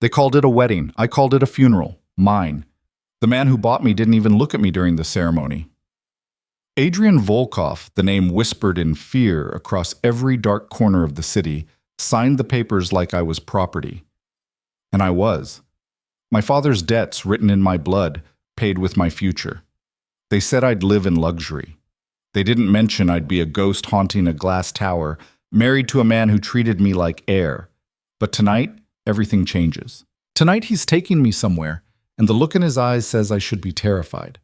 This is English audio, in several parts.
They called it a wedding. I called it a funeral. Mine. The man who bought me didn't even look at me during the ceremony. Adrian Volkov, the name whispered in fear across every dark corner of the city, signed the papers like I was property. And I was. My father's debts, written in my blood, paid with my future. They said I'd live in luxury. They didn't mention I'd be a ghost haunting a glass tower, married to a man who treated me like air. But tonight, everything changes. Tonight he's taking me somewhere, and the look in his eyes says I should be terrified.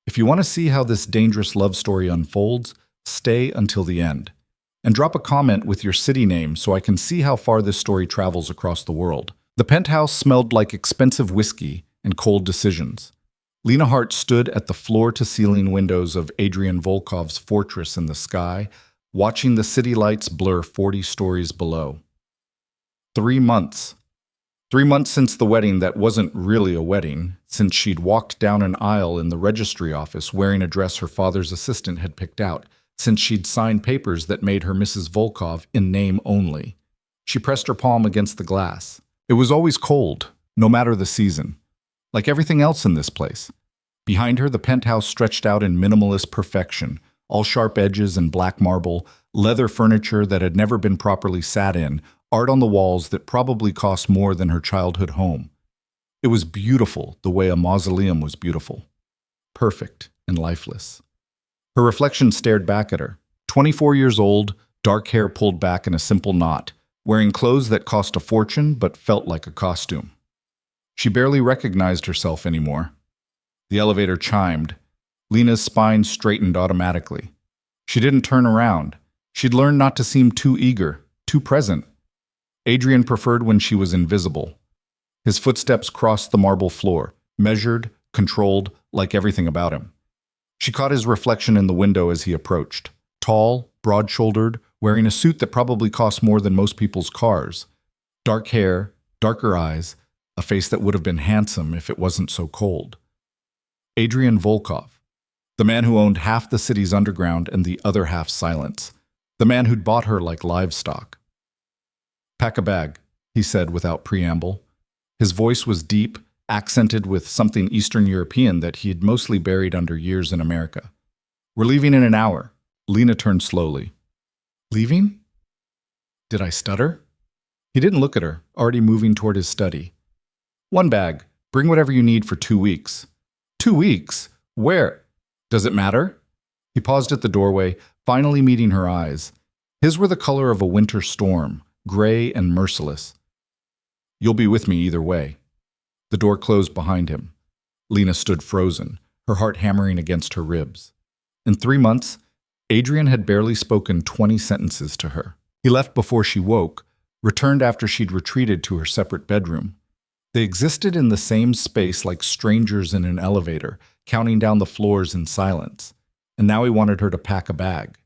If you want to see how this dangerous love story unfolds, stay until the end. And drop a comment with your city name so I can see how far this story travels across the world. The penthouse smelled like expensive whiskey and cold decisions. Lena Hart stood at the floor-to-ceiling windows of Adrian Volkov's fortress in the sky, watching the city lights blur 40 stories below. 3 months. 3 months since the wedding that wasn't really a wedding, since she'd walked down an aisle in the registry office wearing a dress her father's assistant had picked out, since she'd signed papers that made her Mrs. Volkov in name only. She pressed her palm against the glass. It was always cold, no matter the season. Like everything else in this place. Behind her, the penthouse stretched out in minimalist perfection, all sharp edges and black marble, leather furniture that had never been properly sat in, art on the walls that probably cost more than her childhood home. It was beautiful the way a mausoleum was beautiful. Perfect and lifeless. Her reflection stared back at her. 24 years old, dark hair pulled back in a simple knot, wearing clothes that cost a fortune but felt like a costume. She barely recognized herself anymore. The elevator chimed. Lena's spine straightened automatically. She didn't turn around. She'd learned not to seem too eager, too present. Adrian preferred when she was invisible. His footsteps crossed the marble floor, measured, controlled, like everything about him. She caught his reflection in the window as he approached. Tall, broad-shouldered, wearing a suit that probably cost more than most people's cars. Dark hair, darker eyes, a face that would have been handsome if it wasn't so cold. Adrian Volkov, the man who owned half the city's underground and the other half's silence. The man who'd bought her like livestock. "Pack a bag," he said without preamble. His voice was deep, accented with something Eastern European that he had mostly buried under years in America. "We're leaving in an hour." Lena turned slowly. "Leaving?" Did I stutter? He didn't look at her, already moving toward his study. "1 bag. Bring whatever you need for 2 weeks." 2 weeks? Where? Does it matter? He paused at the doorway, finally meeting her eyes. His were the color of a winter storm, gray and merciless. "You'll be with me either way." The door closed behind him. Lena stood frozen, her heart hammering against her ribs. In 3 months, Adrian had barely spoken 20 sentences to her. He left before she woke, returned after she'd retreated to her separate bedroom. They existed in the same space like strangers in an elevator, counting down the floors in silence. And now he wanted her to pack a bag.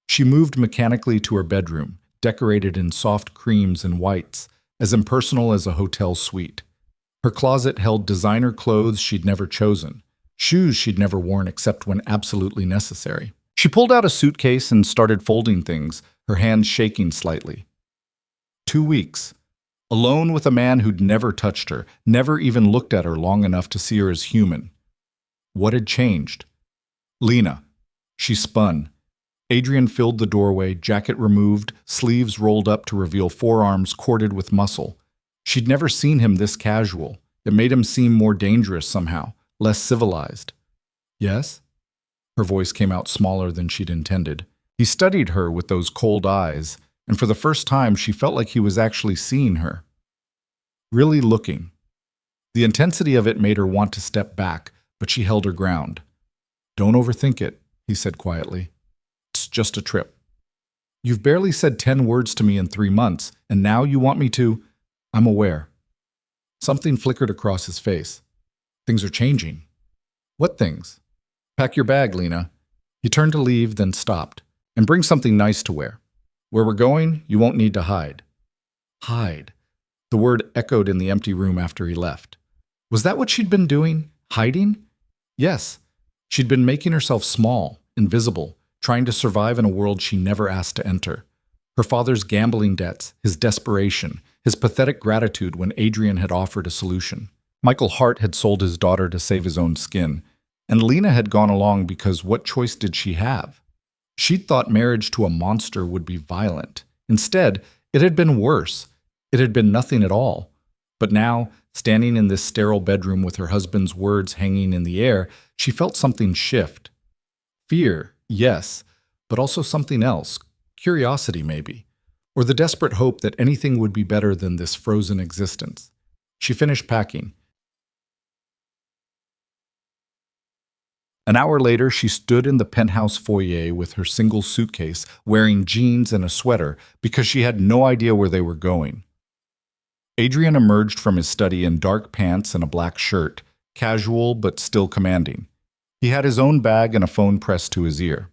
She moved mechanically to her bedroom, decorated in soft creams and whites, as impersonal as a hotel suite. Her closet held designer clothes she'd never chosen, shoes she'd never worn except when absolutely necessary. She pulled out a suitcase and started folding things, her hands shaking slightly. 2 weeks. Alone with a man who'd never touched her, never even looked at her long enough to see her as human. What had changed? Lena. She spun. Adrian filled the doorway, jacket removed, sleeves rolled up to reveal forearms corded with muscle. She'd never seen him this casual. It made him seem more dangerous somehow, less civilized. "Yes?" Her voice came out smaller than she'd intended. He studied her with those cold eyes, and for the first time she felt like he was actually seeing her. Really looking. The intensity of it made her want to step back, but she held her ground. "Don't overthink it," he said quietly. "It's just a trip." "You've barely said 10 words to me in 3 months, and now you want me to—" "I'm aware." Something flickered across his face. "Things are changing." "What things?" "Pack your bag, Lena." He turned to leave, then stopped. "And bring something nice to wear. Where we're going, you won't need to hide." Hide. The word echoed in the empty room after he left. Was that what she'd been doing? Hiding? Yes. She'd been making herself small, invisible, trying to survive in a world she never asked to enter. Her father's gambling debts, his desperation, his pathetic gratitude when Adrian had offered a solution. Michael Hart had sold his daughter to save his own skin, and Lena had gone along because what choice did she have? She'd thought marriage to a monster would be violent. Instead, it had been worse. It had been nothing at all. But now, standing in this sterile bedroom with her husband's words hanging in the air, she felt something shift. Fear, yes, but also something else. Curiosity, maybe. Or the desperate hope that anything would be better than this frozen existence. She finished packing. An hour later, she stood in the penthouse foyer with her single suitcase, wearing jeans and a sweater because she had no idea where they were going. Adrian emerged from his study in dark pants and a black shirt, casual but still commanding. He had his own bag and a phone pressed to his ear.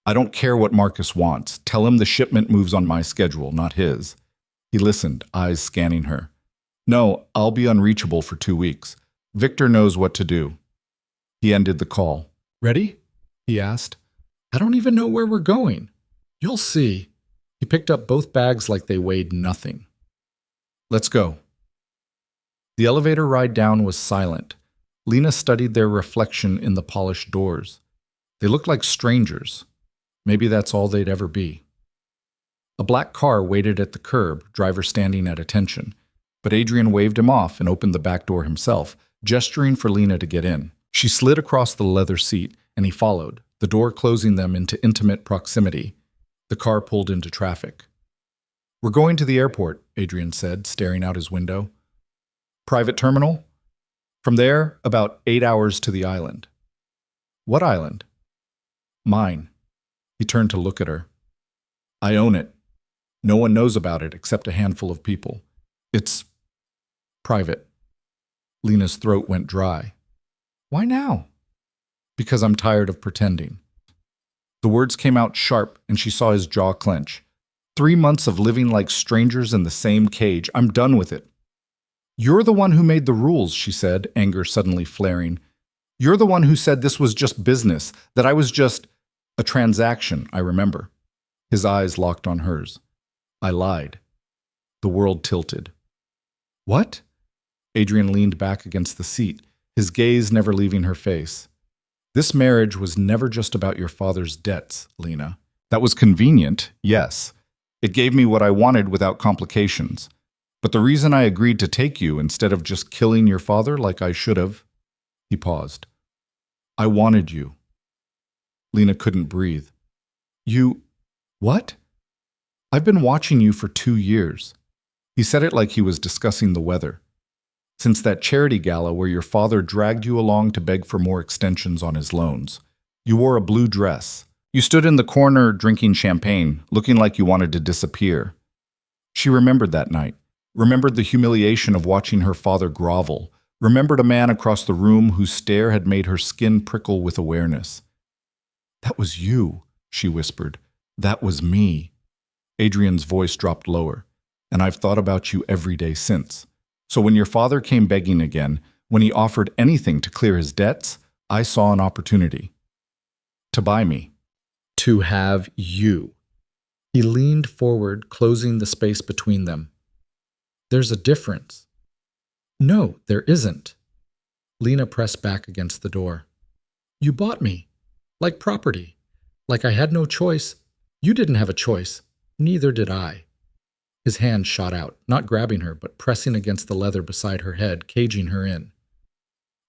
I don't care what Marcus wants. Tell him the shipment moves on my schedule, not his. He listened, eyes scanning her. No, I'll be unreachable for 2 weeks. Victor knows what to do. He ended the call. Ready? He asked. I don't even know where we're going. You'll see. He picked up both bags like they weighed nothing. Let's go. The elevator ride down was silent. Lena studied their reflection in the polished doors. They looked like strangers. Maybe that's all they'd ever be. A black car waited at the curb, driver standing at attention. But Adrian waved him off and opened the back door himself, gesturing for Lena to get in. She slid across the leather seat, and he followed, the door closing them into intimate proximity. The car pulled into traffic. We're going to the airport, Adrian said, staring out his window. Private terminal? From there, about 8 hours to the island. What island? Mine. He turned to look at her. I own it. No one knows about it except a handful of people. It's private. Lena's throat went dry. Why now? Because I'm tired of pretending. The words came out sharp, and she saw his jaw clench. 3 months of living like strangers in the same cage. I'm done with it. You're the one who made the rules, she said, anger suddenly flaring. You're the one who said this was just business, that I was just a transaction, I remember. His eyes locked on hers. I lied. The world tilted. What? Adrian leaned back against the seat, his gaze never leaving her face. This marriage was never just about your father's debts, Lena. That was convenient, yes. It gave me what I wanted without complications. But the reason I agreed to take you instead of just killing your father like I should have... He paused. I wanted you. Lena couldn't breathe. You... What? I've been watching you for 2 years. He said it like he was discussing the weather. Since that charity gala where your father dragged you along to beg for more extensions on his loans. You wore a blue dress. You stood in the corner drinking champagne, looking like you wanted to disappear. She remembered that night, remembered the humiliation of watching her father grovel, remembered a man across the room whose stare had made her skin prickle with awareness. That was you, she whispered. That was me. Adrian's voice dropped lower. And I've thought about you every day since. So when your father came begging again, when he offered anything to clear his debts, I saw an opportunity. To buy me. To have you. He leaned forward, closing the space between them. There's a difference. No, there isn't. Lena pressed back against the door. You bought me. Like property. Like I had no choice. You didn't have a choice. Neither did I. His hand shot out, not grabbing her, but pressing against the leather beside her head, caging her in.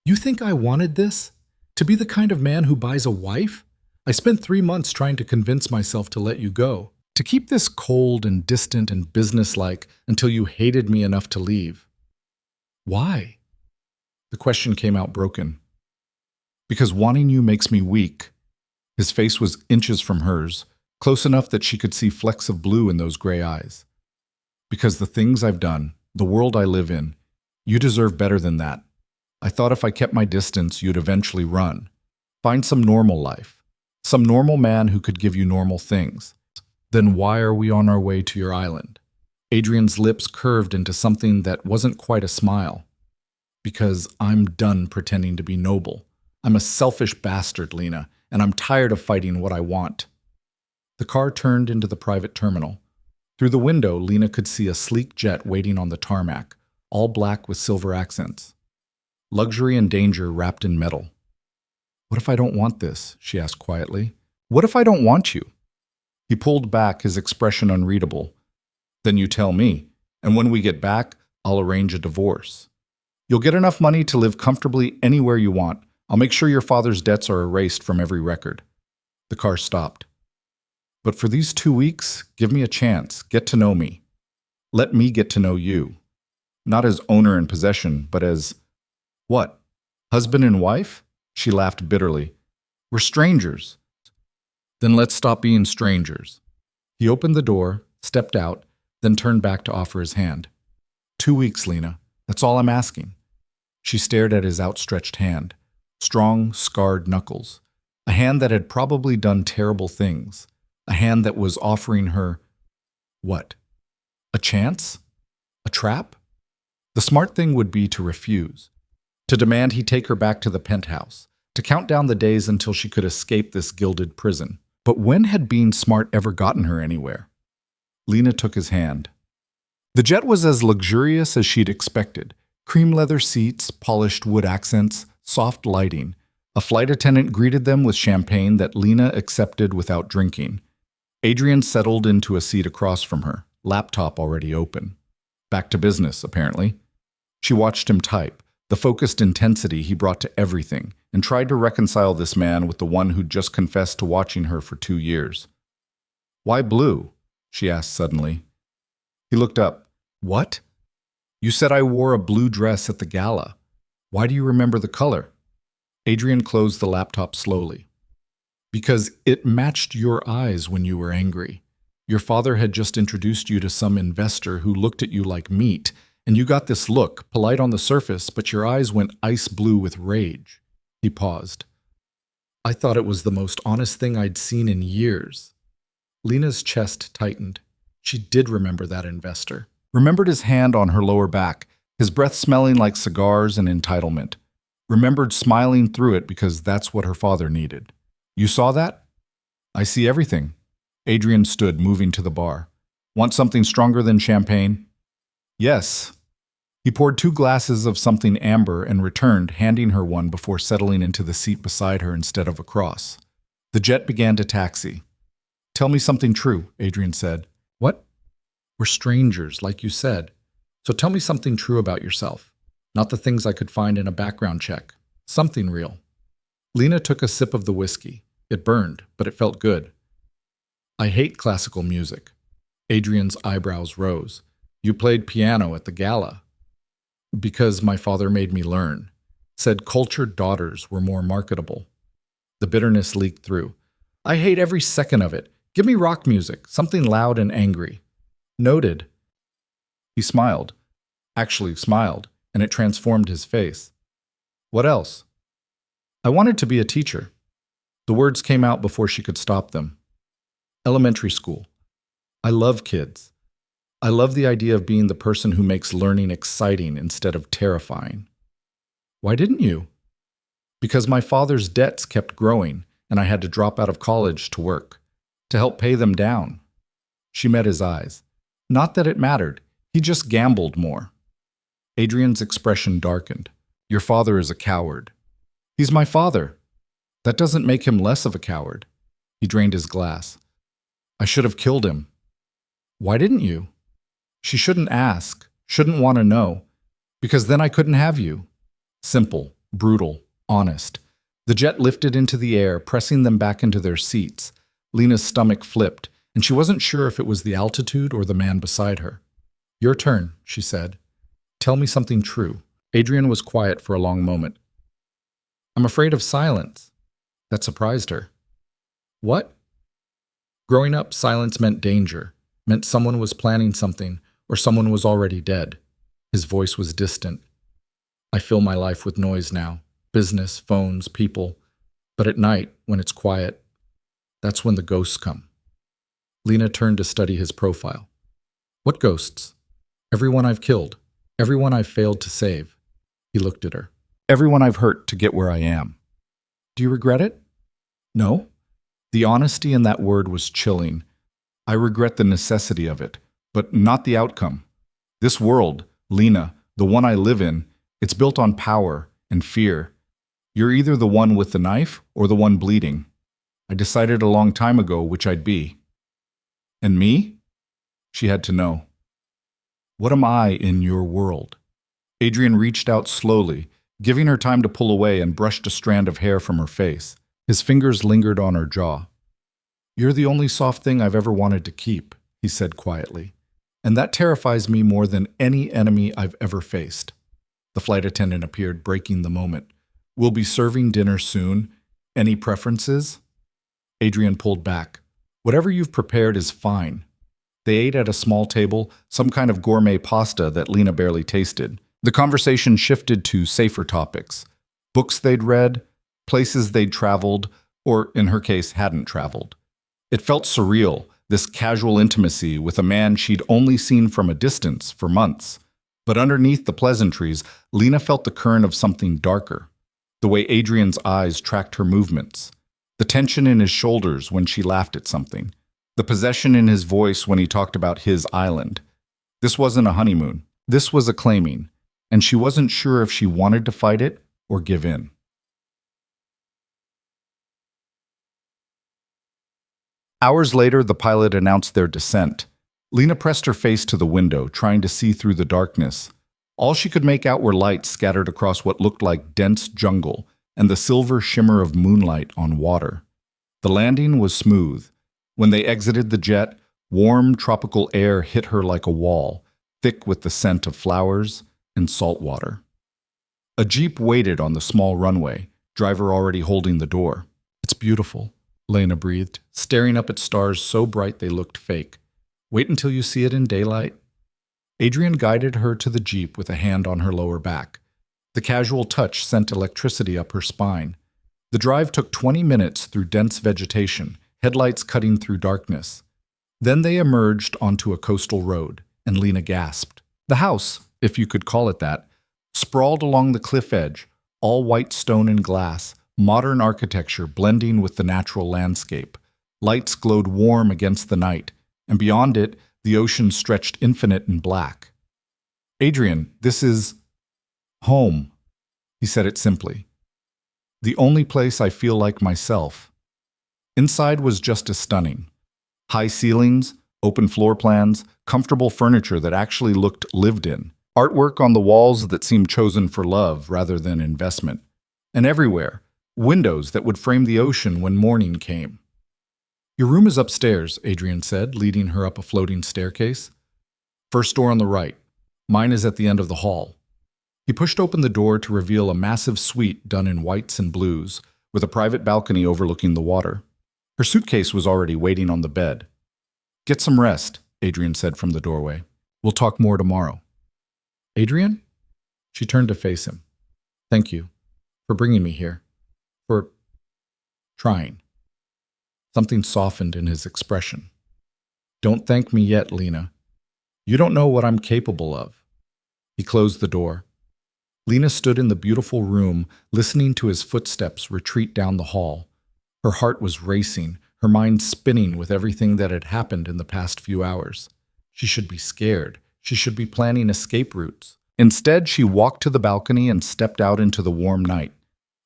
You think I wanted this? To be the kind of man who buys a wife? I spent 3 months trying to convince myself to let you go. To keep this cold and distant and businesslike until you hated me enough to leave. Why? The question came out broken. Because wanting you makes me weak. His face was inches from hers, close enough that she could see flecks of blue in those gray eyes. Because the things I've done, the world I live in, you deserve better than that. I thought if I kept my distance, you'd eventually run. Find some normal life. Some normal man who could give you normal things. Then why are we on our way to your island? Adrian's lips curved into something that wasn't quite a smile. Because I'm done pretending to be noble. I'm a selfish bastard, Lena, and I'm tired of fighting what I want. The car turned into the private terminal. Through the window, Lena could see a sleek jet waiting on the tarmac, all black with silver accents. Luxury and danger wrapped in metal. "What if I don't want this?" she asked quietly. "What if I don't want you?" He pulled back, his expression unreadable. "Then you tell me, and when we get back, I'll arrange a divorce. You'll get enough money to live comfortably anywhere you want. I'll make sure your father's debts are erased from every record." The car stopped. "But for these 2 weeks, give me a chance. Get to know me. Let me get to know you. Not as owner and possession, but as... What? Husband and wife?" She laughed bitterly. "We're strangers." "Then let's stop being strangers." He opened the door, stepped out, then turned back to offer his hand. 2 weeks, Lena. That's all I'm asking." She stared at his outstretched hand. Strong, scarred knuckles. A hand that had probably done terrible things. A hand that was offering her... what? A chance? A trap? The smart thing would be to refuse. To demand he take her back to the penthouse. To count down the days until she could escape this gilded prison. But when had being smart ever gotten her anywhere? Lena took his hand. The jet was as luxurious as she'd expected. Cream leather seats, polished wood accents, soft lighting. A flight attendant greeted them with champagne that Lena accepted without drinking. Adrian settled into a seat across from her, laptop already open. Back to business, apparently. She watched him type, the focused intensity he brought to everything, and tried to reconcile this man with the one who'd just confessed to watching her for 2 years. "Why blue?" she asked suddenly. He looked up. "What? You said I wore a blue dress at the gala. Why do you remember the color?" Adrian closed the laptop slowly. "Because it matched your eyes when you were angry. Your father had just introduced you to some investor who looked at you like meat, and you got this look, polite on the surface, but your eyes went ice blue with rage." He paused. "I thought it was the most honest thing I'd seen in years." Lena's chest tightened. She did remember that investor. Remembered his hand on her lower back, his breath smelling like cigars and entitlement. Remembered smiling through it because that's what her father needed. "You saw that?" "I see everything." Adrian stood, moving to the bar. "Want something stronger than champagne?" "Yes." He poured 2 glasses of something amber and returned, handing her one before settling into the seat beside her instead of across. The jet began to taxi. "Tell me something true," Adrian said. "What?" "We're strangers, like you said. So tell me something true about yourself. Not the things I could find in a background check. Something real." Lena took a sip of the whiskey. It burned, but it felt good. "I hate classical music." Adrian's eyebrows rose. "You played piano at the gala." "Because my father made me learn. Said cultured daughters were more marketable." The bitterness leaked through. "I hate every second of it. Give me rock music, something loud and angry." "Noted." He smiled. Actually smiled, and it transformed his face. "What else?" "I wanted to be a teacher." The words came out before she could stop them. "Elementary school. I love kids. I love the idea of being the person who makes learning exciting instead of terrifying." "Why didn't you?" "Because my father's debts kept growing, and I had to drop out of college to work, to help pay them down." She met his eyes. Not that it mattered. He just gambled more. Adrian's expression darkened. "Your father is a coward." "He's my father." "That doesn't make him less of a coward." He drained his glass. "I should have killed him." "Why didn't you?" She shouldn't ask, shouldn't want to know, because then I couldn't have you. Simple, brutal, honest. The jet lifted into the air, pressing them back into their seats. Lena's stomach flipped, and she wasn't sure if it was the altitude or the man beside her. "Your turn," she said. "Tell me something true." Adrian was quiet for a long moment. "I'm afraid of silence." That surprised her. "What?" Growing up, silence meant danger, meant someone was planning something, or someone was already dead. His voice was distant. "I fill my life with noise now. Business, phones, people. But at night, when it's quiet, that's when the ghosts come." Lena turned to study his profile. "What ghosts?" "Everyone I've killed. Everyone I've failed to save." He looked at her. "Everyone I've hurt to get where I am." "Do you regret it?" "No." The honesty in that word was chilling. "I regret the necessity of it. but not the outcome. This world, Lena, the one I live in, it's built on power and fear. You're either the one with the knife or the one bleeding. I decided a long time ago which I'd be. And me? She had to know. What am I in your world? Adrian reached out slowly, giving her time to pull away, and brushed a strand of hair from her face. His fingers lingered on her jaw. You're the only soft thing I've ever wanted to keep, he said quietly. And that terrifies me more than any enemy I've ever faced. The flight attendant appeared, breaking the moment. We'll be serving dinner soon. Any preferences? Adrian pulled back. Whatever you've prepared is fine. They ate at a small table, some kind of gourmet pasta that Lena barely tasted. The conversation shifted to safer topics. Books they'd read, places they'd traveled, or in her case, hadn't traveled. It felt surreal, this casual intimacy with a man she'd only seen from a distance for months. But underneath the pleasantries, Lena felt the current of something darker. The way Adrian's eyes tracked her movements. The tension in his shoulders when she laughed at something. The possession in his voice when he talked about his island. This wasn't a honeymoon. This was a claiming. And she wasn't sure if she wanted to fight it or give in. Hours later, the pilot announced their descent. Lena pressed her face to the window, trying to see through the darkness. All she could make out were lights scattered across what looked like dense jungle and the silver shimmer of moonlight on water. The landing was smooth. When they exited the jet, warm tropical air hit her like a wall, thick with the scent of flowers and salt water. A jeep waited on the small runway, driver already holding the door. It's beautiful, Lena breathed, staring up at stars so bright they looked fake. Wait until you see it in daylight. Adrian guided her to the jeep with a hand on her lower back. The casual touch sent electricity up her spine. The drive took 20 minutes through dense vegetation, headlights cutting through darkness. Then they emerged onto a coastal road, and Lena gasped. The house, if you could call it that, sprawled along the cliff edge, all white stone and glass, modern architecture blending with the natural landscape. Lights glowed warm against the night, and beyond it, the ocean stretched infinite and black. Adrian, this is home, he said it simply. The only place I feel like myself. Inside was just as stunning. High ceilings, open floor plans, comfortable furniture that actually looked lived in. Artwork on the walls that seemed chosen for love rather than investment. And everywhere, windows that would frame the ocean when morning came. Your room is upstairs, Adrian said, leading her up a floating staircase. First door on the right. Mine is at the end of the hall. He pushed open the door to reveal a massive suite done in whites and blues, with a private balcony overlooking the water. Her suitcase was already waiting on the bed. Get some rest, Adrian said from the doorway. We'll talk more tomorrow. Adrian? She turned to face him. Thank you for bringing me here. For trying. Something softened in his expression. Don't thank me yet, Lena. You don't know what I'm capable of. He closed the door. Lena stood in the beautiful room, listening to his footsteps retreat down the hall. Her heart was racing, her mind spinning with everything that had happened in the past few hours. She should be scared. She should be planning escape routes. Instead, she walked to the balcony and stepped out into the warm night.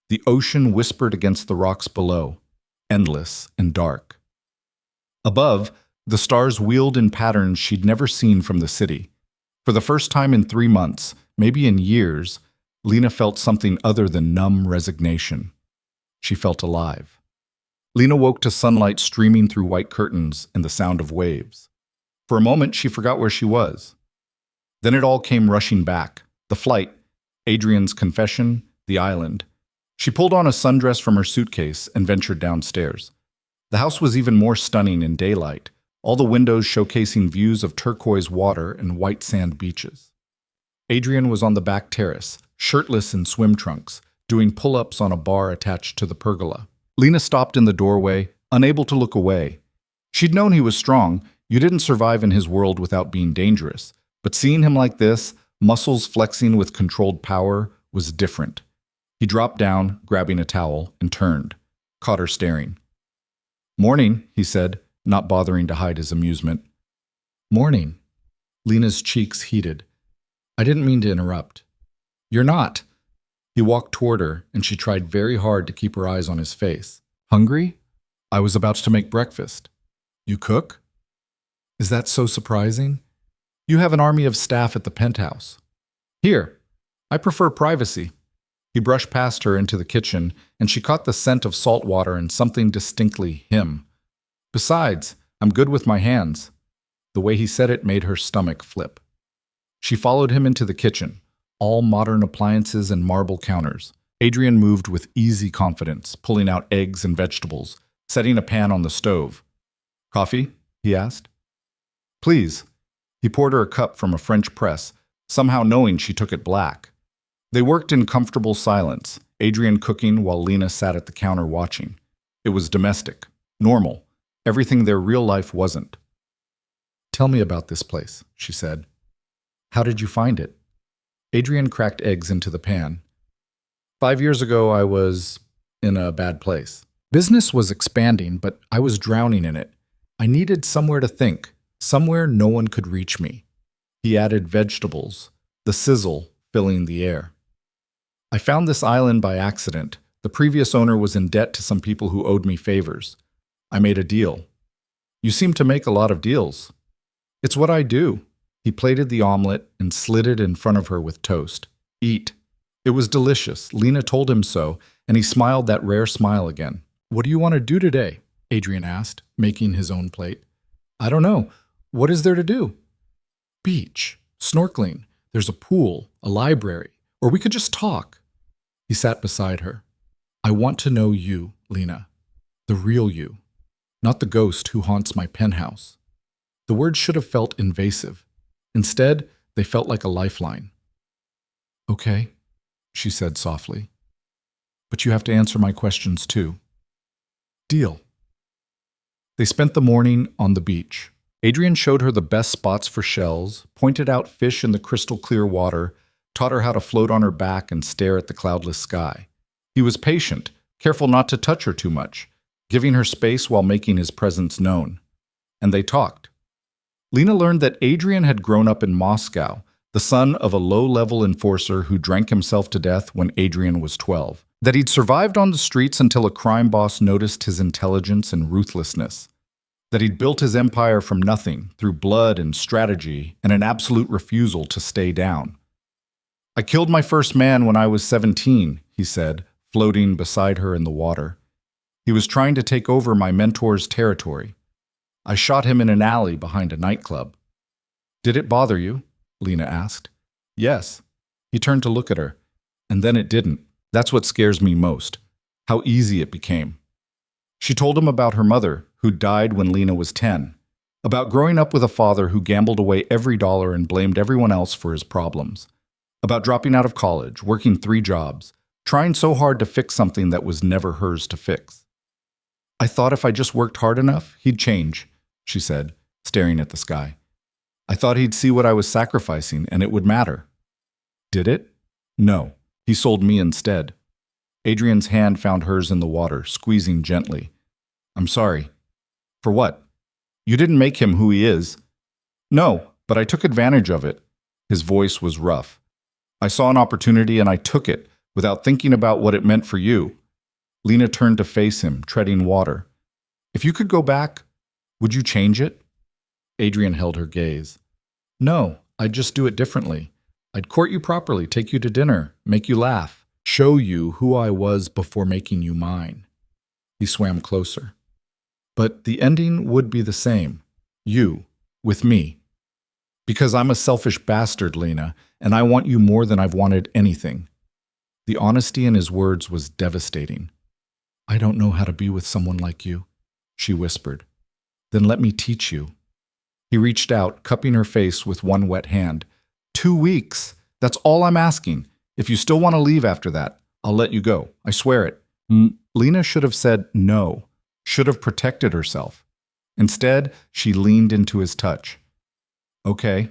The ocean whispered against the rocks below, endless and dark. Above, the stars wheeled in patterns she'd never seen from the city. For the first time in 3 months, maybe in years, Lena felt something other than numb resignation. She felt alive. Lena woke to sunlight streaming through white curtains and the sound of waves. For a moment, she forgot where she was. Then it all came rushing back. The flight, Adrian's confession, the island. She pulled on a sundress from her suitcase and ventured downstairs. The house was even more stunning in daylight, all the windows showcasing views of turquoise water and white sand beaches. Adrian was on the back terrace, shirtless in swim trunks, doing pull-ups on a bar attached to the pergola. Lena stopped in the doorway, unable to look away. She'd known he was strong. You didn't survive in his world without being dangerous. But seeing him like this, muscles flexing with controlled power, was different. He dropped down, grabbing a towel, and turned, caught her staring. Morning, he said, not bothering to hide his amusement. Morning, Lena's cheeks heated. I didn't mean to interrupt. You're not. He walked toward her, and she tried very hard to keep her eyes on his face. Hungry? I was about to make breakfast. You cook? Is that so surprising? You have an army of staff at the penthouse. Here, I prefer privacy. He brushed past her into the kitchen, and she caught the scent of salt water and something distinctly him. Besides, I'm good with my hands. The way he said it made her stomach flip. She followed him into the kitchen, all modern appliances and marble counters. Adrian moved with easy confidence, pulling out eggs and vegetables, setting a pan on the stove. Coffee? He asked. Please. He poured her a cup from a French press, somehow knowing she took it black. They worked in comfortable silence, Adrian cooking while Lena sat at the counter watching. It was domestic, normal, everything their real life wasn't. Tell me about this place, she said. How did you find it? Adrian cracked eggs into the pan. 5 years ago, I was in a bad place. Business was expanding, but I was drowning in it. I needed somewhere to think, somewhere no one could reach me. He added vegetables, the sizzle filling the air. I found this island by accident. The previous owner was in debt to some people who owed me favors. I made a deal. You seem to make a lot of deals. It's what I do. He plated the omelet and slid it in front of her with toast. Eat. It was delicious. Lena told him so, and he smiled that rare smile again. What do you want to do today? Adrian asked, making his own plate. I don't know. What is there to do? Beach, snorkeling. There's a pool, a library, or we could just talk. He sat beside her. I want to know you, Lena. The real you. Not the ghost who haunts my penthouse. The words should have felt invasive. Instead, they felt like a lifeline. Okay, she said softly. But you have to answer my questions too. Deal. They spent the morning on the beach. Adrian showed her the best spots for shells, pointed out fish in the crystal clear water, taught her how to float on her back and stare at the cloudless sky. He was patient, careful not to touch her too much, giving her space while making his presence known. And they talked. Lena learned that Adrian had grown up in Moscow, the son of a low-level enforcer who drank himself to death when Adrian was 12. That he'd survived on the streets until a crime boss noticed his intelligence and ruthlessness. That he'd built his empire from nothing through blood and strategy and an absolute refusal to stay down. I killed my first man when I was 17, he said, floating beside her in the water. He was trying to take over my mentor's territory. I shot him in an alley behind a nightclub. Did it bother you? Lena asked. Yes. He turned to look at her. And then it didn't. That's what scares me most. How easy it became. She told him about her mother, who died when Lena was 10. About growing up with a father who gambled away every dollar and blamed everyone else for his problems. About dropping out of college, working 3 jobs, trying so hard to fix something that was never hers to fix. I thought if I just worked hard enough, he'd change, she said, staring at the sky. I thought he'd see what I was sacrificing and it would matter. Did it? No. He sold me instead. Adrian's hand found hers in the water, squeezing gently. I'm sorry. For what? You didn't make him who he is. No, but I took advantage of it. His voice was rough. I saw an opportunity and I took it, without thinking about what it meant for you. Lena turned to face him, treading water. If you could go back, would you change it? Adrian held her gaze. No, I'd just do it differently. I'd court you properly, take you to dinner, make you laugh, show you who I was before making you mine. He swam closer. But the ending would be the same. You, with me. Because I'm a selfish bastard, Lena, and I want you more than I've wanted anything. The honesty in his words was devastating. I don't know how to be with someone like you, she whispered. Then let me teach you. He reached out, cupping her face with one wet hand. 2 weeks. That's all I'm asking. If you still want to leave after that, I'll let you go. I swear it. Lena should have said no, should have protected herself. Instead, she leaned into his touch. Okay.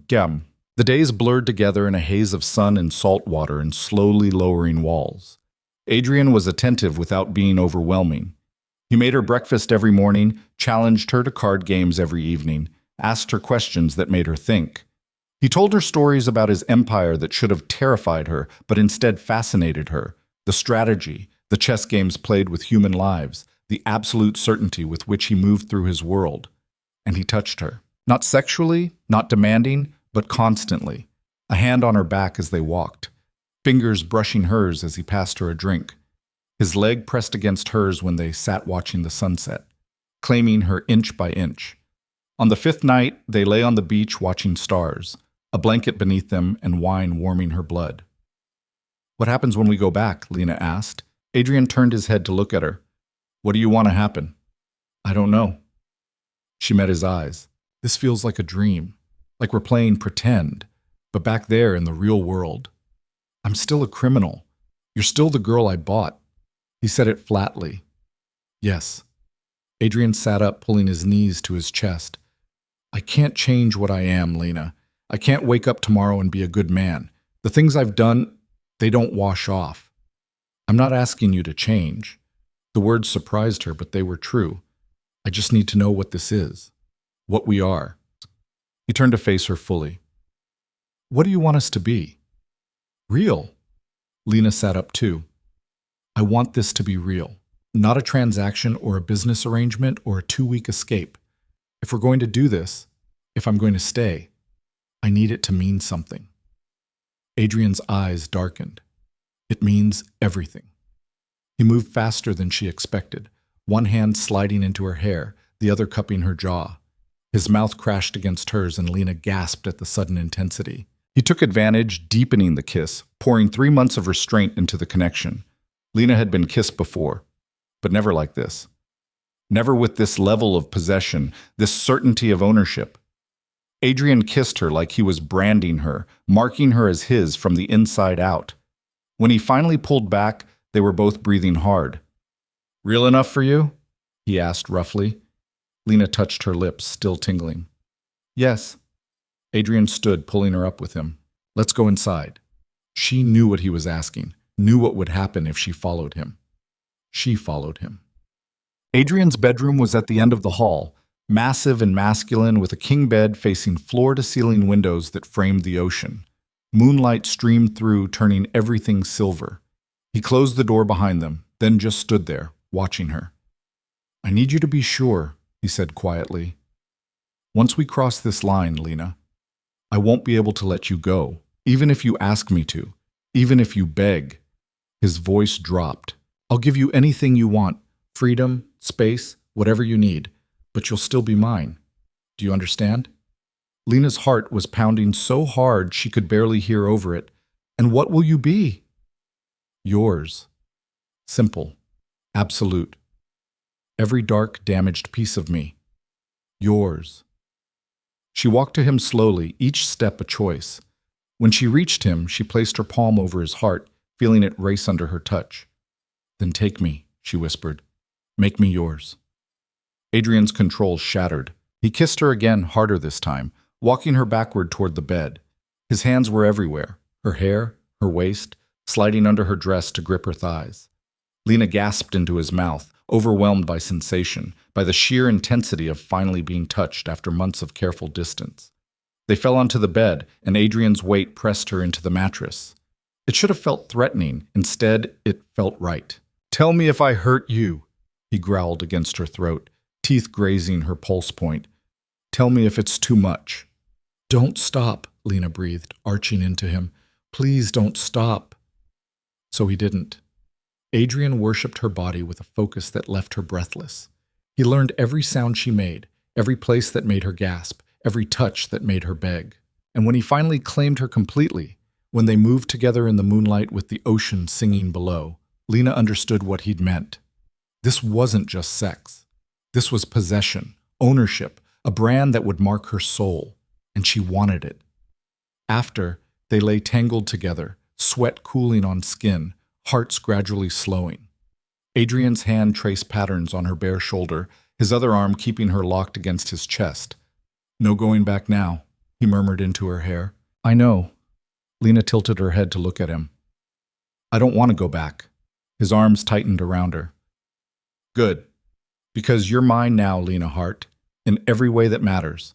Gam. The days blurred together in a haze of sun and salt water and slowly lowering walls. Adrian was attentive without being overwhelming. He made her breakfast every morning, challenged her to card games every evening, asked her questions that made her think. He told her stories about his empire that should have terrified her, but instead fascinated her. The strategy, the chess games played with human lives, the absolute certainty with which he moved through his world. And he touched her. Not sexually, not demanding, but constantly. A hand on her back as they walked, fingers brushing hers as he passed her a drink. His leg pressed against hers when they sat watching the sunset, claiming her inch by inch. On the fifth night, they lay on the beach watching stars, a blanket beneath them and wine warming her blood. "What happens when we go back?" Lena asked. Adrian turned his head to look at her. "What do you want to happen?" "I don't know." She met his eyes. "This feels like a dream, like we're playing pretend, but back there in the real world. I'm still a criminal. You're still the girl I bought." He said it flatly. "Yes." Adrian sat up, pulling his knees to his chest. "I can't change what I am, Lena. I can't wake up tomorrow and be a good man. The things I've done, they don't wash off. I'm not asking you to change." The words surprised her, but they were true. "I just need to know what this is, what we are." He turned to face her fully. "What do you want us to be?" "Real." Lena sat up too. "I want this to be real. Not a transaction or a business arrangement or a 2-week escape. If we're going to do this, if I'm going to stay, I need it to mean something." Adrian's eyes darkened. "It means everything." He moved faster than she expected, one hand sliding into her hair, the other cupping her jaw. His mouth crashed against hers and Lena gasped at the sudden intensity. He took advantage, deepening the kiss, pouring 3 months of restraint into the connection. Lena had been kissed before, but never like this. Never with this level of possession, this certainty of ownership. Adrian kissed her like he was branding her, marking her as his from the inside out. When he finally pulled back, they were both breathing hard. "Real enough for you?" he asked roughly. Lena touched her lips, still tingling. "Yes." Adrian stood, pulling her up with him. "Let's go inside." She knew what he was asking, knew what would happen if she followed him. She followed him. Adrian's bedroom was at the end of the hall, massive and masculine, with a king bed facing floor-to-ceiling windows that framed the ocean. Moonlight streamed through, turning everything silver. He closed the door behind them, then just stood there, watching her. "I need you to be sure," he said quietly. "Once we cross this line, Lena, I won't be able to let you go, even if you ask me to, even if you beg." His voice dropped. "I'll give you anything you want, freedom, space, whatever you need, but you'll still be mine. Do you understand?" Lena's heart was pounding so hard she could barely hear over it. "And what will you be?" "Yours. Simple. Absolute. Every dark, damaged piece of me. Yours." She walked to him slowly, each step a choice. When she reached him, she placed her palm over his heart, feeling it race under her touch. "Then take me," she whispered. "Make me yours." Adrian's control shattered. He kissed her again, harder this time, walking her backward toward the bed. His hands were everywhere, her hair, her waist, sliding under her dress to grip her thighs. Lena gasped into his mouth, overwhelmed by sensation, by the sheer intensity of finally being touched after months of careful distance. They fell onto the bed, and Adrian's weight pressed her into the mattress. It should have felt threatening. Instead, it felt right. "Tell me if I hurt you," he growled against her throat, teeth grazing her pulse point. "Tell me if it's too much." "Don't stop," Lena breathed, arching into him. "Please don't stop." So he didn't. Adrian worshipped her body with a focus that left her breathless. He learned every sound she made, every place that made her gasp, every touch that made her beg. And when he finally claimed her completely, when they moved together in the moonlight with the ocean singing below, Lena understood what he'd meant. This wasn't just sex. This was possession, ownership, a brand that would mark her soul, and she wanted it. After, they lay tangled together, sweat cooling on skin, hearts gradually slowing. Adrian's hand traced patterns on her bare shoulder, his other arm keeping her locked against his chest. "No going back now," he murmured into her hair. "I know." Lena tilted her head to look at him. "I don't want to go back." His arms tightened around her. "Good. Because you're mine now, Lena Hart, in every way that matters.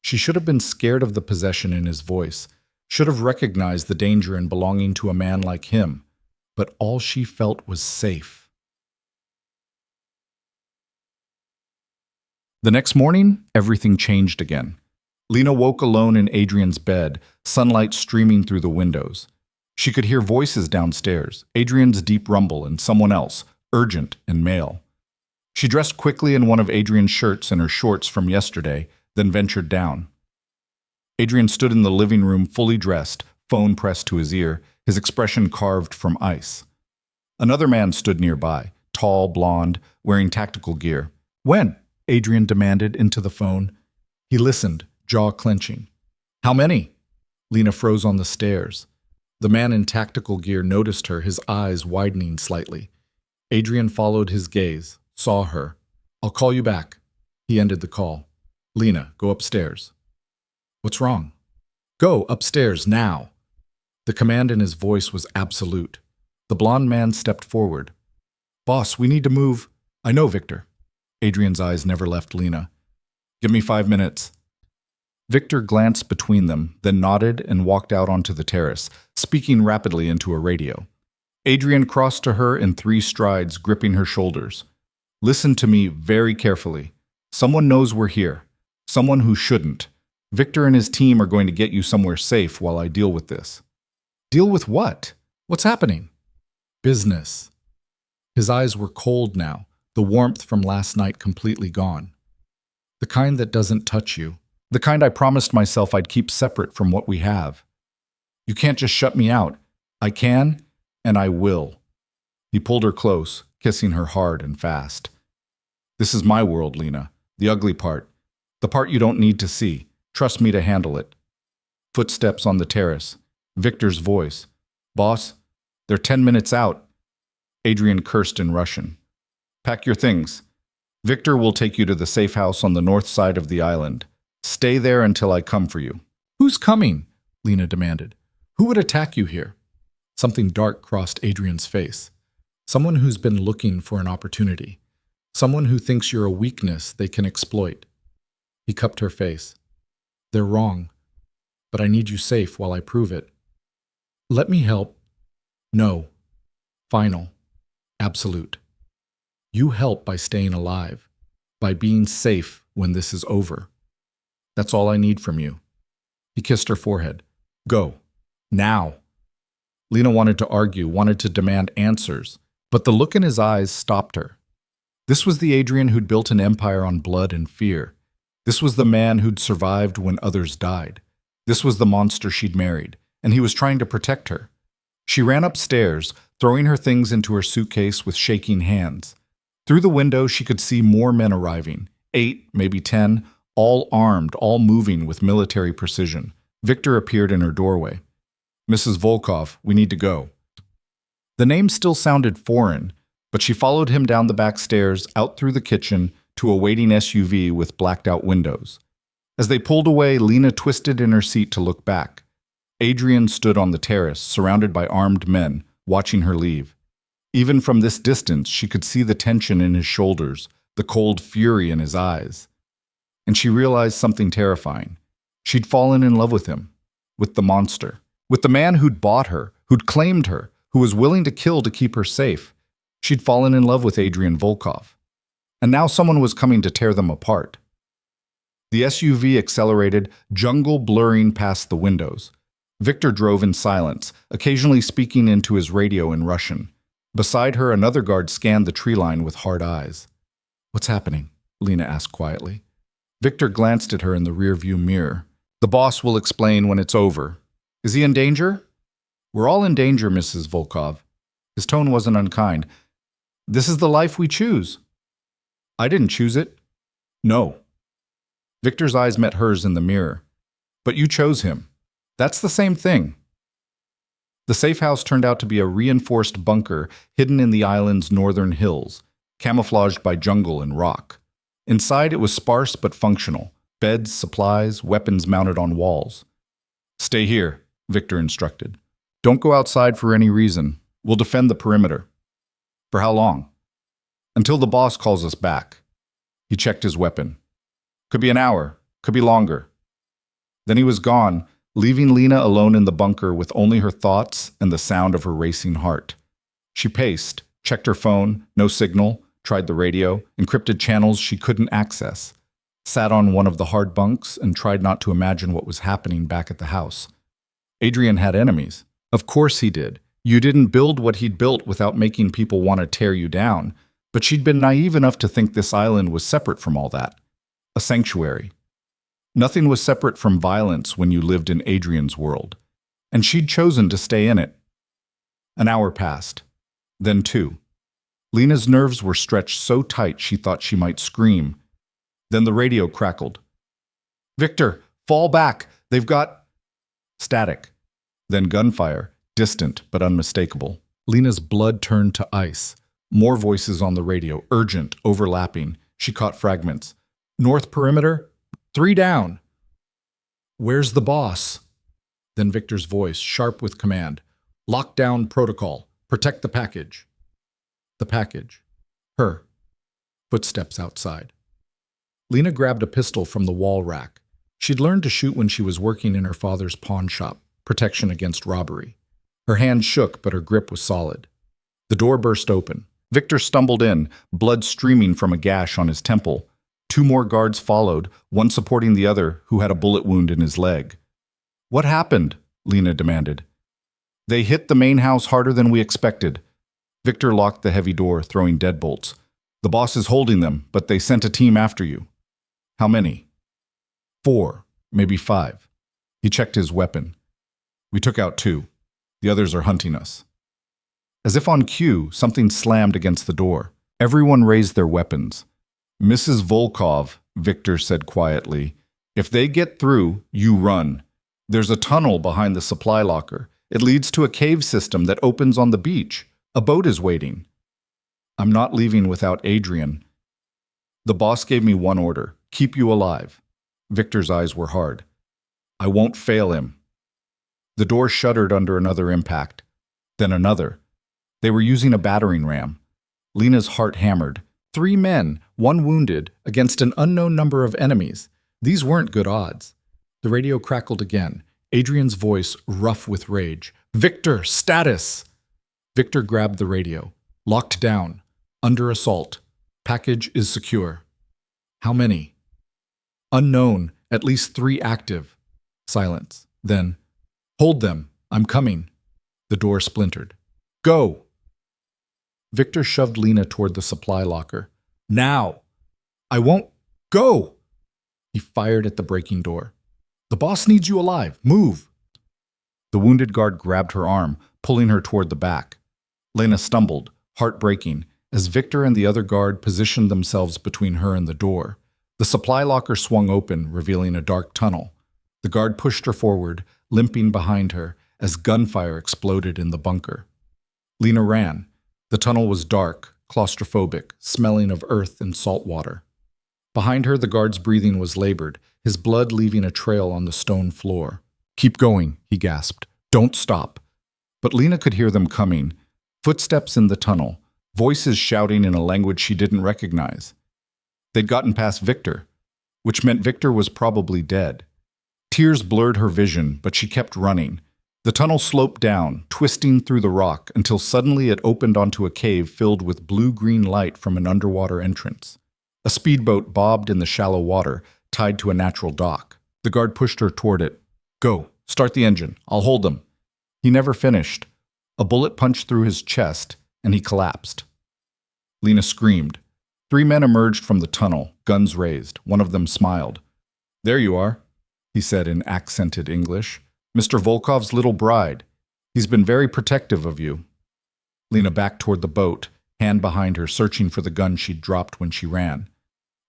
She should have been scared of the possession in his voice, should have recognized the danger in belonging to a man like him, but all she felt was safe. The next morning, everything changed again. Lena woke alone in Adrian's bed, sunlight streaming through the windows. She could hear voices downstairs, Adrian's deep rumble and someone else, urgent and male. She dressed quickly in one of Adrian's shirts and her shorts from yesterday, then ventured down. Adrian stood in the living room fully dressed, phone pressed to his ear, his expression carved from ice. Another man stood nearby, tall, blonde, wearing tactical gear. "When?" Adrian demanded into the phone. He listened, jaw clenching. "How many?" Lena froze on the stairs. The man in tactical gear noticed her, his eyes widening slightly. Adrian followed his gaze, saw her. "I'll call you back." He ended the call. "Lena, go upstairs." "What's wrong?" "Go upstairs now." The command in his voice was absolute. The blonde man stepped forward. "Boss, we need to move." "I know, Victor." Adrian's eyes never left Lena. "Give me 5 minutes." Victor glanced between them, then nodded and walked out onto the terrace, speaking rapidly into a radio. Adrian crossed to her in 3 strides, gripping her shoulders. "Listen to me very carefully. Someone knows we're here. Someone who shouldn't. Victor and his team are going to get you somewhere safe while I deal with this." "Deal with what? What's happening?" "Business." His eyes were cold now, the warmth from last night completely gone. "The kind that doesn't touch you. The kind I promised myself I'd keep separate from what we have. You can't just shut me out. I can, and I will." He pulled her close, kissing her hard and fast. "This is my world, Lena. The ugly part. The part you don't need to see. Trust me to handle it." Footsteps on the terrace. Victor's voice. "Boss, they're 10 minutes out." Adrian cursed in Russian. "Pack your things. Victor will take you to the safe house on the north side of the island. Stay there until I come for you." "Who's coming?" Lena demanded. "Who would attack you here?" Something dark crossed Adrian's face. "Someone who's been looking for an opportunity. Someone who thinks you're a weakness they can exploit." He cupped her face. "They're wrong, but I need you safe while I prove it." "Let me help." "No. Final. Absolute. You help by staying alive, by being safe when this is over. That's all I need from you." He kissed her forehead. "Go. Now." Lena wanted to argue, wanted to demand answers, but the look in his eyes stopped her. This was the Adrian who'd built an empire on blood and fear. This was the man who'd survived when others died. This was the monster she'd married, and he was trying to protect her. She ran upstairs, throwing her things into her suitcase with shaking hands. Through the window, she could see more men arriving, 8, maybe 10, all armed, all moving with military precision. Victor appeared in her doorway. "Mrs. Volkov, we need to go." The name still sounded foreign, but she followed him down the back stairs, out through the kitchen, to a waiting SUV with blacked-out windows. As they pulled away, Lena twisted in her seat to look back. Adrian stood on the terrace, surrounded by armed men, watching her leave. Even from this distance, she could see the tension in his shoulders, the cold fury in his eyes. And she realized something terrifying. She'd fallen in love with him, with the monster, with the man who'd bought her, who'd claimed her, who was willing to kill to keep her safe. She'd fallen in love with Adrian Volkov. And now someone was coming to tear them apart. The SUV accelerated, jungle blurring past the windows. Victor drove in silence, occasionally speaking into his radio in Russian. Beside her, another guard scanned the tree line with hard eyes. "What's happening?" Lena asked quietly. Victor glanced at her in the rearview mirror. "The boss will explain when it's over." "Is he in danger?" "We're all in danger, Mrs. Volkov." His tone wasn't unkind. "This is the life we choose." "I didn't choose it." "No." Victor's eyes met hers in the mirror. "But you chose him. That's the same thing." The safe house turned out to be a reinforced bunker hidden in the island's northern hills, camouflaged by jungle and rock. Inside, it was sparse but functional. Beds, supplies, weapons mounted on walls. "Stay here," Victor instructed. "Don't go outside for any reason. We'll defend the perimeter." "For how long?" "Until the boss calls us back." He checked his weapon. "Could be an hour. Could be longer." Then he was gone, leaving Lena alone in the bunker with only her thoughts and the sound of her racing heart. She paced, checked her phone, no signal, tried the radio, encrypted channels she couldn't access, sat on one of the hard bunks and tried not to imagine what was happening back at the house. Adrian had enemies. Of course he did. You didn't build what he'd built without making people want to tear you down, but she'd been naive enough to think this island was separate from all that. A sanctuary. Nothing was separate from violence when you lived in Adrian's world, and she'd chosen to stay in it. An hour passed. Then 2. Lena's nerves were stretched so tight she thought she might scream. Then the radio crackled. "Victor, fall back! They've got—" Static. Then gunfire, distant but unmistakable. Lena's blood turned to ice. More voices on the radio, urgent, overlapping. She caught fragments. "North perimeter? 3 down." "Where's the boss?" Then Victor's voice, sharp with command. "Lockdown protocol. Protect the package." The package. Her. Footsteps outside. Lena grabbed a pistol from the wall rack. She'd learned to shoot when she was working in her father's pawn shop, protection against robbery. Her hand shook, but her grip was solid. The door burst open. Victor stumbled in, blood streaming from a gash on his temple. 2 more guards followed, one supporting the other, who had a bullet wound in his leg. "What happened?" Lena demanded. "They hit the main house harder than we expected." Victor locked the heavy door, throwing deadbolts. "The boss is holding them, but they sent a team after you." "How many?" 4, maybe 5. He checked his weapon. "We took out 2. The others are hunting us." As if on cue, something slammed against the door. Everyone raised their weapons. "Mrs. Volkov," Victor said quietly, "if they get through, you run. There's a tunnel behind the supply locker. It leads to a cave system that opens on the beach. A boat is waiting." "I'm not leaving without Adrian." "The boss gave me one order. Keep you alive." Victor's eyes were hard. "I won't fail him." The door shuddered under another impact. Then another. They were using a battering ram. Lena's heart hammered. 3 men, 1 wounded, against an unknown number of enemies. These weren't good odds. The radio crackled again. Adrian's voice, rough with rage. "Victor, status!" Victor grabbed the radio. "Locked down. Under assault. Package is secure." "How many?" "Unknown. At least 3 active." Silence. Then, "Hold them. I'm coming." The door splintered. "Go!" Victor shoved Lena toward the supply locker. "Now!" "I won't. Go!" He fired at the breaking door. "The boss needs you alive. Move!" The wounded guard grabbed her arm, pulling her toward the back. Lena stumbled, heart breaking, as Victor and the other guard positioned themselves between her and the door. The supply locker swung open, revealing a dark tunnel. The guard pushed her forward, limping behind her, as gunfire exploded in the bunker. Lena ran. The tunnel was dark, claustrophobic, smelling of earth and salt water. Behind her, the guard's breathing was labored, his blood leaving a trail on the stone floor. "Keep going," he gasped. "Don't stop." But Lena could hear them coming. Footsteps in the tunnel, voices shouting in a language she didn't recognize. They'd gotten past Victor, which meant Victor was probably dead. Tears blurred her vision, but she kept running. The tunnel sloped down, twisting through the rock, until suddenly it opened onto a cave filled with blue-green light from an underwater entrance. A speedboat bobbed in the shallow water, tied to a natural dock. The guard pushed her toward it. "Go, start the engine. I'll hold them." He never finished. A bullet punched through his chest, and he collapsed. Lena screamed. 3 men emerged from the tunnel, guns raised. One of them smiled. "There you are," he said in accented English. "Mr. Volkov's little bride. He's been very protective of you." Lena backed toward the boat, hand behind her, searching for the gun she'd dropped when she ran.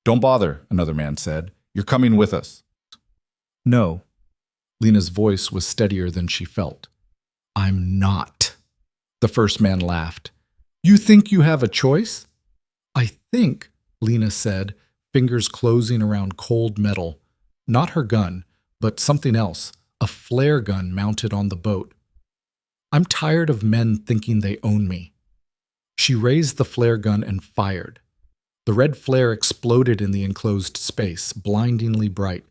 "Don't bother," another man said. "You're coming with us." "No." Lena's voice was steadier than she felt. "I'm not." The first man laughed. "You think you have a choice?" "I think," Lena said, fingers closing around cold metal. Not her gun, but something else, a flare gun mounted on the boat. "I'm tired of men thinking they own me." She raised the flare gun and fired. The red flare exploded in the enclosed space, blindingly bright.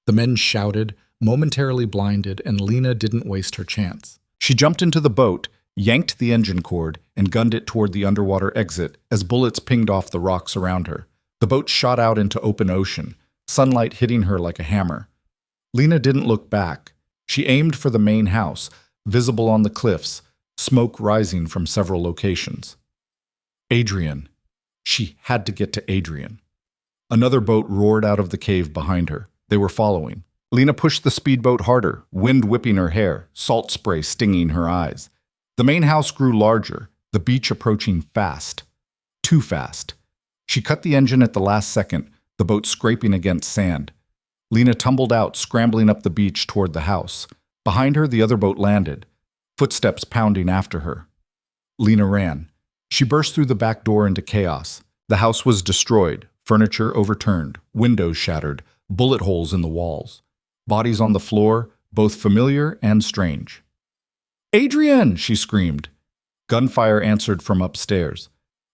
The men shouted, momentarily blinded, and Lena didn't waste her chance. She jumped into the boat, yanked the engine cord, and gunned it toward the underwater exit as bullets pinged off the rocks around her. The boat shot out into open ocean, sunlight hitting her like a hammer. Lena didn't look back. She aimed for the main house, visible on the cliffs, smoke rising from several locations. Adrian. She had to get to Adrian. Another boat roared out of the cave behind her. They were following. Lena pushed the speedboat harder, wind whipping her hair, salt spray stinging her eyes. The main house grew larger, the beach approaching fast. Too fast. She cut the engine at the last second, the boat scraping against sand. Lena tumbled out, scrambling up the beach toward the house. Behind her, the other boat landed, footsteps pounding after her. Lena ran. She burst through the back door into chaos. The house was destroyed, furniture overturned, windows shattered, bullet holes in the walls. Bodies on the floor, both familiar and strange. "Adrian!" she screamed. Gunfire answered from upstairs.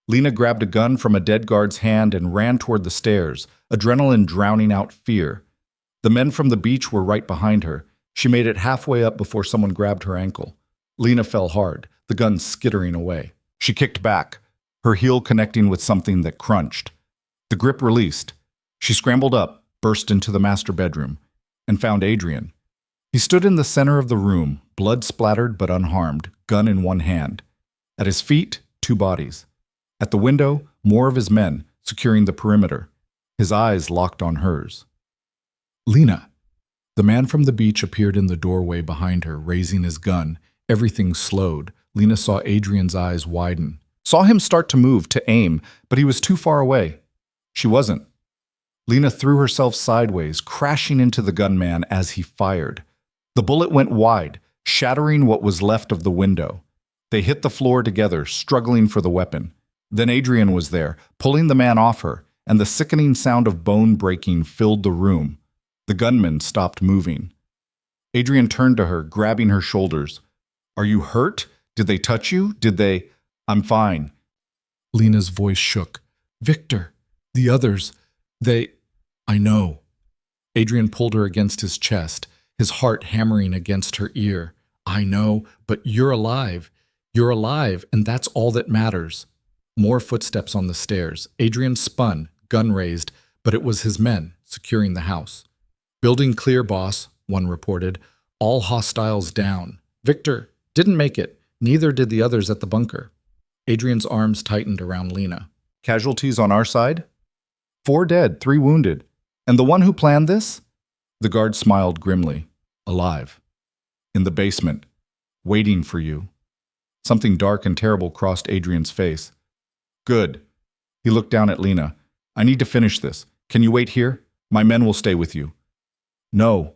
Lena grabbed a gun from a dead guard's hand and ran toward the stairs, adrenaline drowning out fear. The men from the beach were right behind her. She made it halfway up before someone grabbed her ankle. Lena fell hard, the gun skittering away. She kicked back, her heel connecting with something that crunched. The grip released. She scrambled up, burst into the master bedroom, and found Adrian. He stood in the center of the room, blood splattered but unharmed, gun in one hand. At his feet, two bodies. At the window, more of his men, securing the perimeter. His eyes locked on hers. "Lena." The man from the beach appeared in the doorway behind her, raising his gun. Everything slowed. Lena saw Adrian's eyes widen. Saw him start to move, to aim, but he was too far away. She wasn't. Lena threw herself sideways, crashing into the gunman as he fired. The bullet went wide, shattering what was left of the window. They hit the floor together, struggling for the weapon. Then Adrian was there, pulling the man off her, and the sickening sound of bone breaking filled the room. The gunman stopped moving. Adrian turned to her, grabbing her shoulders. "Are you hurt? Did they touch you? Did they—" "I'm fine." Lena's voice shook. "Victor, the others, they—" "I know." Adrian pulled her against his chest, his heart hammering against her ear. "I know, but you're alive. You're alive, and that's all that matters." More footsteps on the stairs. Adrian spun, gun raised, but it was his men, securing the house. "Building clear, boss," one reported. "All hostiles down. Victor didn't make it. Neither did the others at the bunker." Adrian's arms tightened around Lena. "Casualties on our side?" "4 dead, 3 wounded. And the one who planned this?" The guard smiled grimly. "Alive. In the basement. Waiting for you." Something dark and terrible crossed Adrian's face. "Good." He looked down at Lena. "I need to finish this. Can you wait here? My men will stay with you." "No."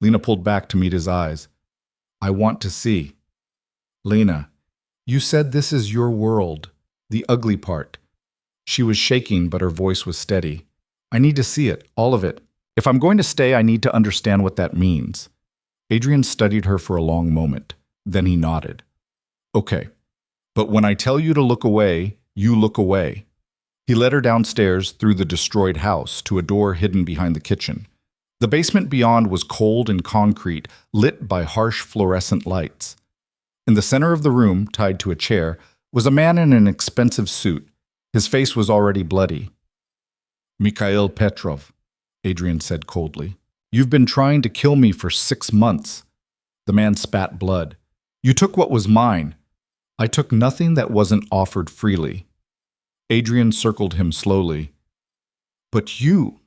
Lena pulled back to meet his eyes. "I want to see." "Lena, you said this is your world, the ugly part." She was shaking, but her voice was steady. "I need to see it, all of it. If I'm going to stay, I need to understand what that means." Adrian studied her for a long moment. Then he nodded. "Okay, but when I tell you to look away, you look away." He led her downstairs through the destroyed house to a door hidden behind the kitchen. The basement beyond was cold and concrete, lit by harsh fluorescent lights. In the center of the room, tied to a chair, was a man in an expensive suit. His face was already bloody. "Mikhail Petrov," Adrian said coldly. "You've been trying to kill me for 6 months." The man spat blood. "You took what was mine." "I took nothing that wasn't offered freely." Adrian circled him slowly. "But you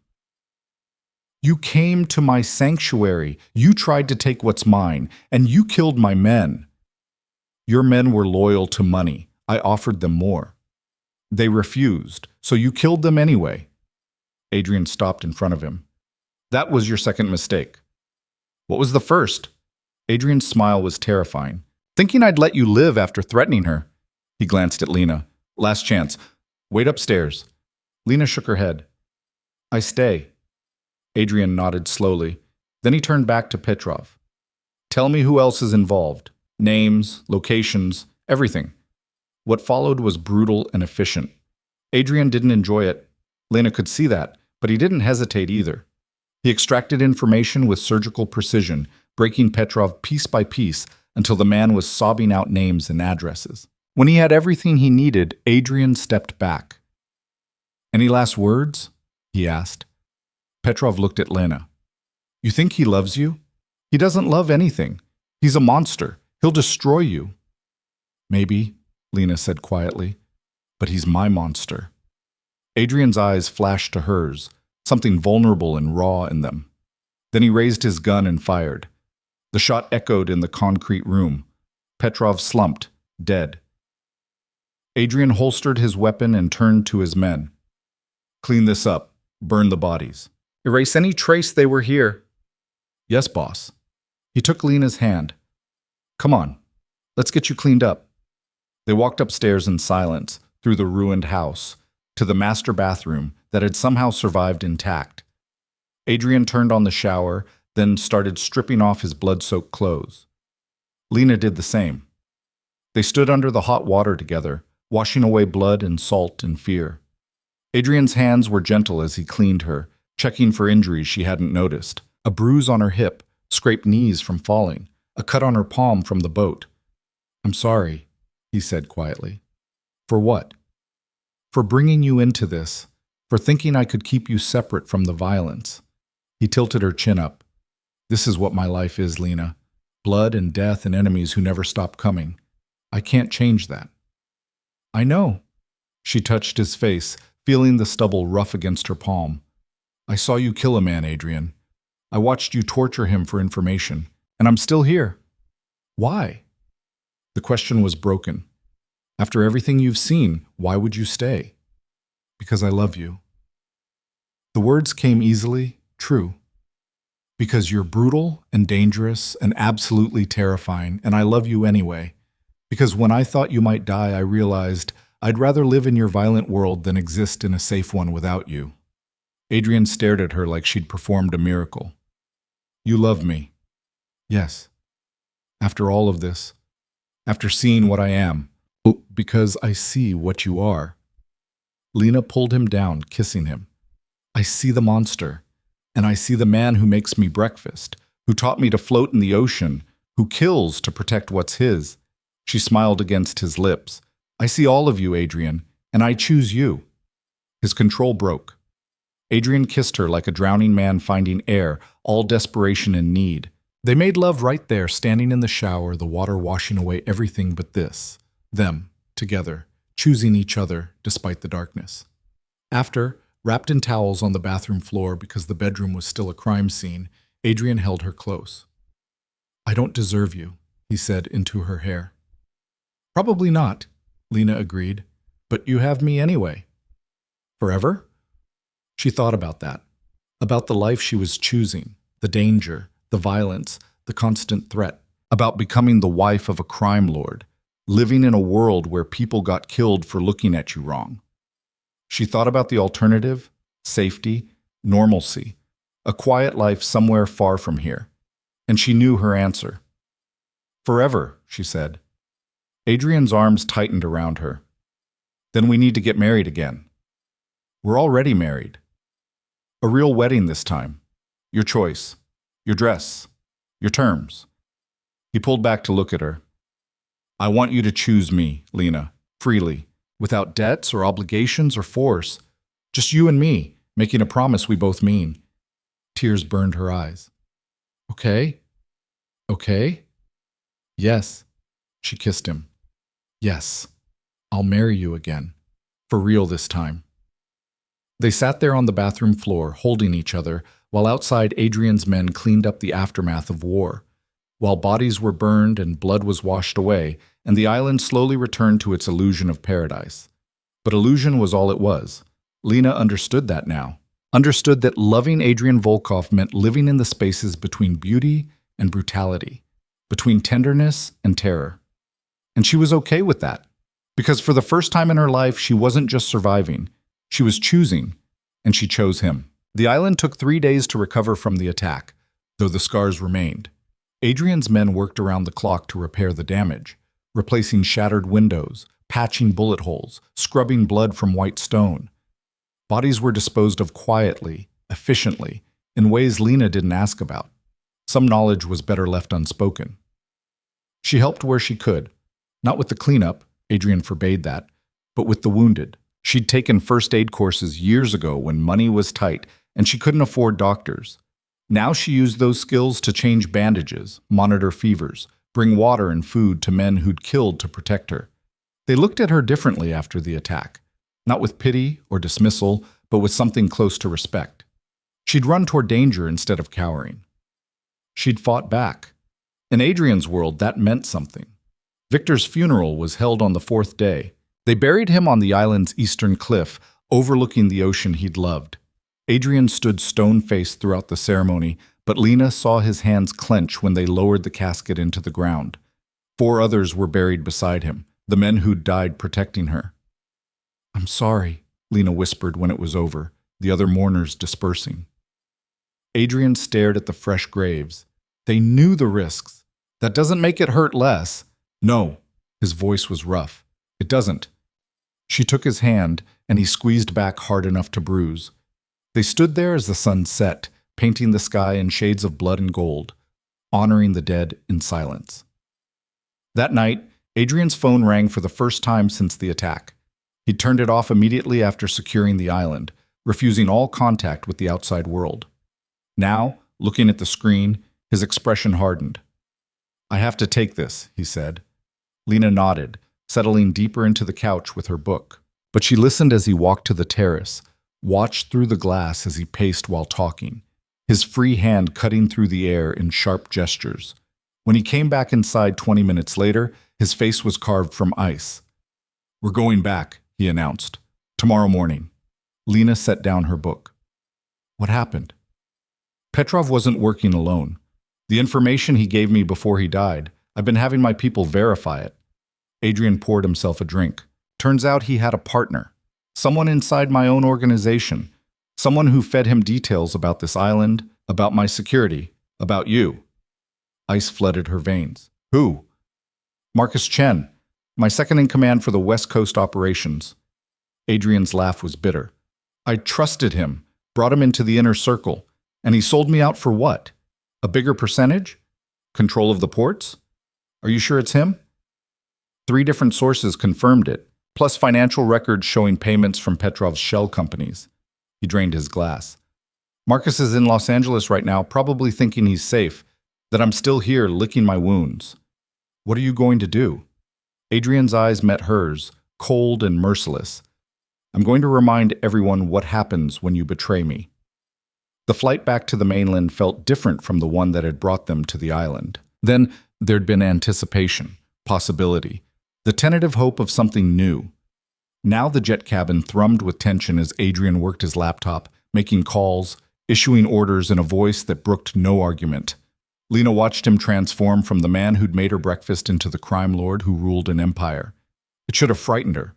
came to my sanctuary. You tried to take what's mine, and you killed my men." "Your men were loyal to money. I offered them more." "They refused, so you killed them anyway." Adrian stopped in front of him. "That was your second mistake." "What was the first?" Adrian's smile was terrifying. "Thinking I'd let you live after threatening her." He glanced at Lena. "Last chance. Wait upstairs." Lena shook her head. "I stay." Adrian nodded slowly. Then he turned back to Petrov. "Tell me who else is involved. Names, locations, everything." What followed was brutal and efficient. Adrian didn't enjoy it. Lena could see that, but he didn't hesitate either. He extracted information with surgical precision, breaking Petrov piece by piece until the man was sobbing out names and addresses. When he had everything he needed, Adrian stepped back. "Any last words?" he asked. Petrov looked at Lena. "You think he loves you? He doesn't love anything. He's a monster. He'll destroy you." "Maybe," Lena said quietly, "but he's my monster." Adrian's eyes flashed to hers, something vulnerable and raw in them. Then he raised his gun and fired. The shot echoed in the concrete room. Petrov slumped, dead. Adrian holstered his weapon and turned to his men. "Clean this up. Burn the bodies. Erase any trace they were here." "Yes, boss." He took Lena's hand. "Come on, let's get you cleaned up." They walked upstairs in silence, through the ruined house, to the master bathroom that had somehow survived intact. Adrian turned on the shower, then started stripping off his blood-soaked clothes. Lena did the same. They stood under the hot water together, washing away blood and salt and fear. Adrian's hands were gentle as he cleaned her, checking for injuries she hadn't noticed. A bruise on her hip, scraped knees from falling, a cut on her palm from the boat. "I'm sorry," he said quietly. "For what?" "For bringing you into this, for thinking I could keep you separate from the violence." He tilted her chin up. "This is what my life is, Lena. Blood and death and enemies who never stop coming. I can't change that." "I know." She touched his face, feeling the stubble rough against her palm. "I saw you kill a man, Adrian. I watched you torture him for information, and I'm still here." "Why?" The question was broken. "After everything you've seen, why would you stay?" "Because I love you." The words came easily, true. "Because you're brutal and dangerous and absolutely terrifying, and I love you anyway. Because when I thought you might die, I realized I'd rather live in your violent world than exist in a safe one without you." Adrian stared at her like she'd performed a miracle. "You love me?" "Yes." "After all of this? After seeing what I am?" "Oh, because I see what you are." Lena pulled him down, kissing him. "I see the monster, and I see the man who makes me breakfast, who taught me to float in the ocean, who kills to protect what's his." She smiled against his lips. "I see all of you, Adrian, and I choose you." His control broke. Adrian kissed her like a drowning man finding air, all desperation and need. They made love right there, standing in the shower, the water washing away everything but this. Them, together, choosing each other despite the darkness. After, wrapped in towels on the bathroom floor because the bedroom was still a crime scene, Adrian held her close. "I don't deserve you," he said into her hair. "Probably not," Lena agreed, "but you have me anyway." "Forever?" She thought about that, about the life she was choosing, the danger, the violence, the constant threat, about becoming the wife of a crime lord, living in a world where people got killed for looking at you wrong. She thought about the alternative, safety, normalcy, a quiet life somewhere far from here, and she knew her answer. "Forever," she said. Adrian's arms tightened around her. "Then we need to get married again." "We're already married." "A real wedding this time. Your choice, your dress, your terms." He pulled back to look at her. "I want you to choose me, Lena, freely, without debts or obligations or force. Just you and me, making a promise we both mean." Tears burned her eyes. "Okay? Okay?" "Yes." She kissed him. "Yes, I'll marry you again. For real this time." They sat there on the bathroom floor, holding each other, while outside Adrian's men cleaned up the aftermath of war, while bodies were burned and blood was washed away, and the island slowly returned to its illusion of paradise. But illusion was all it was. Lena understood that now. Understood that loving Adrian Volkov meant living in the spaces between beauty and brutality, between tenderness and terror. And she was okay with that, because for the first time in her life, she wasn't just surviving. She was choosing, and she chose him. The island took 3 days to recover from the attack, though the scars remained. Adrian's men worked around the clock to repair the damage, replacing shattered windows, patching bullet holes, scrubbing blood from white stone. Bodies were disposed of quietly, efficiently, in ways Lena didn't ask about. Some knowledge was better left unspoken. She helped where she could, not with the cleanup, Adrian forbade that, but with the wounded. She'd taken first aid courses years ago when money was tight and she couldn't afford doctors. Now she used those skills to change bandages, monitor fevers, bring water and food to men who'd killed to protect her. They looked at her differently after the attack, not with pity or dismissal, but with something close to respect. She'd run toward danger instead of cowering. She'd fought back. In Adrian's world, that meant something. Victor's funeral was held on the fourth day. They buried him on the island's eastern cliff, overlooking the ocean he'd loved. Adrian stood stone-faced throughout the ceremony, but Lena saw his hands clench when they lowered the casket into the ground. 4 others were buried beside him, the men who'd died protecting her. "I'm sorry," Lena whispered when it was over, the other mourners dispersing. Adrian stared at the fresh graves. They knew the risks. "That doesn't make it hurt less." "No." His voice was rough. "It doesn't." She took his hand, and he squeezed back hard enough to bruise. They stood there as the sun set, painting the sky in shades of blood and gold, honoring the dead in silence. That night, Adrian's phone rang for the first time since the attack. He turned it off immediately after securing the island, refusing all contact with the outside world. Now, looking at the screen, his expression hardened. "I have to take this," he said. Lena nodded, settling deeper into the couch with her book. But she listened as he walked to the terrace, watched through the glass as he paced while talking, his free hand cutting through the air in sharp gestures. When he came back inside 20 minutes later, his face was carved from ice. "We're going back," he announced. "Tomorrow morning." Lena set down her book. "What happened?" "Petrov wasn't working alone. The information he gave me before he died, I've been having my people verify it." Adrian poured himself a drink. "Turns out he had a partner. Someone inside my own organization. Someone who fed him details about this island, about my security, about you." Ice flooded her veins. "Who?" "Marcus Chen, my second in command for the West Coast operations." Adrian's laugh was bitter. "I trusted him, brought him into the inner circle, and he sold me out for what? A bigger percentage? Control of the ports? Are you sure it's him?" 3 different sources confirmed it, plus financial records showing payments from Petrov's shell companies. He drained his glass. "Marcus is in Los Angeles right now, probably thinking he's safe, that I'm still here licking my wounds." "What are you going to do?" Adrian's eyes met hers, cold and merciless. "I'm going to remind everyone what happens when you betray me." The flight back to the mainland felt different from the one that had brought them to the island. Then there'd been anticipation, possibility, the tentative hope of something new. Now the jet cabin thrummed with tension as Adrian worked his laptop, making calls, issuing orders in a voice that brooked no argument. Lena watched him transform from the man who'd made her breakfast into the crime lord who ruled an empire. It should have frightened her.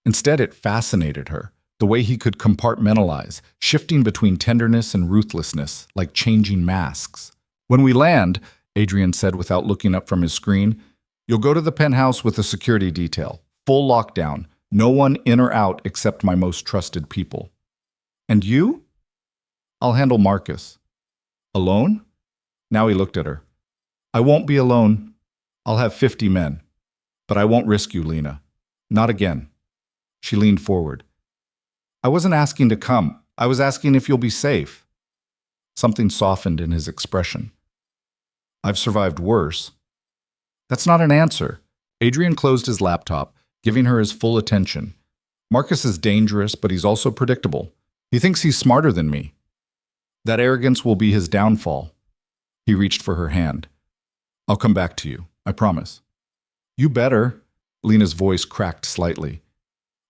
Instead, it fascinated her, the way he could compartmentalize, shifting between tenderness and ruthlessness, like changing masks. "When we land," Adrian said without looking up from his screen, "you'll go to the penthouse with a security detail. Full lockdown. No one in or out except my most trusted people." "And you?" "I'll handle Marcus." "Alone?" Now he looked at her. "I won't be alone. I'll have 50 men. But I won't risk you, Lena. Not again." She leaned forward. "I wasn't asking to come. I was asking if you'll be safe." Something softened in his expression. "I've survived worse." "That's not an answer." Adrian closed his laptop, giving her his full attention. "Marcus is dangerous, but he's also predictable. He thinks he's smarter than me. That arrogance will be his downfall." He reached for her hand. "I'll come back to you, I promise." "You better." Lena's voice cracked slightly.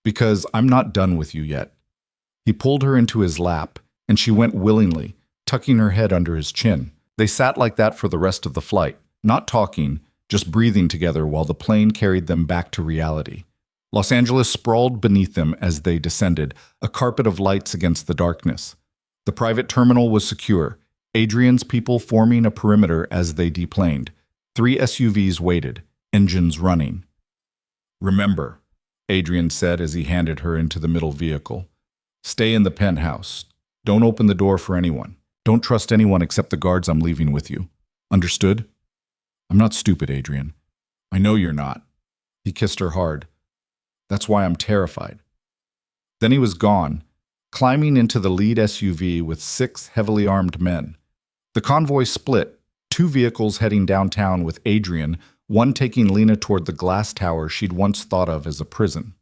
"Because I'm not done with you yet." He pulled her into his lap, and she went willingly, tucking her head under his chin. They sat like that for the rest of the flight, not talking, just breathing together while the plane carried them back to reality. Los Angeles sprawled beneath them as they descended, a carpet of lights against the darkness. The private terminal was secure, Adrian's people forming a perimeter as they deplaned. 3 SUVs waited, engines running. "Remember," Adrian said as he handed her into the middle vehicle, "stay in the penthouse. Don't open the door for anyone. Don't trust anyone except the guards I'm leaving with you. Understood? I'm not stupid, Adrian. I know you're not. He kissed her hard. That's why I'm terrified. Then he was gone, climbing into the lead SUV with 6 heavily armed men. The convoy split, 2 vehicles heading downtown with Adrian, one taking Lena toward the glass tower she'd once thought of as a prison.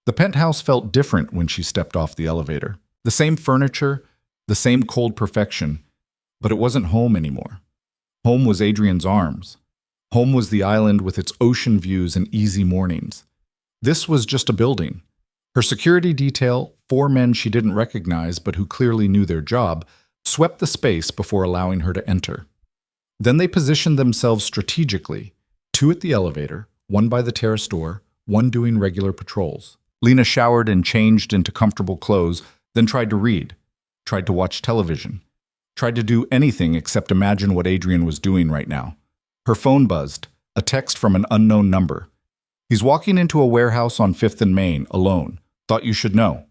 The penthouse felt different when she stepped off the elevator. The same furniture, the same cold perfection, but it wasn't home anymore. Home was Adrian's arms. Home was the island with its ocean views and easy mornings. This was just a building. Her security detail, 4 men she didn't recognize but who clearly knew their job, swept the space before allowing her to enter. Then they positioned themselves strategically, 2 at the elevator, 1 by the terrace door, 1 doing regular patrols. Lena showered and changed into comfortable clothes, then tried to read, tried to watch television, tried to do anything except imagine what Adrian was doing right now. Her phone buzzed, a text from an unknown number. He's walking into a warehouse on 5th and Main, alone. Thought you should know.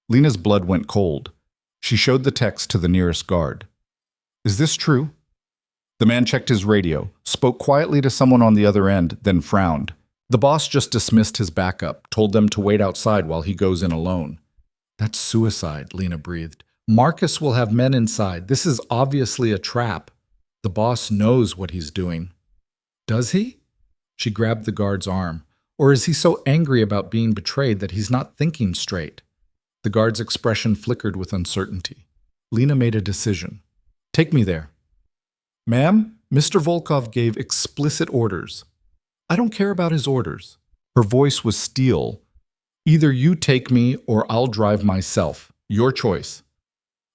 Lena's blood went cold. She showed the text to the nearest guard. Is this true? The man checked his radio, spoke quietly to someone on the other end, then frowned. The boss just dismissed his backup, told them to wait outside while he goes in alone. That's suicide, Lena breathed. Marcus will have men inside. This is obviously a trap. The boss knows what he's doing. Does he? She grabbed the guard's arm. Or is he so angry about being betrayed that he's not thinking straight? The guard's expression flickered with uncertainty. Lena made a decision. Take me there. Ma'am, Mr. Volkov gave explicit orders. I don't care about his orders. Her voice was steel. Either you take me or I'll drive myself. Your choice.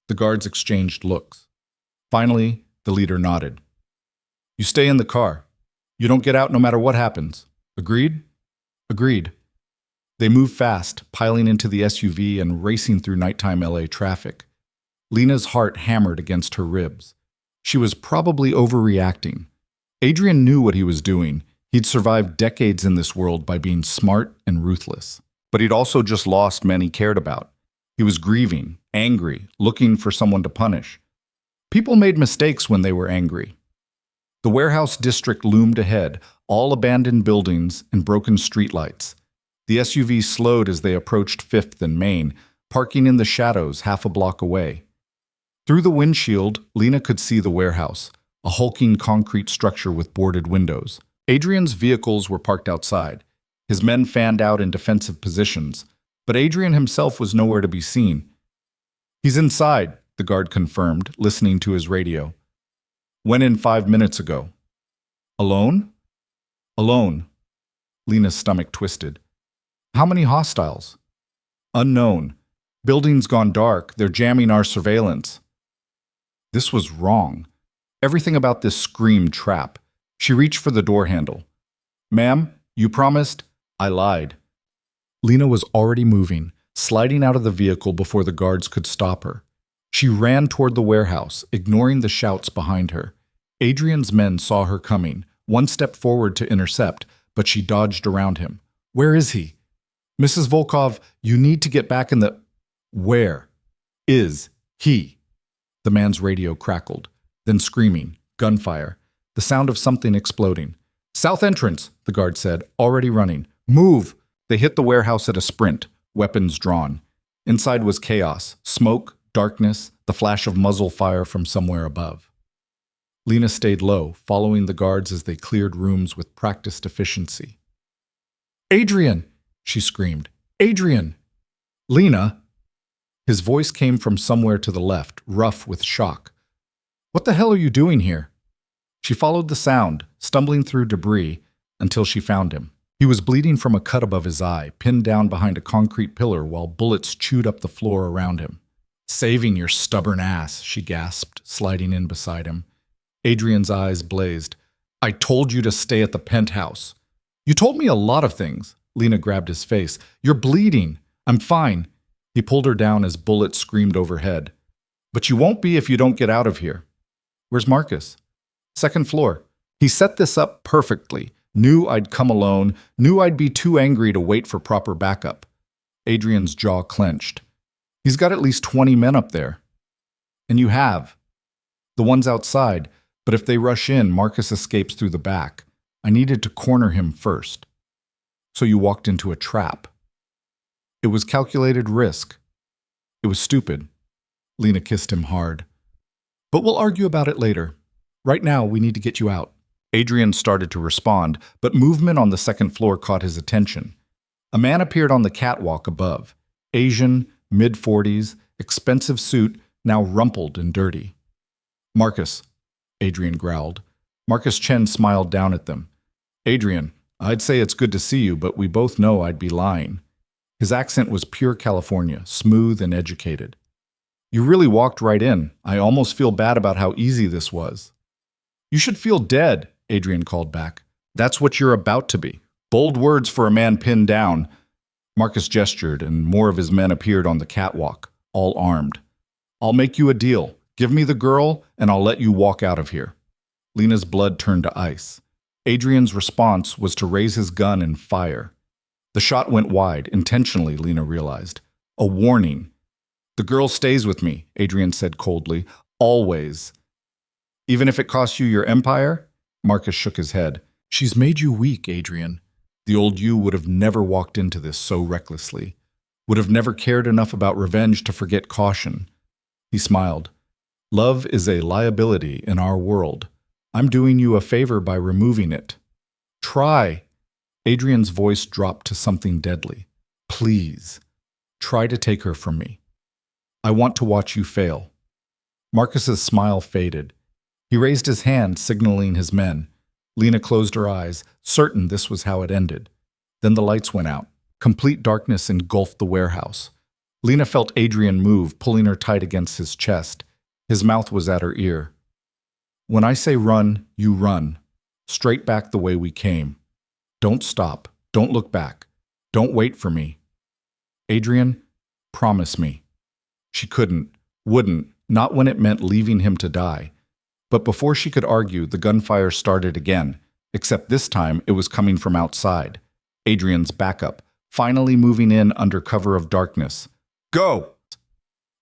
The guards exchanged looks. Finally, the leader nodded. You stay in the car. You don't get out no matter what happens. Agreed? Agreed. They moved fast, piling into the SUV and racing through nighttime LA traffic. Lena's heart hammered against her ribs. She was probably overreacting. Adrian knew what he was doing. He'd survived decades in this world by being smart and ruthless. But he'd also just lost men he cared about. He was grieving, angry, looking for someone to punish. People made mistakes when they were angry. The warehouse district loomed ahead, all abandoned buildings and broken streetlights. The SUV slowed as they approached 5th and Main, parking in the shadows half a block away. Through the windshield, Lena could see the warehouse, a hulking concrete structure with boarded windows. Adrian's vehicles were parked outside. His men fanned out in defensive positions, but Adrian himself was nowhere to be seen. He's inside, the guard confirmed, listening to his radio. Went in 5 minutes ago. Alone? Alone. Lena's stomach twisted. How many hostiles? Unknown. Building's gone dark. They're jamming our surveillance. This was wrong. Everything about this screamed trap. She reached for the door handle. Ma'am, you promised? I lied. Lena was already moving, sliding out of the vehicle before the guards could stop her. She ran toward the warehouse, ignoring the shouts behind her. Adrian's men saw her coming, one step forward to intercept, but she dodged around him. Where is he? Mrs. Volkov, you need to get back in the... Where is he? The man's radio crackled, then screaming, gunfire, the sound of something exploding. South entrance, the guard said, already running. Move! They hit the warehouse at a sprint, weapons drawn. Inside was chaos, smoke, darkness, the flash of muzzle fire from somewhere above. Lena stayed low, following the guards as they cleared rooms with practiced efficiency. Adrian! She screamed. Adrian! Lena! His voice came from somewhere to the left, rough with shock. What the hell are you doing here? She followed the sound, stumbling through debris, until she found him. He was bleeding from a cut above his eye, pinned down behind a concrete pillar while bullets chewed up the floor around him. Saving your stubborn ass, she gasped, sliding in beside him. Adrian's eyes blazed. I told you to stay at the penthouse. You told me a lot of things. Lena grabbed his face. You're bleeding. I'm fine. He pulled her down as bullets screamed overhead. But you won't be if you don't get out of here. Where's Marcus? Second floor. He set this up perfectly. Knew I'd come alone. Knew I'd be too angry to wait for proper backup. Adrian's jaw clenched. He's got at least 20 men up there. And you have. The one's outside, but if they rush in, Marcus escapes through the back. I needed to corner him first. So you walked into a trap. It was calculated risk. It was stupid. Lena kissed him hard. But we'll argue about it later. Right now, we need to get you out. Adrian started to respond, but movement on the second floor caught his attention. A man appeared on the catwalk above. Asian, mid-40s, expensive suit, now rumpled and dirty. Marcus, Adrian growled. Marcus Chen smiled down at them. Adrian, I'd say it's good to see you, but we both know I'd be lying. His accent was pure California, smooth and educated. You really walked right in. I almost feel bad about how easy this was. You should feel dead, Adrian called back. That's what you're about to be. Bold words for a man pinned down. Marcus gestured, and more of his men appeared on the catwalk, all armed. I'll make you a deal. Give me the girl, and I'll let you walk out of here. Lena's blood turned to ice. Adrian's response was to raise his gun and fire. The shot went wide, intentionally, Lena realized. A warning. The girl stays with me, Adrian said coldly. Always. Even if it costs you your empire? Marcus shook his head. She's made you weak, Adrian. The old you would have never walked into this so recklessly. Would have never cared enough about revenge to forget caution. He smiled. Love is a liability in our world. I'm doing you a favor by removing it. Try. Adrian's voice dropped to something deadly. Please. Try to take her from me. I want to watch you fail. Marcus's smile faded. He raised his hand, signaling his men. Lena closed her eyes, certain this was how it ended. Then the lights went out. Complete darkness engulfed the warehouse. Lena felt Adrian move, pulling her tight against his chest. His mouth was at her ear. When I say run, you run. Straight back the way we came. Don't stop. Don't look back. Don't wait for me. Adrian, promise me. She couldn't, wouldn't, not when it meant leaving him to die. But before she could argue, the gunfire started again, except this time it was coming from outside. Adrian's backup, finally moving in under cover of darkness. Go!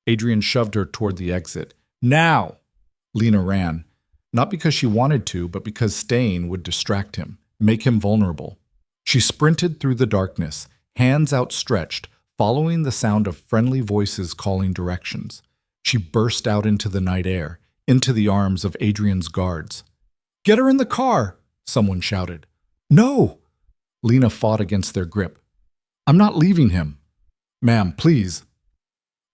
Adrian shoved her toward the exit. Now! Lena ran. Not because she wanted to, but because staying would distract him, make him vulnerable. She sprinted through the darkness, hands outstretched, following the sound of friendly voices calling directions. She burst out into the night air, into the arms of Adrian's guards. Get her in the car, someone shouted. No! Lena fought against their grip. I'm not leaving him. Ma'am, please.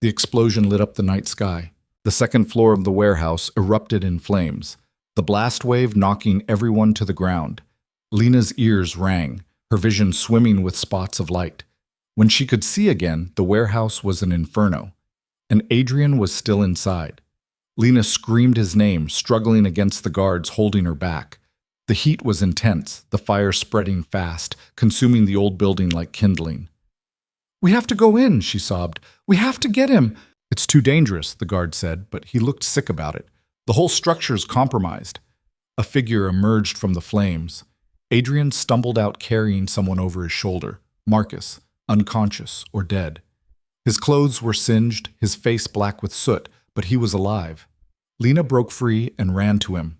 The explosion lit up the night sky. The second floor of the warehouse erupted in flames, the blast wave knocking everyone to the ground. Lena's ears rang, her vision swimming with spots of light. When she could see again, the warehouse was an inferno, and Adrian was still inside. Lena screamed his name, struggling against the guards holding her back. The heat was intense, the fire spreading fast, consuming the old building like kindling. We have to go in, she sobbed. We have to get him. It's too dangerous, the guard said, but he looked sick about it. The whole structure's compromised. A figure emerged from the flames. Adrian stumbled out carrying someone over his shoulder. Marcus, unconscious or dead. His clothes were singed, his face black with soot, but he was alive. Lena broke free and ran to him.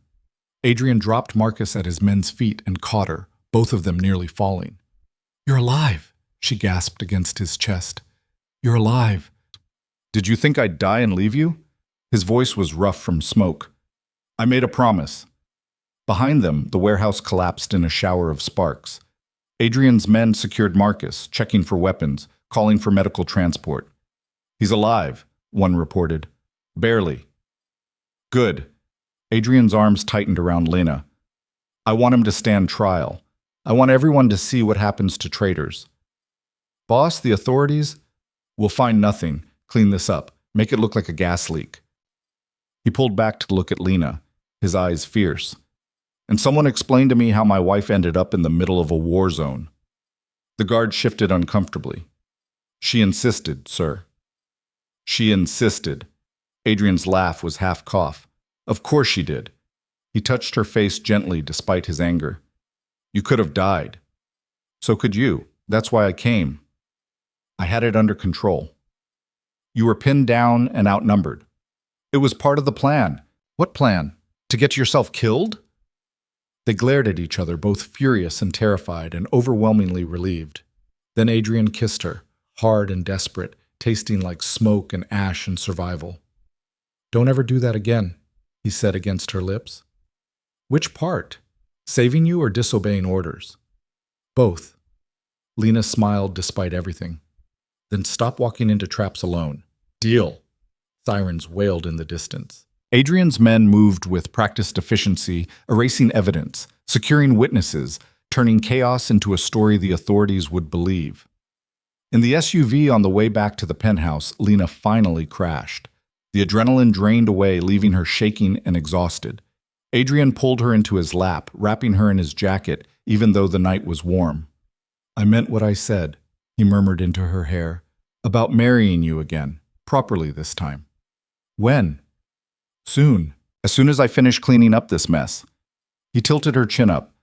Adrian dropped Marcus at his men's feet and caught her, both of them nearly falling. You're alive, she gasped against his chest. You're alive. Did you think I'd die and leave you? His voice was rough from smoke. I made a promise. Behind them, the warehouse collapsed in a shower of sparks. Adrian's men secured Marcus, checking for weapons, calling for medical transport. He's alive, one reported. Barely. Good. Adrian's arms tightened around Lena. I want him to stand trial. I want everyone to see what happens to traitors. Boss, the authorities? We'll find nothing. Clean this up. Make it look like a gas leak. He pulled back to look at Lena, his eyes fierce. And someone explained to me how my wife ended up in the middle of a war zone. The guard shifted uncomfortably. She insisted, sir. She insisted. Adrian's laugh was half cough. Of course she did. He touched her face gently despite his anger. You could have died. So could you. That's why I came. I had it under control. You were pinned down and outnumbered. It was part of the plan. What plan? To get yourself killed? They glared at each other, both furious and terrified and overwhelmingly relieved. Then Adrian kissed her, hard and desperate, tasting like smoke and ash and survival. "Don't ever do that again," he said against her lips. "Which part? Saving you or disobeying orders?" "Both." Lena smiled despite everything. "Then stop walking into traps alone. Deal." Sirens wailed in the distance. Adrian's men moved with practiced efficiency, erasing evidence, securing witnesses, turning chaos into a story the authorities would believe. In the SUV on the way back to the penthouse, Lena finally crashed. The adrenaline drained away, leaving her shaking and exhausted. Adrian pulled her into his lap, wrapping her in his jacket, even though the night was warm. "I meant what I said," he murmured into her hair, "about marrying you again, properly this time." "When?" "Soon, as soon as I finish cleaning up this mess." He tilted her chin up.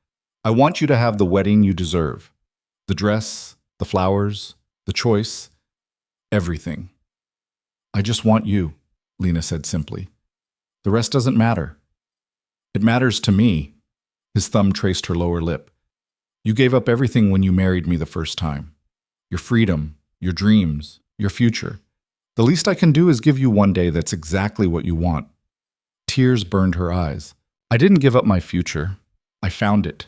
"I want you to have the wedding you deserve. The dress, the flowers, the choice, everything." "I just want you," Lena said simply. "The rest doesn't matter." "It matters to me." His thumb traced her lower lip. "You gave up everything when you married me the first time. Your freedom, your dreams, your future. The least I can do is give you one day that's exactly what you want." Tears burned her eyes. "I didn't give up my future. I found it."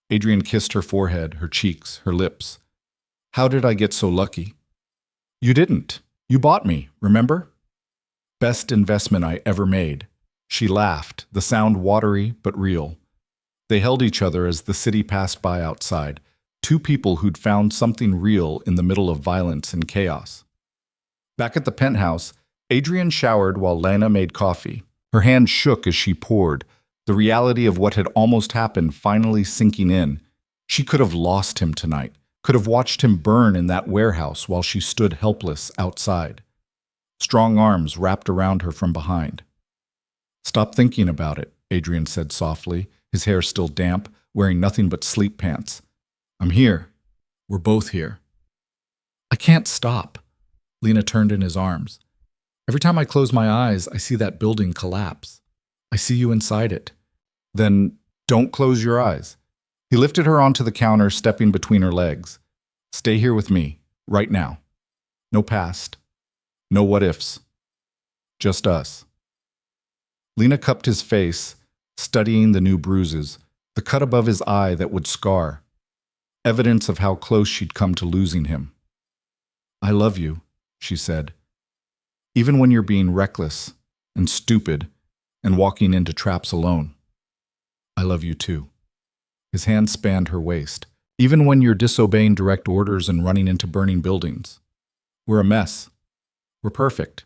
Adrian kissed her forehead, her cheeks, her lips. "How did I get so lucky?" "You didn't. You bought me, remember?" "Best investment I ever made." She laughed, the sound watery but real. They held each other as the city passed by outside, two people who'd found something real in the middle of violence and chaos. Back at the penthouse, Adrian showered while Lena made coffee. Her hand shook as she poured, the reality of what had almost happened finally sinking in. She could have lost him tonight, could have watched him burn in that warehouse while she stood helpless outside. Strong arms wrapped around her from behind. "Stop thinking about it," Adrian said softly, his hair still damp, wearing nothing but sleep pants. "I'm here. We're both here." "I can't stop." Lena turned in his arms. "Every time I close my eyes, I see that building collapse. I see you inside it." "Then don't close your eyes." He lifted her onto the counter, stepping between her legs. "Stay here with me, right now. No past. No what-ifs. Just us." Lena cupped his face, studying the new bruises, the cut above his eye that would scar. Evidence of how close she'd come to losing him. "I love you," she said. "Even when you're being reckless and stupid and walking into traps alone. I love you too." His hand spanned her waist. "Even when you're disobeying direct orders and running into burning buildings. We're a mess. We're perfect."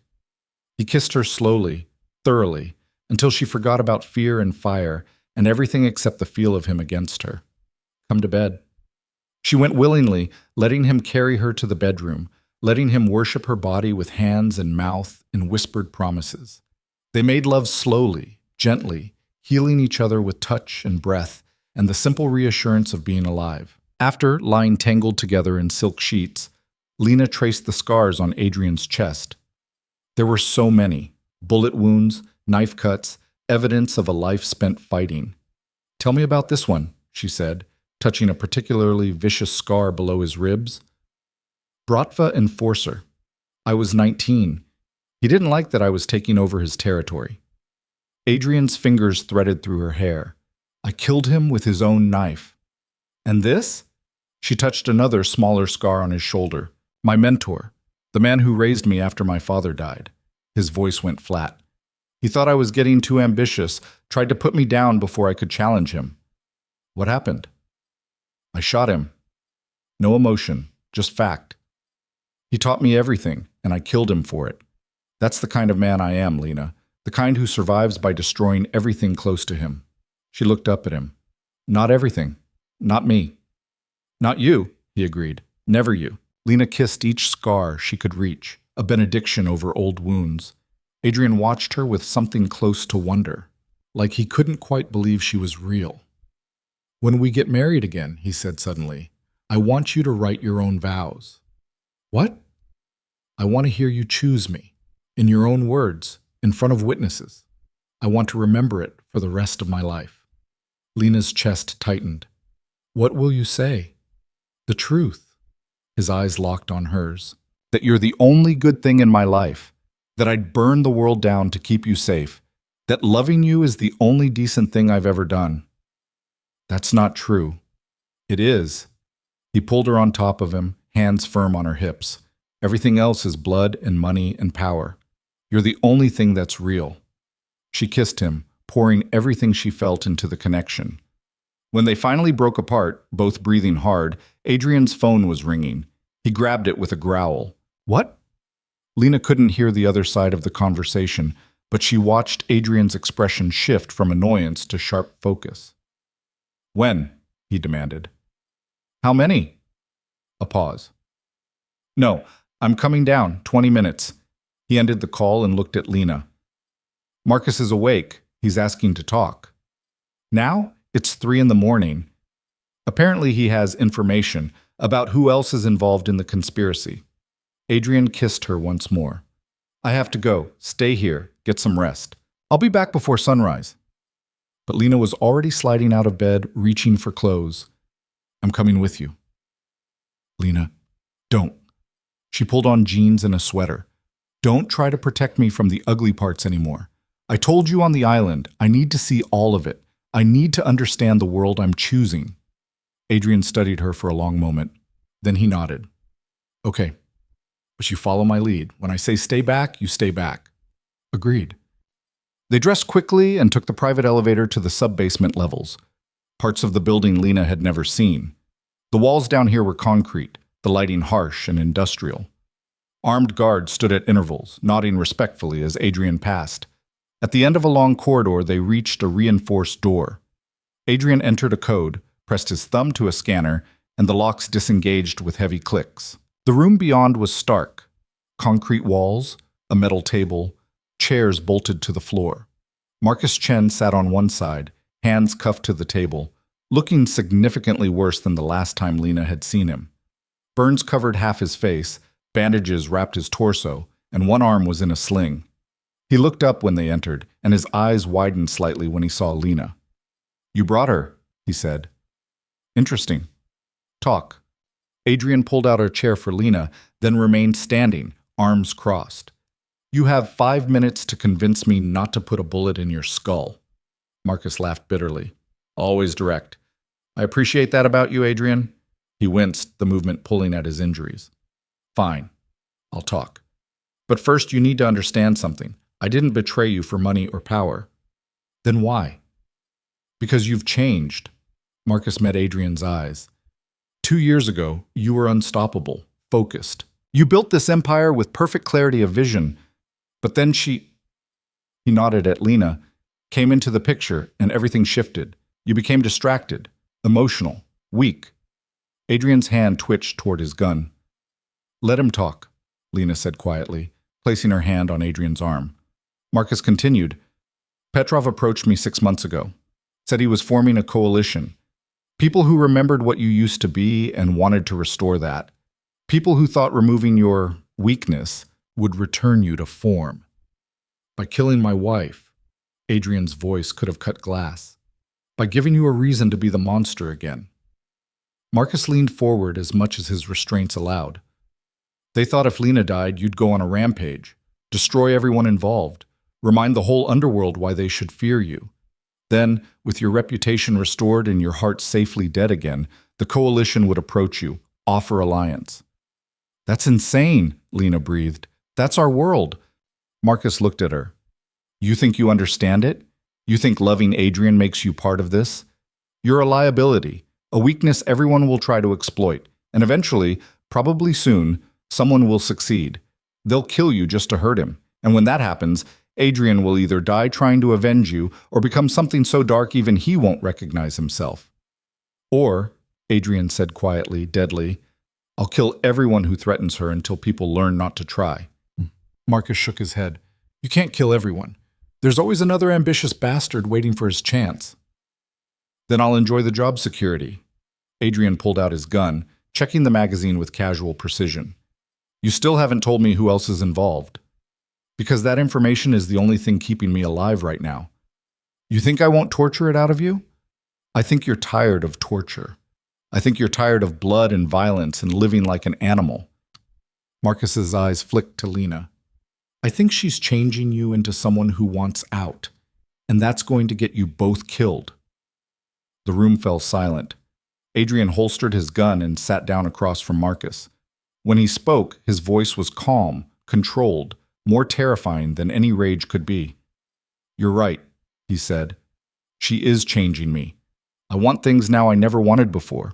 He kissed her slowly, thoroughly, until she forgot about fear and fire and everything except the feel of him against her. "Come to bed." She went willingly, letting him carry her to the bedroom, letting him worship her body with hands and mouth and whispered promises. They made love slowly, gently, healing each other with touch and breath and the simple reassurance of being alive. After, lying tangled together in silk sheets, Lena traced the scars on Adrian's chest. There were so many: bullet wounds, knife cuts, evidence of a life spent fighting. "Tell me about this one," she said, touching a particularly vicious scar below his ribs. "Bratva enforcer. I was 19. He didn't like that I was taking over his territory." Adrian's fingers threaded through her hair. "I killed him with his own knife." "And this?" She touched another, smaller scar on his shoulder. "My mentor, the man who raised me after my father died." His voice went flat. "He thought I was getting too ambitious, tried to put me down before I could challenge him." "What happened?" "I shot him. No emotion, just fact. He taught me everything, and I killed him for it. That's the kind of man I am, Lena, the kind who survives by destroying everything close to him." She looked up at him. "Not everything. Not me." "Not you," he agreed. "Never you." Lena kissed each scar she could reach, a benediction over old wounds. Adrian watched her with something close to wonder, like he couldn't quite believe she was real. "When we get married again," he said suddenly, "I want you to write your own vows." "What?" "I want to hear you choose me, in your own words, in front of witnesses. I want to remember it for the rest of my life. Lena's chest tightened. What will you say? The truth. His eyes locked on hers. That you're the only good thing in my life. That I'd burn the world down to keep you safe. That loving you is the only decent thing I've ever done. That's not true. It is. He pulled her on top of him, hands firm on her hips. Everything else is blood and money and power. You're the only thing that's real. She kissed him, pouring everything she felt into the connection. When they finally broke apart, both breathing hard, Adrian's phone was ringing. He grabbed it with a growl. What? Lena couldn't hear the other side of the conversation, but she watched Adrian's expression shift from annoyance to sharp focus. When? He demanded. How many? A pause. No, I'm coming down, 20 minutes. He ended the call and looked at Lena. Marcus is awake. He's asking to talk. Now? It's 3 a.m. Apparently he has information about who else is involved in the conspiracy. Adrian kissed her once more. I have to go. Stay here. Get some rest. I'll be back before sunrise. But Lena was already sliding out of bed, reaching for clothes. I'm coming with you. Lena, don't. She pulled on jeans and a sweater. Don't try to protect me from the ugly parts anymore. I told you on the island, I need to see all of it. I need to understand the world I'm choosing. Adrian studied her for a long moment. Then he nodded. Okay, but you follow my lead. When I say stay back, you stay back. Agreed. They dressed quickly and took the private elevator to the sub-basement levels, parts of the building Lena had never seen. The walls down here were concrete, the lighting harsh and industrial. Armed guards stood at intervals, nodding respectfully as Adrian passed. At the end of a long corridor, they reached a reinforced door. Adrian entered a code, pressed his thumb to a scanner, and the locks disengaged with heavy clicks. The room beyond was stark. Concrete walls, a metal table, chairs bolted to the floor. Marcus Chen sat on one side, hands cuffed to the table, looking significantly worse than the last time Lena had seen him. Burns covered half his face, bandages wrapped his torso, and one arm was in a sling. He looked up when they entered, and his eyes widened slightly when he saw Lena. You brought her, he said. Interesting. Talk. Adrian pulled out a chair for Lena, then remained standing, arms crossed. You have 5 minutes to convince me not to put a bullet in your skull. Marcus laughed bitterly. Always direct. I appreciate that about you, Adrian. He winced, the movement pulling at his injuries. Fine. I'll talk. But first you need to understand something. I didn't betray you for money or power. Then why? Because you've changed. Marcus met Adrian's eyes. 2 years ago, you were unstoppable, focused. You built this empire with perfect clarity of vision. But then he nodded at Lena, came into the picture, and everything shifted. You became distracted, emotional, weak. Adrian's hand twitched toward his gun. Let him talk, Lena said quietly, placing her hand on Adrian's arm. Marcus continued. Petrov approached me 6 months ago, said he was forming a coalition. People who remembered what you used to be and wanted to restore that. People who thought removing your weakness would return you to form. By killing my wife, Adrian's voice could have cut glass. By giving you a reason to be the monster again. Marcus leaned forward as much as his restraints allowed. They thought if Lena died, you'd go on a rampage, destroy everyone involved, remind the whole underworld why they should fear you. Then, with your reputation restored and your heart safely dead again, the coalition would approach you, offer alliance. That's insane, Lena breathed. That's our world. Marcus looked at her. You think you understand it? You think loving Adrian makes you part of this? You're a liability, a weakness everyone will try to exploit, and eventually, probably soon, someone will succeed. They'll kill you just to hurt him, and when that happens, Adrian will either die trying to avenge you or become something so dark even he won't recognize himself. Or, Adrian said quietly, deadly, I'll kill everyone who threatens her until people learn not to try. Marcus shook his head. You can't kill everyone. There's always another ambitious bastard waiting for his chance. Then I'll enjoy the job security. Adrian pulled out his gun, checking the magazine with casual precision. You still haven't told me who else is involved. Because that information is the only thing keeping me alive right now. You think I won't torture it out of you? I think you're tired of torture. I think you're tired of blood and violence and living like an animal. Marcus's eyes flicked to Lena. I think she's changing you into someone who wants out, and that's going to get you both killed. The room fell silent. Adrian holstered his gun and sat down across from Marcus. When he spoke, his voice was calm, controlled, more terrifying than any rage could be. You're right, he said. She is changing me. I want things now I never wanted before.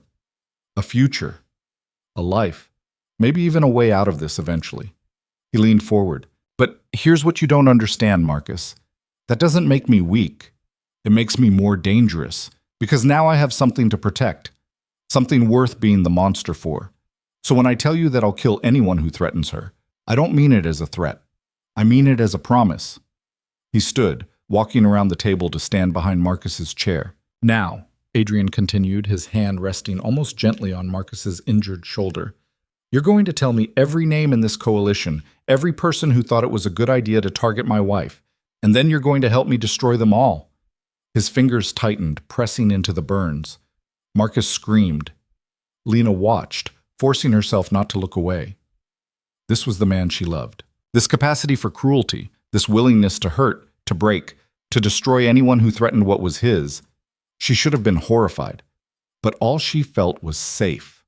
A future. A life. Maybe even a way out of this eventually. He leaned forward. But here's what you don't understand, Marcus. That doesn't make me weak. It makes me more dangerous, because now I have something to protect, something worth being the monster for. So when I tell you that I'll kill anyone who threatens her, I don't mean it as a threat. I mean it as a promise. He stood, walking around the table to stand behind Marcus's chair. Now, Adrian continued, his hand resting almost gently on Marcus's injured shoulder, you're going to tell me every name in this coalition, every person who thought it was a good idea to target my wife, and then you're going to help me destroy them all. His fingers tightened, pressing into the burns. Marcus screamed. Lena watched, forcing herself not to look away. This was the man she loved. This capacity for cruelty, this willingness to hurt, to break, to destroy anyone who threatened what was his. She should have been horrified, but all she felt was safe.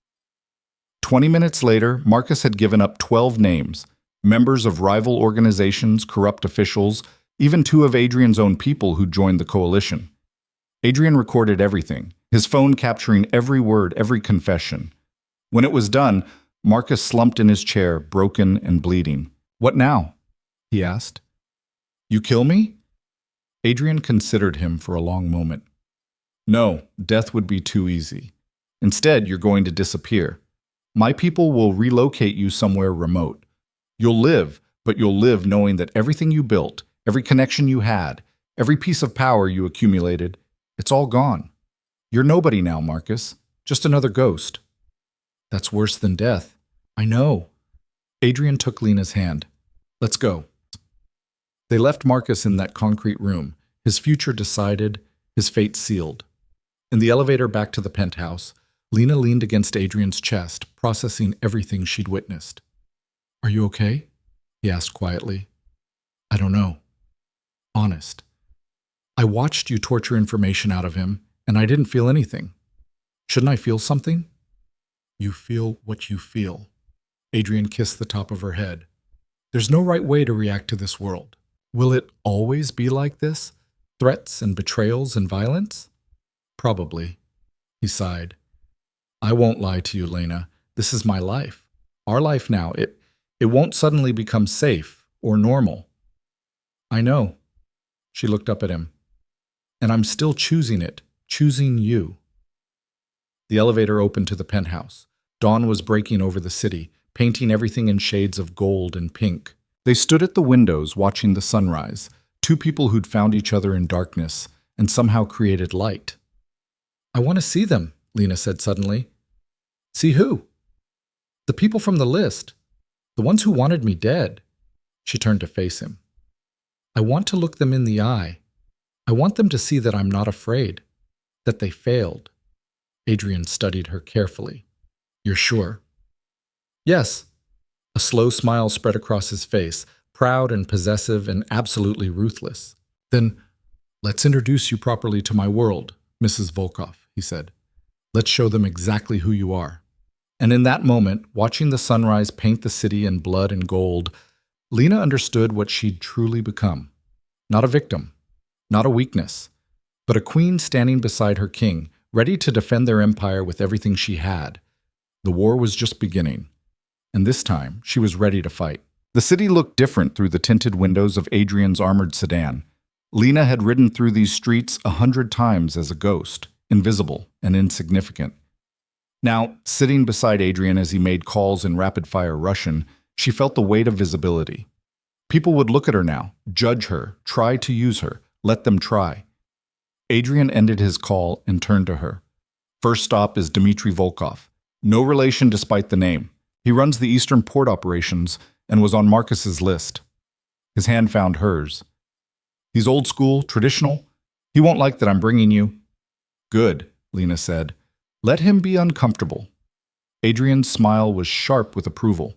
20 minutes later, Marcus had given up 12 names, members of rival organizations, corrupt officials, even 2 of Adrian's own people who joined the coalition. Adrian recorded everything, his phone capturing every word, every confession. When it was done, Marcus slumped in his chair, broken and bleeding. What now? He asked. You kill me? Adrian considered him for a long moment. No, death would be too easy. Instead, you're going to disappear. My people will relocate you somewhere remote. You'll live, but you'll live knowing that everything you built, every connection you had, every piece of power you accumulated, it's all gone. You're nobody now, Marcus. Just another ghost. That's worse than death. I know. Adrian took Lena's hand. Let's go. They left Marcus in that concrete room, his future decided, his fate sealed. In the elevator back to the penthouse, Lena leaned against Adrian's chest, processing everything she'd witnessed. Are you okay? He asked quietly. I don't know. Honest. I watched you torture information out of him, and I didn't feel anything. Shouldn't I feel something? You feel what you feel. Adrian kissed the top of her head. There's no right way to react to this world. Will it always be like this? Threats and betrayals and violence? Probably. He sighed. I won't lie to you, Lena. This is my life. Our life now. It won't suddenly become safe or normal. I know. She looked up at him. And I'm still choosing it. Choosing you. The elevator opened to the penthouse. Dawn was breaking over the city, painting everything in shades of gold and pink. They stood at the windows watching the sunrise, 2 people who'd found each other in darkness and somehow created light. I want to see them, Lena said suddenly. See who? The people from the list. The ones who wanted me dead. She turned to face him. I want to look them in the eye. I want them to see that I'm not afraid, that they failed. Adrian studied her carefully. You're sure? Yes. A slow smile spread across his face, proud and possessive and absolutely ruthless. Then, let's introduce you properly to my world, Mrs. Volkov, he said. Let's show them exactly who you are. And in that moment, watching the sunrise paint the city in blood and gold, Lena understood what she'd truly become. Not a victim, not a weakness, but a queen standing beside her king, ready to defend their empire with everything she had. The war was just beginning, and this time she was ready to fight. The city looked different through the tinted windows of Adrian's armored sedan. Lena had ridden through these streets 100 times as a ghost, invisible and insignificant. Now, sitting beside Adrian as he made calls in rapid-fire Russian, she felt the weight of visibility. People would look at her now, judge her, try to use her, let them try. Adrian ended his call and turned to her. First stop is Dmitry Volkov. No relation despite the name. He runs the Eastern port operations and was on Marcus's list. His hand found hers. He's old school, traditional. He won't like that I'm bringing you. Good, Lena said. Let him be uncomfortable. Adrian's smile was sharp with approval.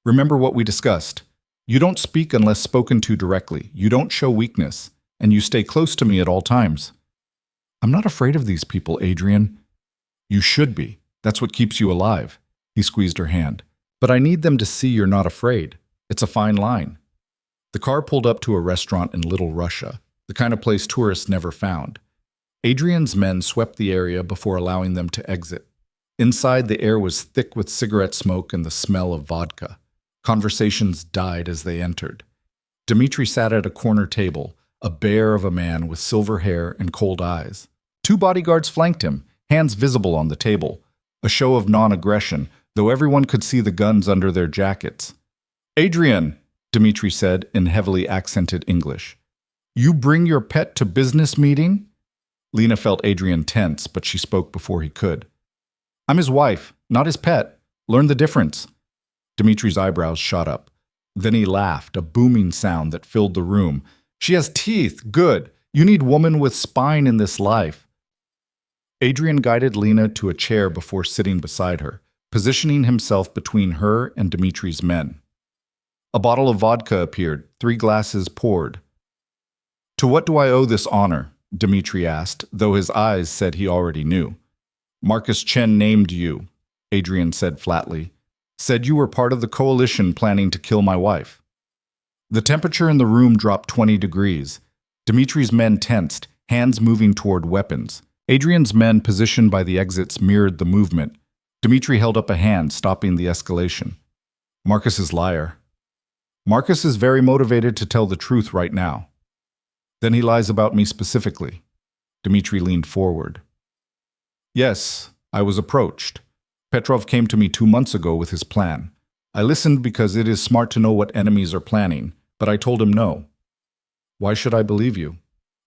Remember what we discussed. You don't speak unless spoken to directly. You don't show weakness, and you stay close to me at all times. I'm not afraid of these people, Adrian. You should be. That's what keeps you alive. He squeezed her hand. But I need them to see you're not afraid. It's a fine line. The car pulled up to a restaurant in Little Russia, the kind of place tourists never found. Adrian's men swept the area before allowing them to exit. Inside, the air was thick with cigarette smoke and the smell of vodka. Conversations died as they entered. Dmitri sat at a corner table, a bear of a man with silver hair and cold eyes. 2 bodyguards flanked him, hands visible on the table, a show of non-aggression, though everyone could see the guns under their jackets. Adrian, Dmitri said in heavily accented English. You bring your pet to business meeting? Lena felt Adrian tense, but she spoke before he could. I'm his wife, not his pet. Learn the difference. Dmitri's eyebrows shot up. Then he laughed, a booming sound that filled the room. She has teeth. Good. You need woman with spine in this life. Adrian guided Lena to a chair before sitting beside her, positioning himself between her and Dmitri's men. A bottle of vodka appeared, 3 glasses poured. To what do I owe this honor? Dmitri asked, though his eyes said he already knew. Marcus Chen named you, Adrian said flatly. Said you were part of the coalition planning to kill my wife. The temperature in the room dropped 20 degrees. Dmitri's men tensed, hands moving toward weapons. Adrian's men positioned by the exits mirrored the movement. Dmitri held up a hand, stopping the escalation. Marcus is liar. Marcus is very motivated to tell the truth right now. Then he lies about me specifically. Dmitri leaned forward. Yes, I was approached. Petrov came to me 2 months ago with his plan. I listened because it is smart to know what enemies are planning, but I told him no. Why should I believe you?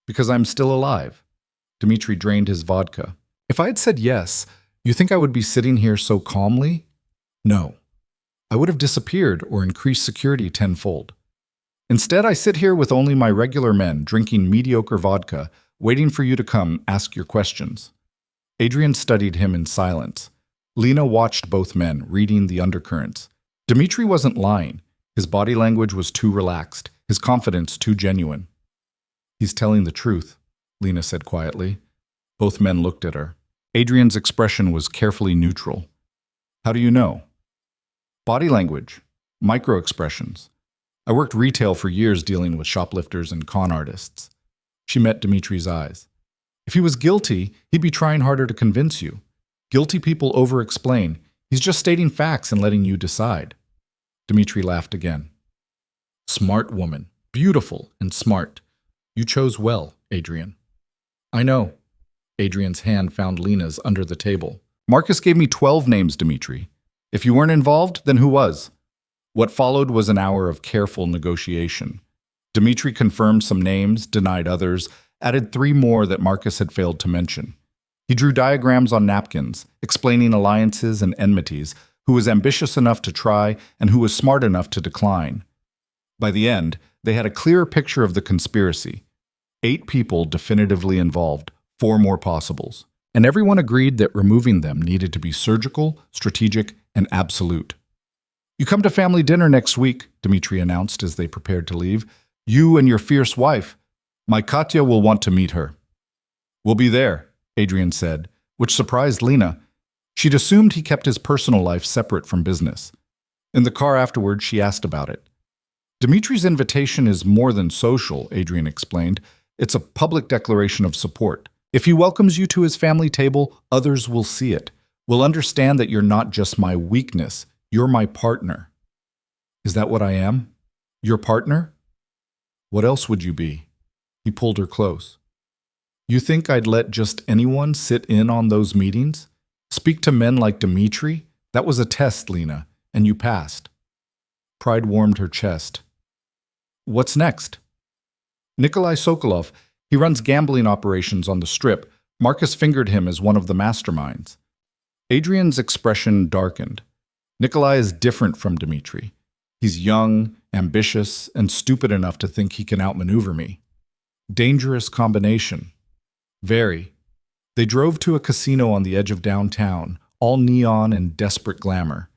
Because I'm still alive. Dmitri drained his vodka. If I had said yes, you think I would be sitting here so calmly? No. I would have disappeared or increased security tenfold. Instead, I sit here with only my regular men, drinking mediocre vodka, waiting for you to come ask your questions. Adrian studied him in silence. Lena watched both men, reading the undercurrents. Dmitri wasn't lying. His body language was too relaxed, his confidence too genuine. He's telling the truth, Lena said quietly. Both men looked at her. Adrian's expression was carefully neutral. How do you know? Body language, micro-expressions. I worked retail for years dealing with shoplifters and con artists. She met Dmitri's eyes. If he was guilty, he'd be trying harder to convince you. Guilty people over-explain. He's just stating facts and letting you decide. Dmitri laughed again. Smart woman. Beautiful and smart. You chose well, Adrian. I know. Adrian's hand found Lena's under the table. Marcus gave me 12 names, Dmitri. If you weren't involved, then who was? What followed was an hour of careful negotiation. Dmitri confirmed some names, denied others, added 3 more that Marcus had failed to mention. He drew diagrams on napkins, explaining alliances and enmities, who was ambitious enough to try and who was smart enough to decline. By the end, they had a clearer picture of the conspiracy. 8 people definitively involved, 4 more possibles. And everyone agreed that removing them needed to be surgical, strategic, and absolute. You come to family dinner next week, Dmitri announced as they prepared to leave. You and your fierce wife. My Katya will want to meet her. We'll be there, Adrian said, which surprised Lena. She'd assumed he kept his personal life separate from business. In the car afterward, she asked about it. Dmitri's invitation is more than social, Adrian explained. It's a public declaration of support. If he welcomes you to his family table, others will see it. Will understand that you're not just my weakness, you're my partner. Is that what I am? Your partner? What else would you be? He pulled her close. You think I'd let just anyone sit in on those meetings? Speak to men like Dmitri? That was a test, Lena, and you passed. Pride warmed her chest. What's next? Nikolai Sokolov, he runs gambling operations on the Strip. Marcus fingered him as one of the masterminds. Adrian's expression darkened. Nikolai is different from Dmitri. He's young, ambitious, and stupid enough to think he can outmaneuver me. Dangerous combination. Very. They drove to a casino on the edge of downtown, all neon and desperate glamour.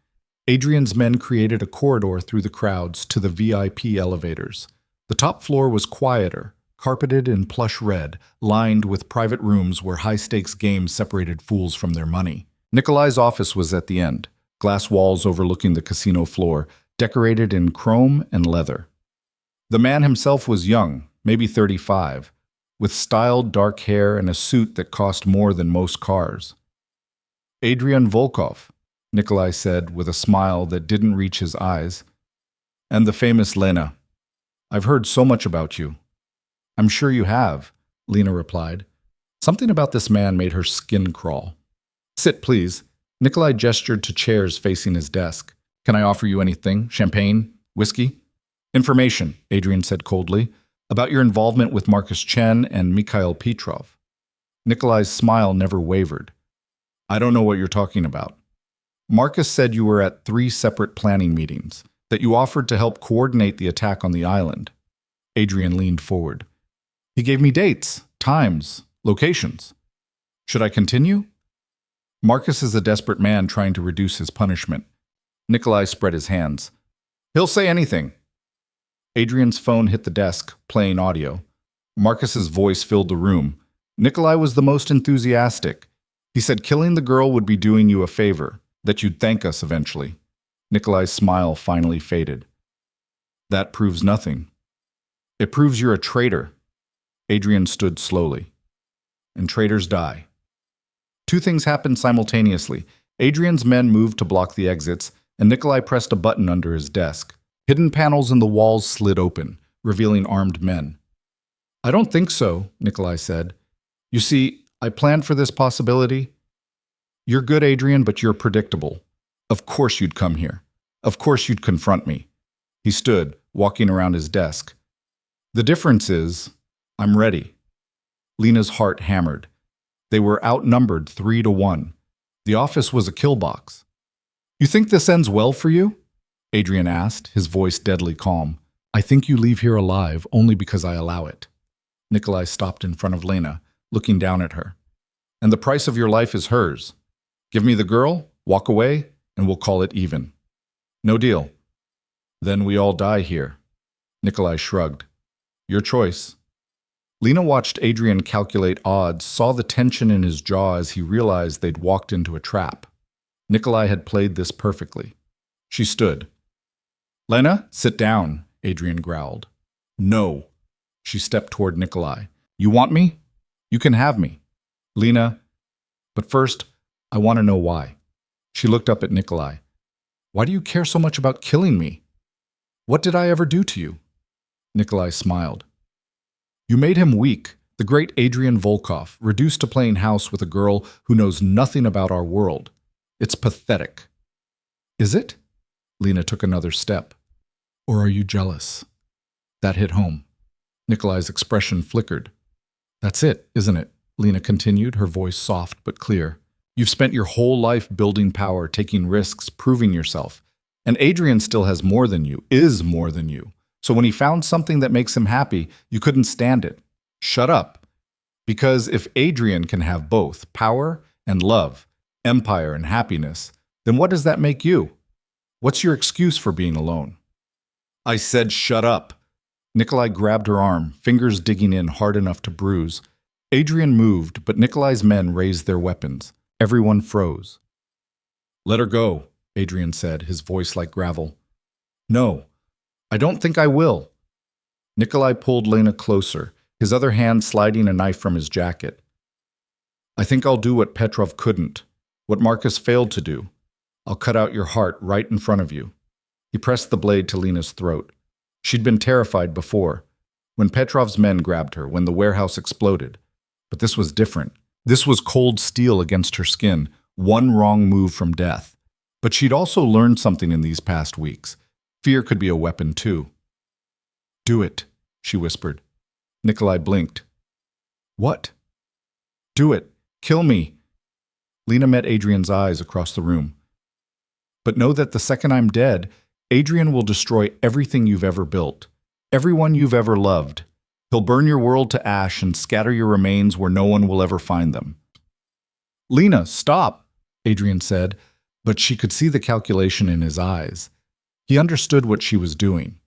Adrian's men created a corridor through the crowds to the VIP elevators. The top floor was quieter, carpeted in plush red, lined with private rooms where high-stakes games separated fools from their money. Nikolai's office was at the end, glass walls overlooking the casino floor, decorated in chrome and leather. The man himself was young, maybe 35, with styled dark hair and a suit that cost more than most cars. Adrian Volkov, Nikolai said with a smile that didn't reach his eyes. And the famous Lena. I've heard so much about you. I'm sure you have, Lena replied. Something about this man made her skin crawl. Sit, please. Nikolai gestured to chairs facing his desk. Can I offer you anything? Champagne? Whiskey? Information, Adrian said coldly, about your involvement with Marcus Chen and Mikhail Petrov. Nikolai's smile never wavered. I don't know what you're talking about. Marcus said you were at 3 separate planning meetings, that you offered to help coordinate the attack on the island. Adrian leaned forward. He gave me dates, times, locations. Should I continue? Marcus is a desperate man trying to reduce his punishment. Nikolai spread his hands. He'll say anything. Adrian's phone hit the desk, playing audio. Marcus's voice filled the room. Nikolai was the most enthusiastic. He said killing the girl would be doing you a favor, that you'd thank us eventually. Nikolai's smile finally faded. That proves nothing. It proves you're a traitor. Adrian stood slowly. And traitors die. 2 things happened simultaneously. Adrian's men moved to block the exits, and Nikolai pressed a button under his desk. Hidden panels in the walls slid open, revealing armed men. I don't think so, Nikolai said. You see, I planned for this possibility. You're good, Adrian, but you're predictable. Of course you'd come here. Of course you'd confront me. He stood, walking around his desk. The difference is, I'm ready. Lena's heart hammered. They were outnumbered 3-1. The office was a kill box. You think this ends well for you? Adrian asked, his voice deadly calm. I think you leave here alive only because I allow it. Nikolai stopped in front of Lena, looking down at her. And the price of your life is hers. Give me the girl, walk away, and we'll call it even. No deal. Then we all die here. Nikolai shrugged. Your choice. Lena watched Adrian calculate odds, saw the tension in his jaw as he realized they'd walked into a trap. Nikolai had played this perfectly. She stood. Lena, sit down, Adrian growled. No. She stepped toward Nikolai. You want me? You can have me. Lena, but first, I want to know why. She looked up at Nikolai. Why do you care so much about killing me? What did I ever do to you? Nikolai smiled. You made him weak, the great Adrian Volkov, reduced to playing house with a girl who knows nothing about our world. It's pathetic. Is it? Lena took another step. Or are you jealous? That hit home. Nikolai's expression flickered. That's it, isn't it? Lena continued, her voice soft but clear. You've spent your whole life building power, taking risks, proving yourself. And Adrian still has more than you, is more than you. So when he found something that makes him happy, you couldn't stand it. Shut up. Because if Adrian can have both, power and love, empire and happiness, then what does that make you? What's your excuse for being alone? I said shut up. Nikolai grabbed her arm, fingers digging in hard enough to bruise. Adrian moved, but Nikolai's men raised their weapons. Everyone froze. Let her go, Adrian said, his voice like gravel. No, I don't think I will. Nikolai pulled Lena closer, his other hand sliding a knife from his jacket. I think I'll do what Petrov couldn't, what Marcus failed to do. I'll cut out your heart right in front of you. He pressed the blade to Lena's throat. She'd been terrified before, when Petrov's men grabbed her, when the warehouse exploded. But this was different. This was cold steel against her skin, one wrong move from death. But she'd also learned something in these past weeks. Fear could be a weapon too. Do it, she whispered. Nikolai blinked. What? Do it. Kill me. Lena met Adrian's eyes across the room. But know that the second I'm dead, Adrian will destroy everything you've ever built, everyone you've ever loved. He'll burn your world to ash and scatter your remains where no one will ever find them. Lena, stop, Adrian said, but she could see the calculation in his eyes. He understood what she was doing.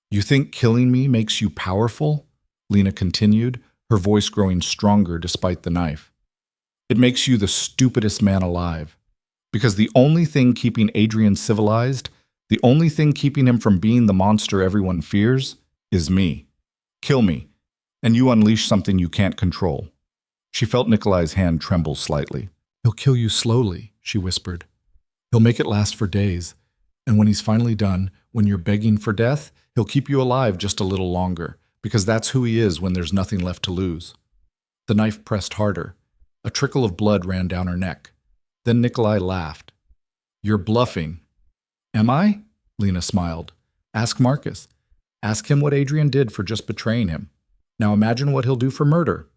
You think killing me makes you powerful? Lena continued, her voice growing stronger despite the knife. It makes you the stupidest man alive. Because the only thing keeping Adrian civilized, the only thing keeping him from being the monster everyone fears, is me. Kill me, and you unleash something you can't control. She felt Nikolai's hand tremble slightly. He'll kill you slowly, she whispered. He'll make it last for days, and when he's finally done, when you're begging for death, he'll keep you alive just a little longer, because that's who he is when there's nothing left to lose. The knife pressed harder. A trickle of blood ran down her neck. Then Nikolai laughed. You're bluffing. Am I? Lena smiled. Ask Marcus. Ask him what Adrian did for just betraying him. Now imagine what he'll do for murder.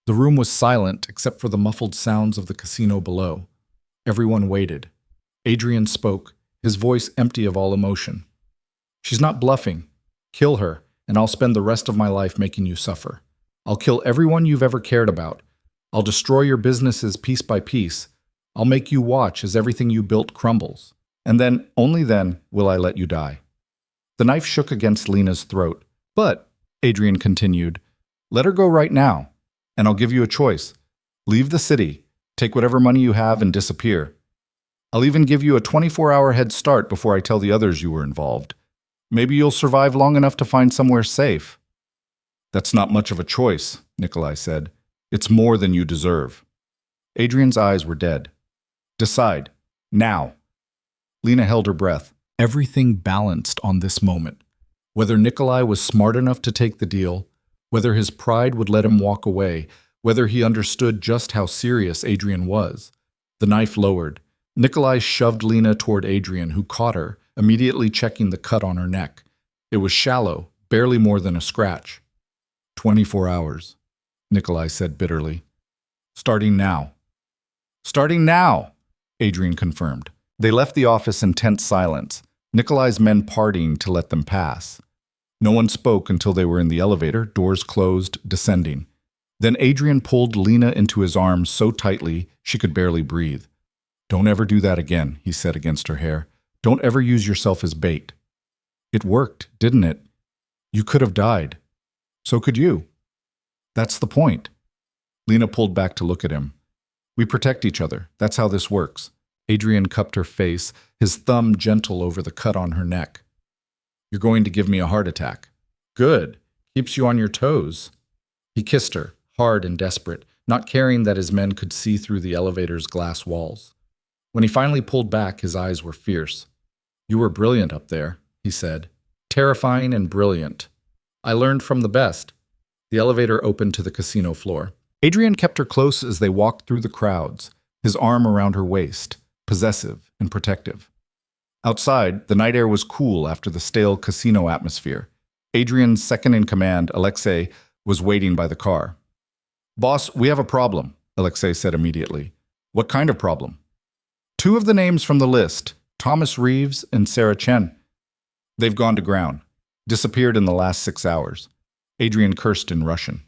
The room was silent except for the muffled sounds of the casino below. Everyone waited. Adrian spoke, his voice empty of all emotion. She's not bluffing. Kill her, and I'll spend the rest of my life making you suffer. I'll kill everyone you've ever cared about. I'll destroy your businesses piece by piece. I'll make you watch as everything you built crumbles. And then, only then, will I let you die. The knife shook against Lena's throat. But, Adrian continued, let her go right now, and I'll give you a choice. Leave the city, take whatever money you have, and disappear. I'll even give you a 24-hour head start before I tell the others you were involved. Maybe you'll survive long enough to find somewhere safe. That's not much of a choice, Nikolai said. It's more than you deserve. Adrian's eyes were dead. Decide. Now. Lena held her breath. Everything balanced on this moment. Whether Nikolai was smart enough to take the deal, whether his pride would let him walk away, whether he understood just how serious Adrian was. The knife lowered. Nikolai shoved Lena toward Adrian, who caught her, immediately checking the cut on her neck. It was shallow, barely more than a scratch. 24 hours, Nikolai said bitterly. Starting now. Starting now, Adrian confirmed. They left the office in tense silence, Nikolai's men partying to let them pass. No one spoke until they were in the elevator, doors closed, descending. Then Adrian pulled Lena into his arms so tightly she could barely breathe. Don't ever do that again, he said against her hair. Don't ever use yourself as bait. It worked, didn't it? You could have died. So could you. That's the point. Lena pulled back to look at him. We protect each other. That's how this works. Adrian cupped her face, his thumb gentle over the cut on her neck. You're going to give me a heart attack. Good. Keeps you on your toes. He kissed her, hard and desperate, not caring that his men could see through the elevator's glass walls. When he finally pulled back, his eyes were fierce. You were brilliant up there, he said. Terrifying and brilliant. I learned from the best. The elevator opened to the casino floor. Adrian kept her close as they walked through the crowds, his arm around her waist, possessive and protective. Outside, the night air was cool after the stale casino atmosphere. Adrian's second-in-command, Alexei, was waiting by the car. Boss, we have a problem, Alexei said immediately. What kind of problem? Two of the names from the list, Thomas Reeves and Sarah Chen. They've gone to ground. Disappeared in the last 6 hours. Adrian cursed in Russian.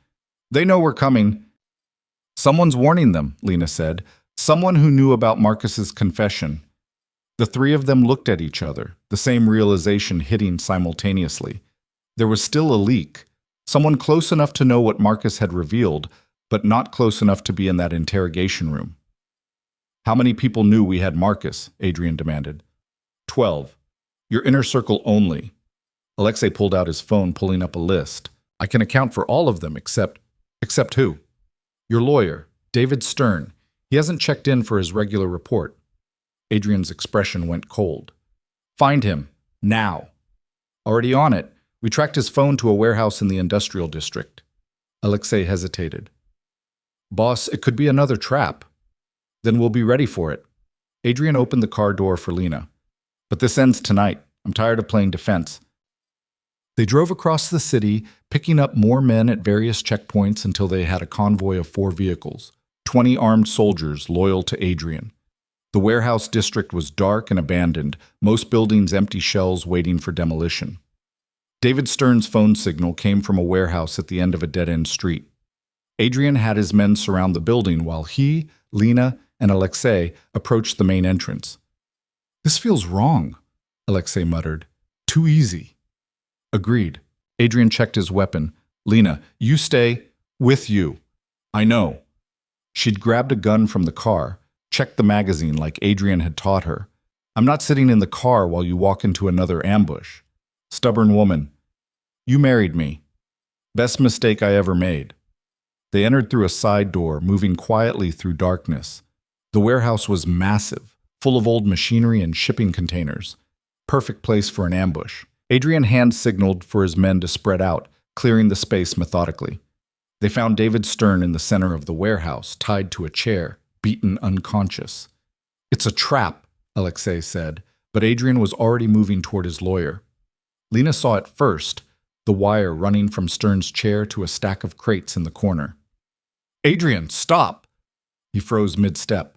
They know we're coming. Someone's warning them, Lena said. Someone who knew about Marcus's confession. The three of them looked at each other, the same realization hitting simultaneously. There was still a leak. Someone close enough to know what Marcus had revealed, but not close enough to be in that interrogation room. How many people knew we had Marcus? Adrian demanded. 12. Your inner circle only. Alexei pulled out his phone, pulling up a list. I can account for all of them except who? Your lawyer, David Stern. He hasn't checked in for his regular report. Adrian's expression went cold. Find him. Now. Already on it. We tracked his phone to a warehouse in the industrial district. Alexei hesitated. Boss, it could be another trap. Then we'll be ready for it. Adrian opened the car door for Lena. But this ends tonight. I'm tired of playing defense. They drove across the city, picking up more men at various checkpoints until they had a convoy of 4 vehicles, 20 armed soldiers loyal to Adrian. The warehouse district was dark and abandoned, most buildings empty shells waiting for demolition. David Stern's phone signal came from a warehouse at the end of a dead-end street. Adrian had his men surround the building while he, Lena, and Alexei approached the main entrance. "This feels wrong," Alexei muttered. "Too easy." "Agreed." Adrian checked his weapon. "Lena, you stay with you." "I know." She'd grabbed a gun from the car, checked the magazine like Adrian had taught her. "I'm not sitting in the car while you walk into another ambush." "Stubborn woman. You married me. Best mistake I ever made." They entered through a side door, moving quietly through darkness. The warehouse was massive, full of old machinery and shipping containers. Perfect place for an ambush. Adrian hand-signaled for his men to spread out, clearing the space methodically. They found David Stern in the center of the warehouse, tied to a chair, beaten unconscious. "It's a trap," Alexei said, but Adrian was already moving toward his lawyer. Lena saw it first, the wire running from Stern's chair to a stack of crates in the corner. "Adrian, stop!" He froze mid-step.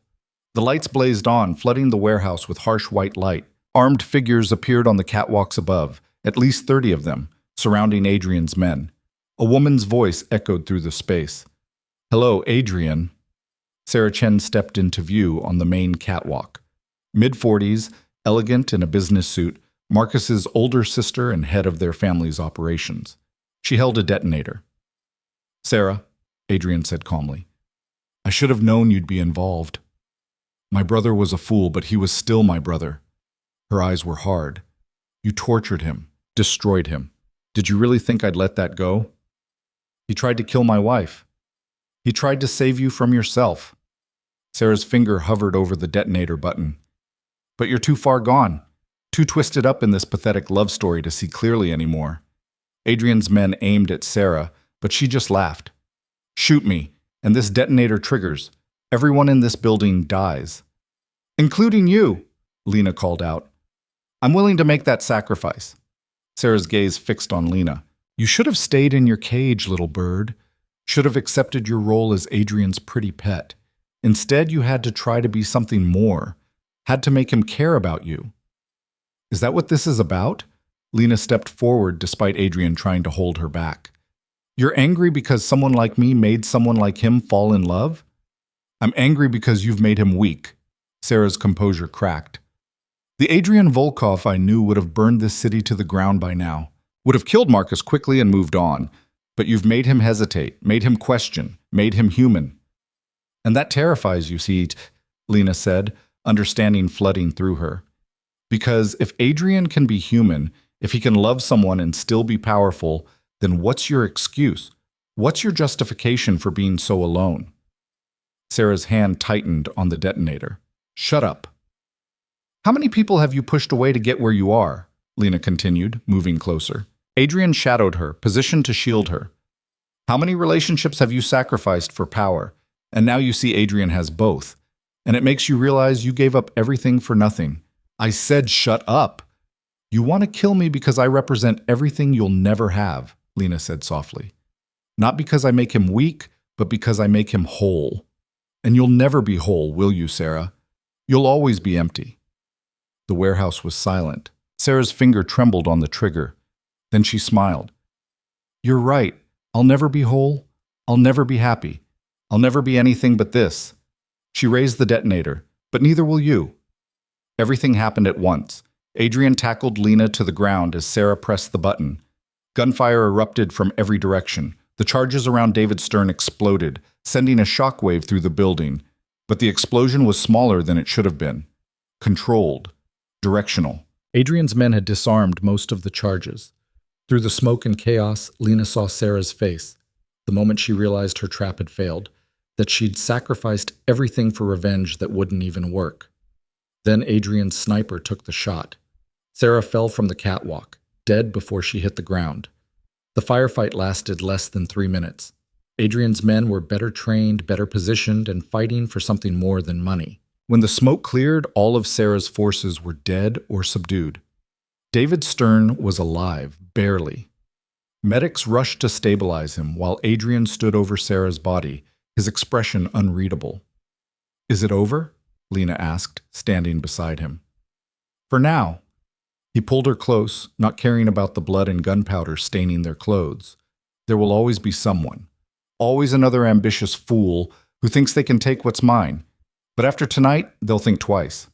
The lights blazed on, flooding the warehouse with harsh white light. Armed figures appeared on the catwalks above, at least 30 of them, surrounding Adrian's men. A woman's voice echoed through the space. "Hello, Adrian." Sarah Chen stepped into view on the main catwalk. Mid-40s, elegant in a business suit, Marcus's older sister and head of their family's operations. She held a detonator. "Sarah," Adrian said calmly, "I should have known you'd be involved. My brother was a fool, but he was still my brother." Her eyes were hard. "You tortured him, destroyed him. Did you really think I'd let that go? He tried to kill my wife. He tried to save you from yourself." Sarah's finger hovered over the detonator button. "But you're too far gone. Too twisted up in this pathetic love story to see clearly anymore." Adrian's men aimed at Sarah, but she just laughed. "Shoot me, and this detonator triggers. Everyone in this building dies." "Including you," Lena called out. "I'm willing to make that sacrifice." Sarah's gaze fixed on Lena. "You should have stayed in your cage, little bird. Should have accepted your role as Adrian's pretty pet. Instead, you had to try to be something more. Had to make him care about you." "Is that what this is about?" Lena stepped forward despite Adrian trying to hold her back. "You're angry because someone like me made someone like him fall in love?" "I'm angry because you've made him weak." Sarah's composure cracked. "The Adrian Volkov I knew would have burned this city to the ground by now. Would have killed Marcus quickly and moved on. But you've made him hesitate, made him question, made him human." "And that terrifies you, see," Lena said, understanding flooding through her. "Because if Adrian can be human, if he can love someone and still be powerful, then what's your excuse? What's your justification for being so alone?" Sarah's hand tightened on the detonator. "Shut up." "How many people have you pushed away to get where you are?" Lena continued, moving closer. Adrian shadowed her, positioned to shield her. "How many relationships have you sacrificed for power? And now you see Adrian has both. And it makes you realize you gave up everything for nothing." "I said shut up." "You want to kill me because I represent everything you'll never have," Lena said softly. "Not because I make him weak, but because I make him whole. And you'll never be whole, will you, Sarah? You'll always be empty." The warehouse was silent. Sarah's finger trembled on the trigger. Then she smiled. "You're right. I'll never be whole. I'll never be happy. I'll never be anything but this." She raised the detonator, "But neither will you." Everything happened at once. Adrian tackled Lena to the ground as Sarah pressed the button. Gunfire erupted from every direction. The charges around David Stern exploded, sending a shockwave through the building. But the explosion was smaller than it should have been. Controlled. Directional. Adrian's men had disarmed most of the charges. Through the smoke and chaos, Lena saw Sarah's face. The moment she realized her trap had failed, that she'd sacrificed everything for revenge that wouldn't even work. Then Adrian's sniper took the shot. Sarah fell from the catwalk, dead before she hit the ground. The firefight lasted less than 3 minutes. Adrian's men were better trained, better positioned, and fighting for something more than money. When the smoke cleared, all of Sarah's forces were dead or subdued. David Stern was alive, barely. Medics rushed to stabilize him while Adrian stood over Sarah's body, his expression unreadable. "Is it over?" Lena asked, standing beside him. For now. He pulled her close, not caring about the blood and gunpowder staining their clothes. There will always be someone. Always another ambitious fool who thinks they can take what's mine. But after tonight, they'll think twice.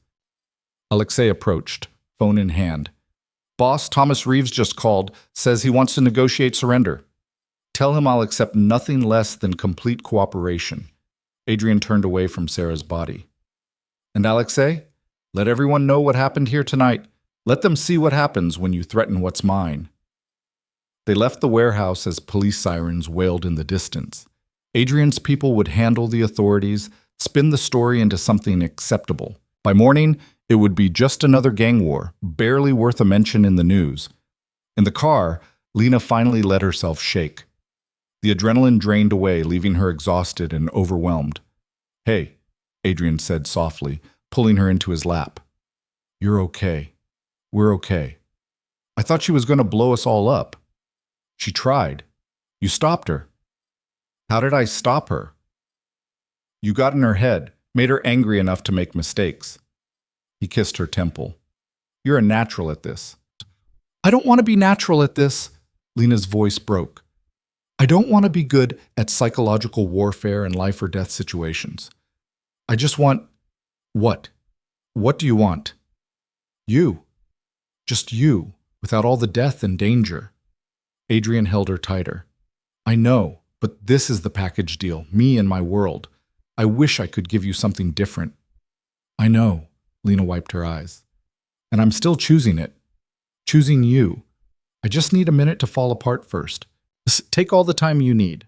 Alexei approached, phone in hand. Boss, Thomas Reeves just called, says he wants to negotiate surrender. Tell him I'll accept nothing less than complete cooperation. Adrian turned away from Sarah's body. And Alexei, let everyone know what happened here tonight. Let them see what happens when you threaten what's mine. They left the warehouse as police sirens wailed in the distance. Adrian's people would handle the authorities, spin the story into something acceptable. By morning, it would be just another gang war, barely worth a mention in the news. In the car, Lena finally let herself shake. The adrenaline drained away, leaving her exhausted and overwhelmed. Hey, Adrian said softly, pulling her into his lap. You're okay. We're okay. I thought she was going to blow us all up. She tried. You stopped her. How did I stop her? You got in her head, made her angry enough to make mistakes. He kissed her temple. You're a natural at this. I don't want to be natural at this. Lena's voice broke. I don't want to be good at psychological warfare and life or death situations. I just want... What? What do you want? You. Just you, without all the death and danger. Adrian held her tighter. I know, but this is the package deal, me and my world. I wish I could give you something different. I know, Lena wiped her eyes. And I'm still choosing it. Choosing you. I just need a minute to fall apart first. Take all the time you need.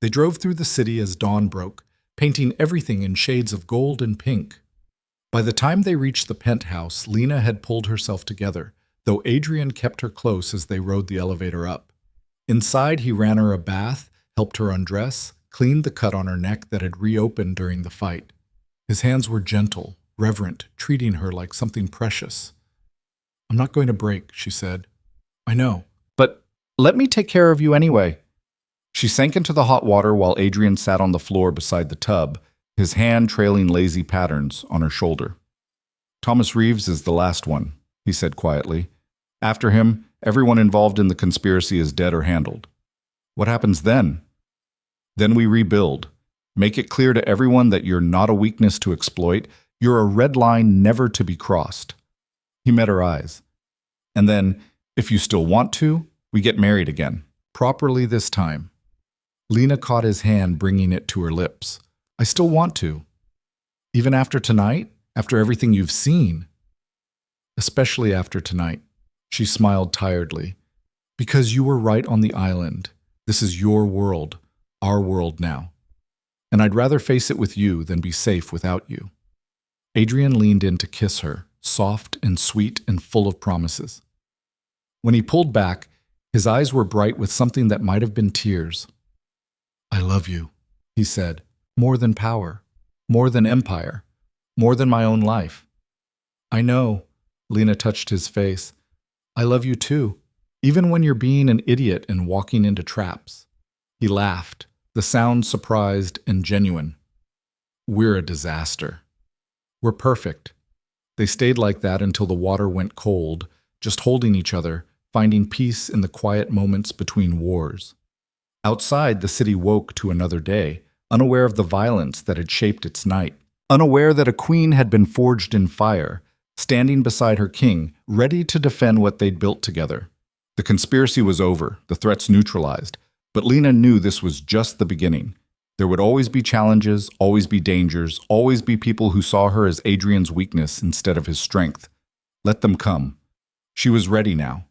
They drove through the city as dawn broke, painting everything in shades of gold and pink. By the time they reached the penthouse, Lena had pulled herself together, though Adrian kept her close as they rode the elevator up. Inside, he ran her a bath, helped her undress, cleaned the cut on her neck that had reopened during the fight. His hands were gentle, reverent, treating her like something precious. I'm not going to break, she said. I know. But let me take care of you anyway. She sank into the hot water while Adrian sat on the floor beside the tub, his hand trailing lazy patterns on her shoulder. Thomas Reeves is the last one, he said quietly. After him, everyone involved in the conspiracy is dead or handled. What happens then? Then we rebuild. Make it clear to everyone that you're not a weakness to exploit. You're a red line never to be crossed. He met her eyes. And then, if you still want to, we get married again. Properly this time. Lena caught his hand, bringing it to her lips. I still want to. Even after tonight? After everything you've seen? Especially after tonight. She smiled tiredly. Because you were right on the island. This is your world, our world now. And I'd rather face it with you than be safe without you. Adrian leaned in to kiss her, soft and sweet and full of promises. When he pulled back, his eyes were bright with something that might have been tears. I love you, he said, more than power, more than empire, more than my own life. I know, Lena touched his face. I love you too, even when you're being an idiot and walking into traps. He laughed, the sound surprised and genuine. We're a disaster. We're perfect. They stayed like that until the water went cold, just holding each other, finding peace in the quiet moments between wars. Outside, the city woke to another day, unaware of the violence that had shaped its night, unaware that a queen had been forged in fire, standing beside her king, ready to defend what they'd built together. The conspiracy was over, the threats neutralized, but Lena knew this was just the beginning. There would always be challenges, always be dangers, always be people who saw her as Adrian's weakness instead of his strength. Let them come. She was ready now.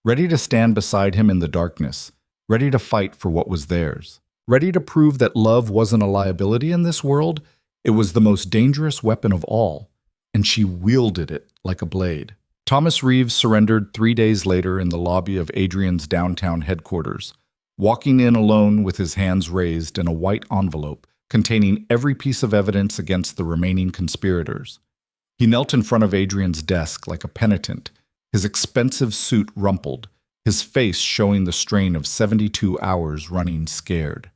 Ready to stand beside him in the darkness, ready to fight for what was theirs, ready to prove that love wasn't a liability in this world, it was the most dangerous weapon of all, and she wielded it like a blade. Thomas Reeves surrendered 3 days later in the lobby of Adrian's downtown headquarters, walking in alone with his hands raised and a white envelope containing every piece of evidence against the remaining conspirators. He knelt in front of Adrian's desk like a penitent, his expensive suit rumpled, his face showing the strain of 72 hours running scared.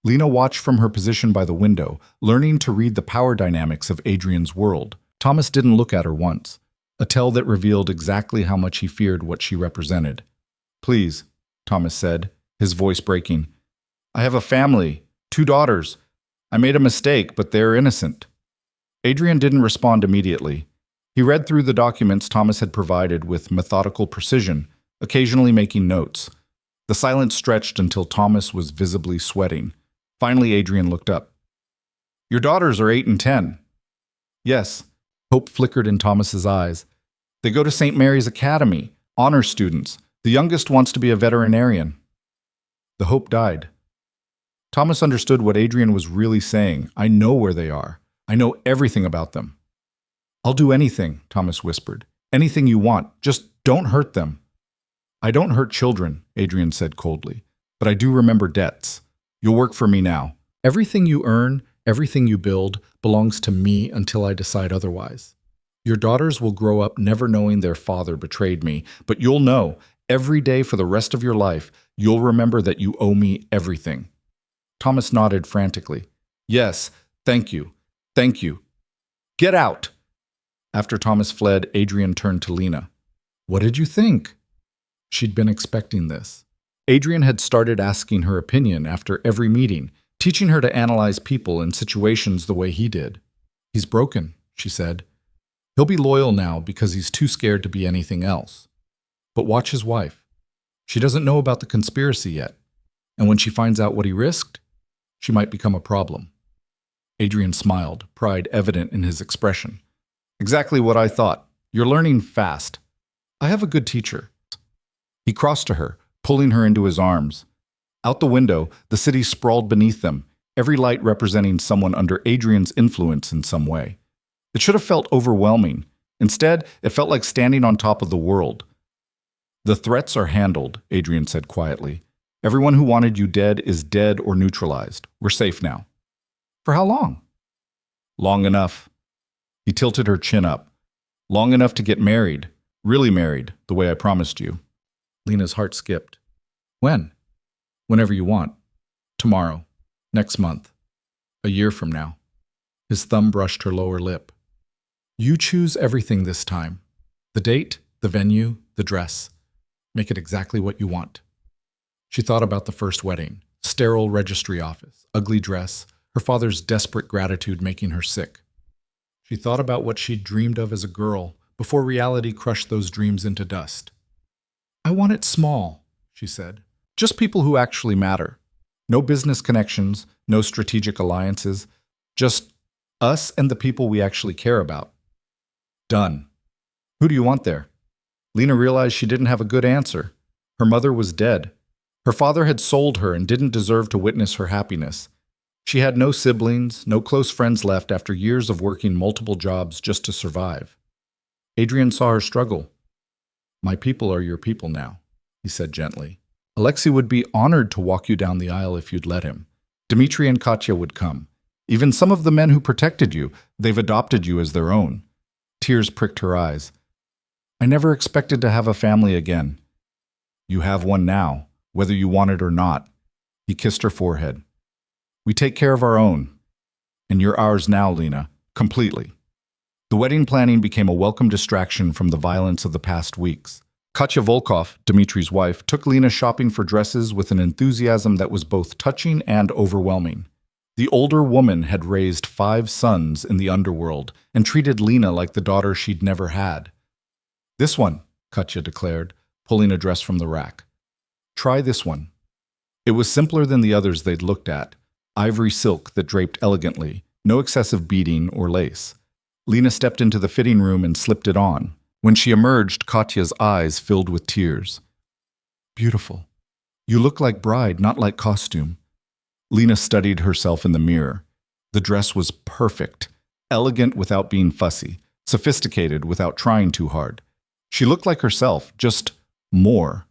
Lena watched from her position by the window, learning to read the power dynamics of Adrian's world. Thomas didn't look at her once, a tell that revealed exactly how much he feared what she represented. "Please," Thomas said, his voice breaking. "I have a family, 2 daughters. I made a mistake, but they're innocent." Adrian didn't respond immediately. He read through the documents Thomas had provided with methodical precision, occasionally making notes. The silence stretched until Thomas was visibly sweating. Finally, Adrian looked up. "Your daughters are 8 and 10. "Yes." Hope flickered in Thomas's eyes. "They go to St. Mary's Academy, honor students. The youngest wants to be a veterinarian." The hope died. Thomas understood what Adrian was really saying. "I know where they are. I know everything about them." "I'll do anything," Thomas whispered. "Anything you want. Just don't hurt them." "I don't hurt children," Adrian said coldly. "But I do remember debts. You'll work for me now. Everything you earn, everything you build, belongs to me until I decide otherwise. Your daughters will grow up never knowing their father betrayed me, but you'll know, every day for the rest of your life, you'll remember that you owe me everything." Thomas nodded frantically. "Yes, thank you. Thank you. Get out!" After Thomas fled, Adrian turned to Lena. "What did you think?" She'd been expecting this. Adrian had started asking her opinion after every meeting, teaching her to analyze people and situations the way he did. "He's broken," she said. "He'll be loyal now because he's too scared to be anything else. But watch his wife. She doesn't know about the conspiracy yet, and when she finds out what he risked, she might become a problem." Adrian smiled, pride evident in his expression. "Exactly what I thought. You're learning fast. I have a good teacher." He crossed to her, pulling her into his arms. Out the window, the city sprawled beneath them, every light representing someone under Adrian's influence in some way. It should have felt overwhelming. Instead, it felt like standing on top of the world. "The threats are handled," Adrian said quietly. "Everyone who wanted you dead is dead or neutralized. We're safe now." "For how long?" "Long enough." He tilted her chin up. "Long enough to get married. Really married, the way I promised you." Lena's heart skipped. "When?" "Whenever you want. Tomorrow. Next month. A year from now." His thumb brushed her lower lip. "You choose everything this time. The date, the venue, the dress. Make it exactly what you want." She thought about the first wedding, sterile registry office, ugly dress, her father's desperate gratitude making her sick. She thought about what she'd dreamed of as a girl before reality crushed those dreams into dust. "I want it small," she said. "Just people who actually matter. No business connections, no strategic alliances. Just us and the people we actually care about." "Done." "Who do you want there?" Lena realized she didn't have a good answer. Her mother was dead. Her father had sold her and didn't deserve to witness her happiness. She had no siblings, no close friends left after years of working multiple jobs just to survive. Adrian saw her struggle. "My people are your people now," he said gently. "Alexei would be honored to walk you down the aisle if you'd let him. Dmitri and Katya would come. Even some of the men who protected you, they've adopted you as their own." Tears pricked her eyes. "I never expected to have a family again." "You have one now, whether you want it or not." He kissed her forehead. "We take care of our own. And you're ours now, Lena, completely." The wedding planning became a welcome distraction from the violence of the past weeks. Katya Volkov, Dmitri's wife, took Lena shopping for dresses with an enthusiasm that was both touching and overwhelming. The older woman had raised 5 sons in the underworld and treated Lena like the daughter she'd never had. "This one," Katya declared, pulling a dress from the rack. "Try this one." It was simpler than the others they'd looked at. Ivory silk that draped elegantly, no excessive beading or lace. Lena stepped into the fitting room and slipped it on. When she emerged, Katya's eyes filled with tears. "Beautiful. You look like bride, not like costume." Lena studied herself in the mirror. The dress was perfect, elegant without being fussy, sophisticated without trying too hard. She looked like herself, just more.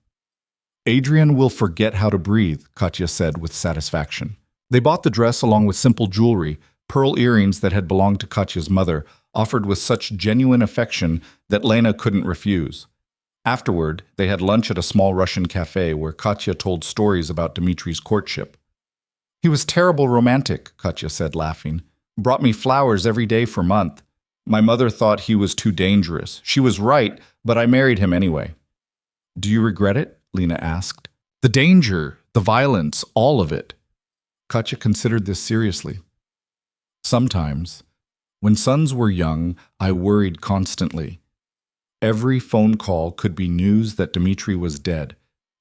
"Adrian will forget how to breathe," Katya said with satisfaction. They bought the dress along with simple jewelry, pearl earrings that had belonged to Katya's mother, offered with such genuine affection that Lena couldn't refuse. Afterward, they had lunch at a small Russian cafe where Katya told stories about Dmitri's courtship. He was terrible romantic, Katya said, laughing. Brought me flowers every day for a month. My mother thought he was too dangerous. She was right, but I married him anyway. Do you regret it? Lena asked. The danger, the violence, all of it. Katya considered this seriously. Sometimes, when sons were young, I worried constantly. Every phone call could be news that Dmitri was dead.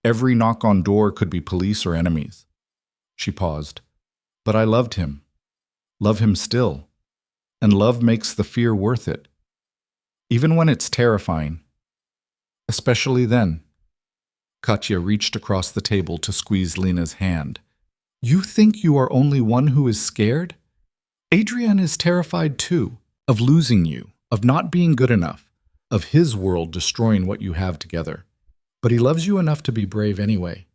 Every knock on door could be police or enemies. She paused. But I loved him. Love him still. And love makes the fear worth it. Even when it's terrifying. Especially then. Katya reached across the table to squeeze Lena's hand. You think you are only one who is scared? Adrian is terrified too, of losing you, of not being good enough, of his world destroying what you have together. But he loves you enough to be brave anyway.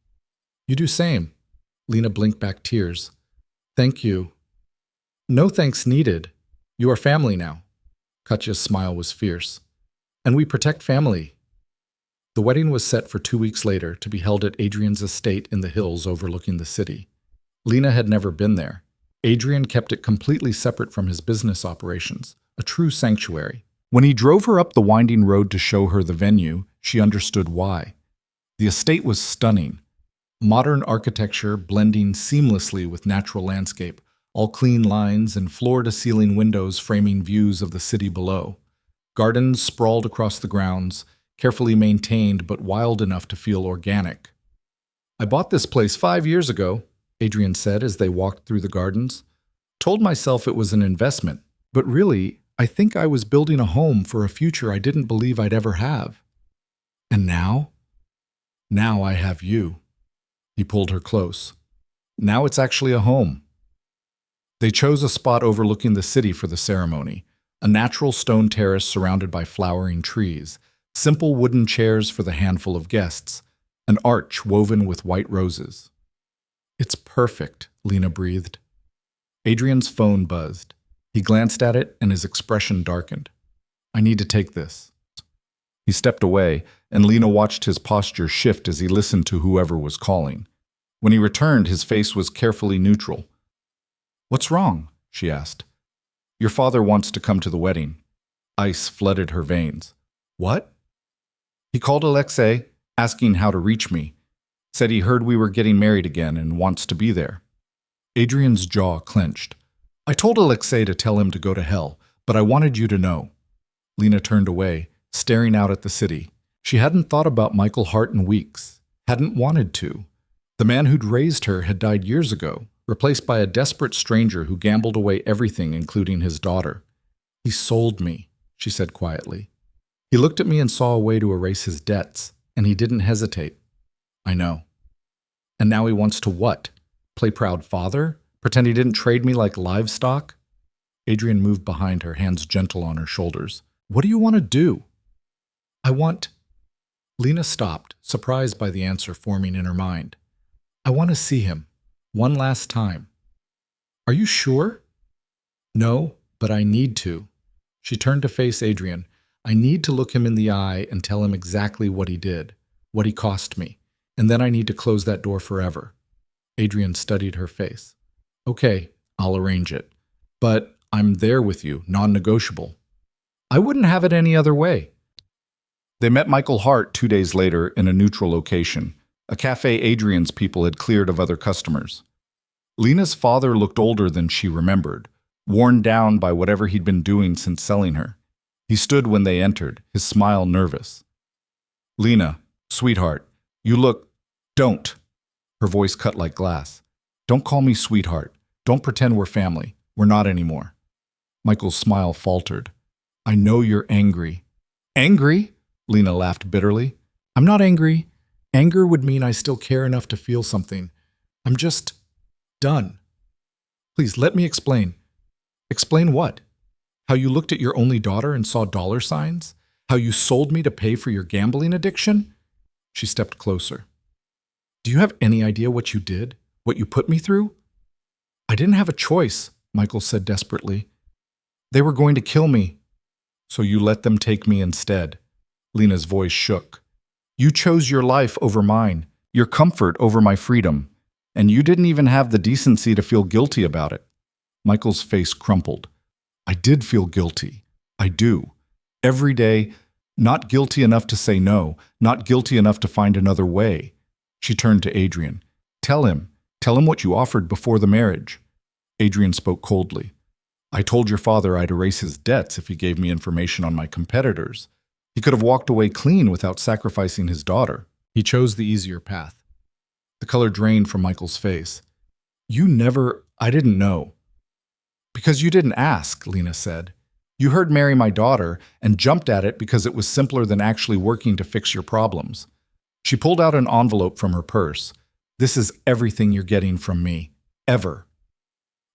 You do same. Lena blinked back tears. Thank you. No thanks needed. You are family now. Katya's smile was fierce. And we protect family. The wedding was set for 2 weeks later to be held at Adrian's estate in the hills overlooking the city. Lena had never been there. Adrian kept it completely separate from his business operations, a true sanctuary. When he drove her up the winding road to show her the venue, she understood why. The estate was stunning. Modern architecture blending seamlessly with natural landscape, all clean lines and floor-to-ceiling windows framing views of the city below. Gardens sprawled across the grounds, carefully maintained but wild enough to feel organic. I bought this place 5 years ago, Adrian said as they walked through the gardens. Told myself it was an investment, but really, I think I was building a home for a future I didn't believe I'd ever have. And now? Now I have you. He pulled her close. Now it's actually a home. They chose a spot overlooking the city for the ceremony, a natural stone terrace surrounded by flowering trees, simple wooden chairs for the handful of guests, an arch woven with white roses. It's perfect, Lena breathed. Adrian's phone buzzed. He glanced at it and his expression darkened. I need to take this. He stepped away, and Lena watched his posture shift as he listened to whoever was calling. When he returned, his face was carefully neutral. What's wrong? She asked. Your father wants to come to the wedding. Ice flooded her veins. What? He called Alexei, asking how to reach me. Said he heard we were getting married again and wants to be there. Adrian's jaw clenched. I told Alexei to tell him to go to hell, but I wanted you to know. Lena turned away, staring out at the city. She hadn't thought about Michael Hart in weeks, hadn't wanted to. The man who'd raised her had died years ago, replaced by a desperate stranger who gambled away everything, including his daughter. He sold me, she said quietly. He looked at me and saw a way to erase his debts, and he didn't hesitate. I know. And now he wants to what? Play proud father? Pretend he didn't trade me like livestock? Adrian moved behind her, hands gentle on her shoulders. What do you want to do? I want... Lena stopped, surprised by the answer forming in her mind. I want to see him. One last time. Are you sure? No, but I need to. She turned to face Adrian. I need to look him in the eye and tell him exactly what he did, what he cost me, and then I need to close that door forever. Adrian studied her face. Okay, I'll arrange it. But I'm there with you, non-negotiable. I wouldn't have it any other way. They met Michael Hart 2 days later in a neutral location, a cafe Adrian's people had cleared of other customers. Lena's father looked older than she remembered, worn down by whatever he'd been doing since selling her. He stood when they entered, his smile nervous. Lena, sweetheart, you look... Don't. Her voice cut like glass. Don't call me sweetheart. Don't pretend we're family. We're not anymore. Michael's smile faltered. I know you're angry. Angry? Lena laughed bitterly. I'm not angry. Anger would mean I still care enough to feel something. I'm just... done. Please, let me explain. Explain what? How you looked at your only daughter and saw dollar signs? How you sold me to pay for your gambling addiction? She stepped closer. Do you have any idea what you did? What you put me through? I didn't have a choice, Michael said desperately. They were going to kill me. So you let them take me instead. Lena's voice shook. You chose your life over mine, your comfort over my freedom. And you didn't even have the decency to feel guilty about it. Michael's face crumpled. I did feel guilty. I do. Every day, not guilty enough to say no, not guilty enough to find another way. She turned to Adrian. Tell him what you offered before the marriage. Adrian spoke coldly. I told your father I'd erase his debts if he gave me information on my competitors. He could have walked away clean without sacrificing his daughter. He chose the easier path. The color drained from Michael's face. I didn't know. Because you didn't ask, Lena said. You heard marry my daughter and jumped at it because it was simpler than actually working to fix your problems. She pulled out an envelope from her purse. This is everything you're getting from me. Ever.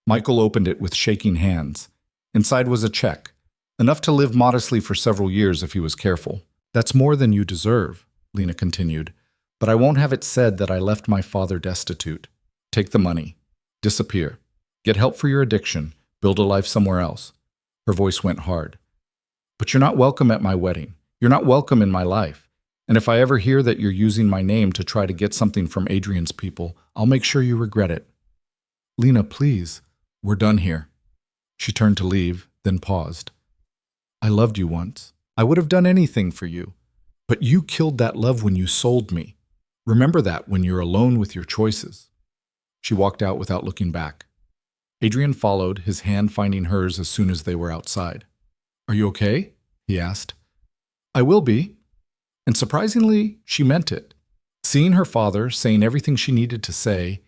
Michael opened it with shaking hands. Inside was a check, enough to live modestly for several years if he was careful. That's more than you deserve, Lena continued, but I won't have it said that I left my father destitute. Take the money. Disappear. Get help for your addiction. Build a life somewhere else. Her voice went hard. But you're not welcome at my wedding. You're not welcome in my life. And if I ever hear that you're using my name to try to get something from Adrian's people, I'll make sure you regret it. Lena, please. We're done here. She turned to leave, then paused. I loved you once. I would have done anything for you. But you killed that love when you sold me. Remember that when you're alone with your choices. She walked out without looking back. Adrian followed, his hand finding hers as soon as they were outside. Are you okay? He asked. I will be. And surprisingly, she meant it. Seeing her father saying everything she needed to say,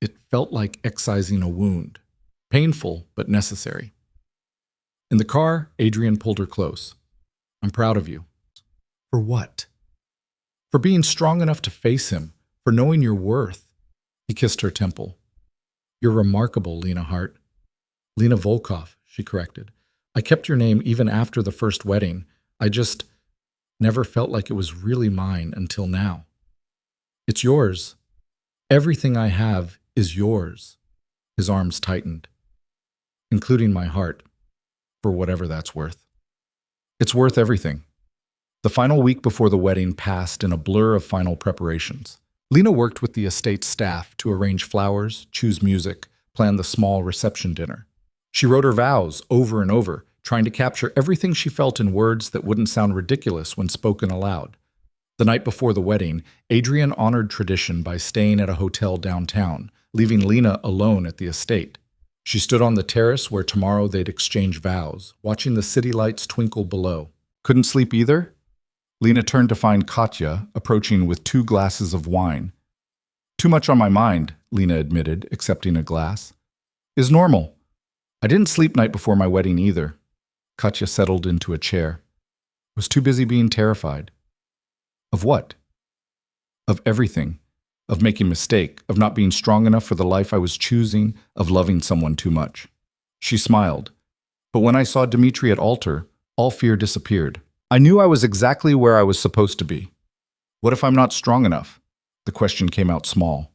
it felt like excising a wound. Painful, but necessary. In the car, Adrian pulled her close. I'm proud of you. For what? For being strong enough to face him, for knowing your worth. He kissed her temple. You're remarkable, Lena Hart. Lena Volkov, she corrected. I kept your name even after the first wedding. I just never felt like it was really mine until now. It's yours. Everything I have is yours. His arms tightened. Including my heart, for whatever that's worth. It's worth everything. The final week before the wedding passed in a blur of final preparations. Lena worked with the estate's staff to arrange flowers, choose music, plan the small reception dinner. She wrote her vows over and over, trying to capture everything she felt in words that wouldn't sound ridiculous when spoken aloud. The night before the wedding, Adrian honored tradition by staying at a hotel downtown, leaving Lena alone at the estate. She stood on the terrace where tomorrow they'd exchange vows, watching the city lights twinkle below. Couldn't sleep either? Lena turned to find Katya approaching with 2 glasses of wine. Too much on my mind, Lena admitted, accepting a glass. Is normal. I didn't sleep night before my wedding either. Katya settled into a chair. Was too busy being terrified. Of what? Of everything. Of making a mistake, of not being strong enough for the life I was choosing, of loving someone too much. She smiled. But when I saw Dmitri at altar, all fear disappeared. I knew I was exactly where I was supposed to be. What if I'm not strong enough? The question came out small.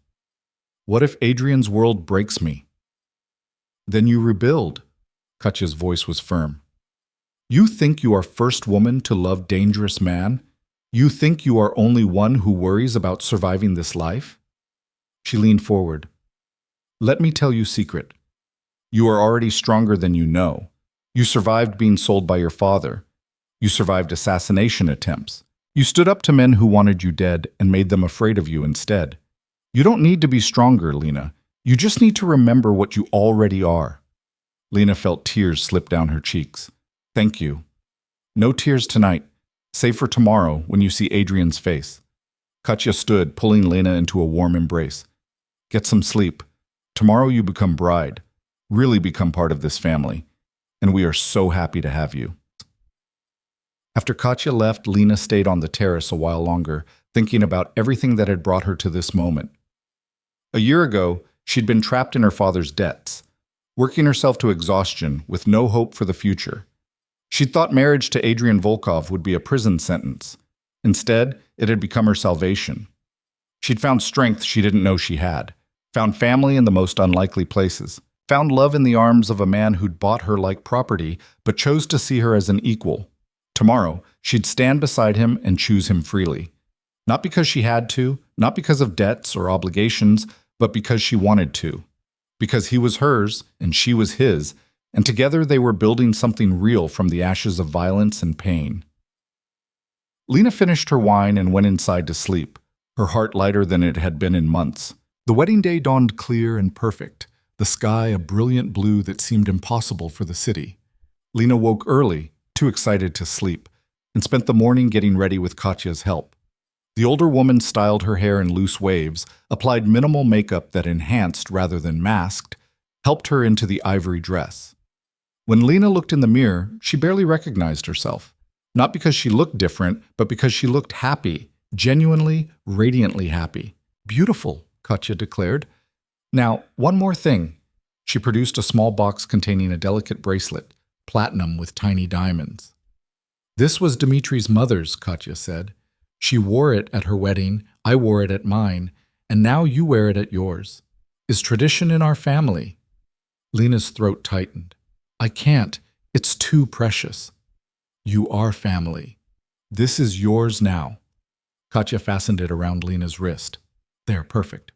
What if Adrian's world breaks me? Then you rebuild. Katya's voice was firm. You think you are first woman to love dangerous man? You think you are only one who worries about surviving this life? She leaned forward. Let me tell you a secret. You are already stronger than you know. You survived being sold by your father. You survived assassination attempts. You stood up to men who wanted you dead and made them afraid of you instead. You don't need to be stronger, Lena. You just need to remember what you already are. Lena felt tears slip down her cheeks. Thank you. No tears tonight. Save for tomorrow when you see Adrian's face. Katya stood, pulling Lena into a warm embrace. Get some sleep. Tomorrow you become bride. Really become part of this family. And we are so happy to have you. After Katya left, Lena stayed on the terrace a while longer, thinking about everything that had brought her to this moment. A year ago, she'd been trapped in her father's debts, working herself to exhaustion with no hope for the future. She'd thought marriage to Adrian Volkov would be a prison sentence. Instead, it had become her salvation. She'd found strength she didn't know she had, found family in the most unlikely places, found love in the arms of a man who'd bought her like property but chose to see her as an equal. Tomorrow, she'd stand beside him and choose him freely. Not because she had to, not because of debts or obligations, but because she wanted to. Because he was hers and she was his, and together they were building something real from the ashes of violence and pain. Lena finished her wine and went inside to sleep, her heart lighter than it had been in months. The wedding day dawned clear and perfect, the sky a brilliant blue that seemed impossible for the city. Lena woke early, too excited to sleep, and spent the morning getting ready with Katya's help. The older woman styled her hair in loose waves, applied minimal makeup that enhanced rather than masked, helped her into the ivory dress. When Lena looked in the mirror, she barely recognized herself. Not because she looked different, but because she looked happy, genuinely, radiantly happy. "Beautiful," Katya declared. "Now, one more thing." She produced a small box containing a delicate bracelet, platinum with tiny diamonds. "This was Dmitri's mother's," Katya said. "She wore it at her wedding, I wore it at mine, and now you wear it at yours. Is tradition in our family?" Lena's throat tightened. "I can't. It's too precious." "You are family. This is yours now." Katya fastened it around Lena's wrist. "There, perfect."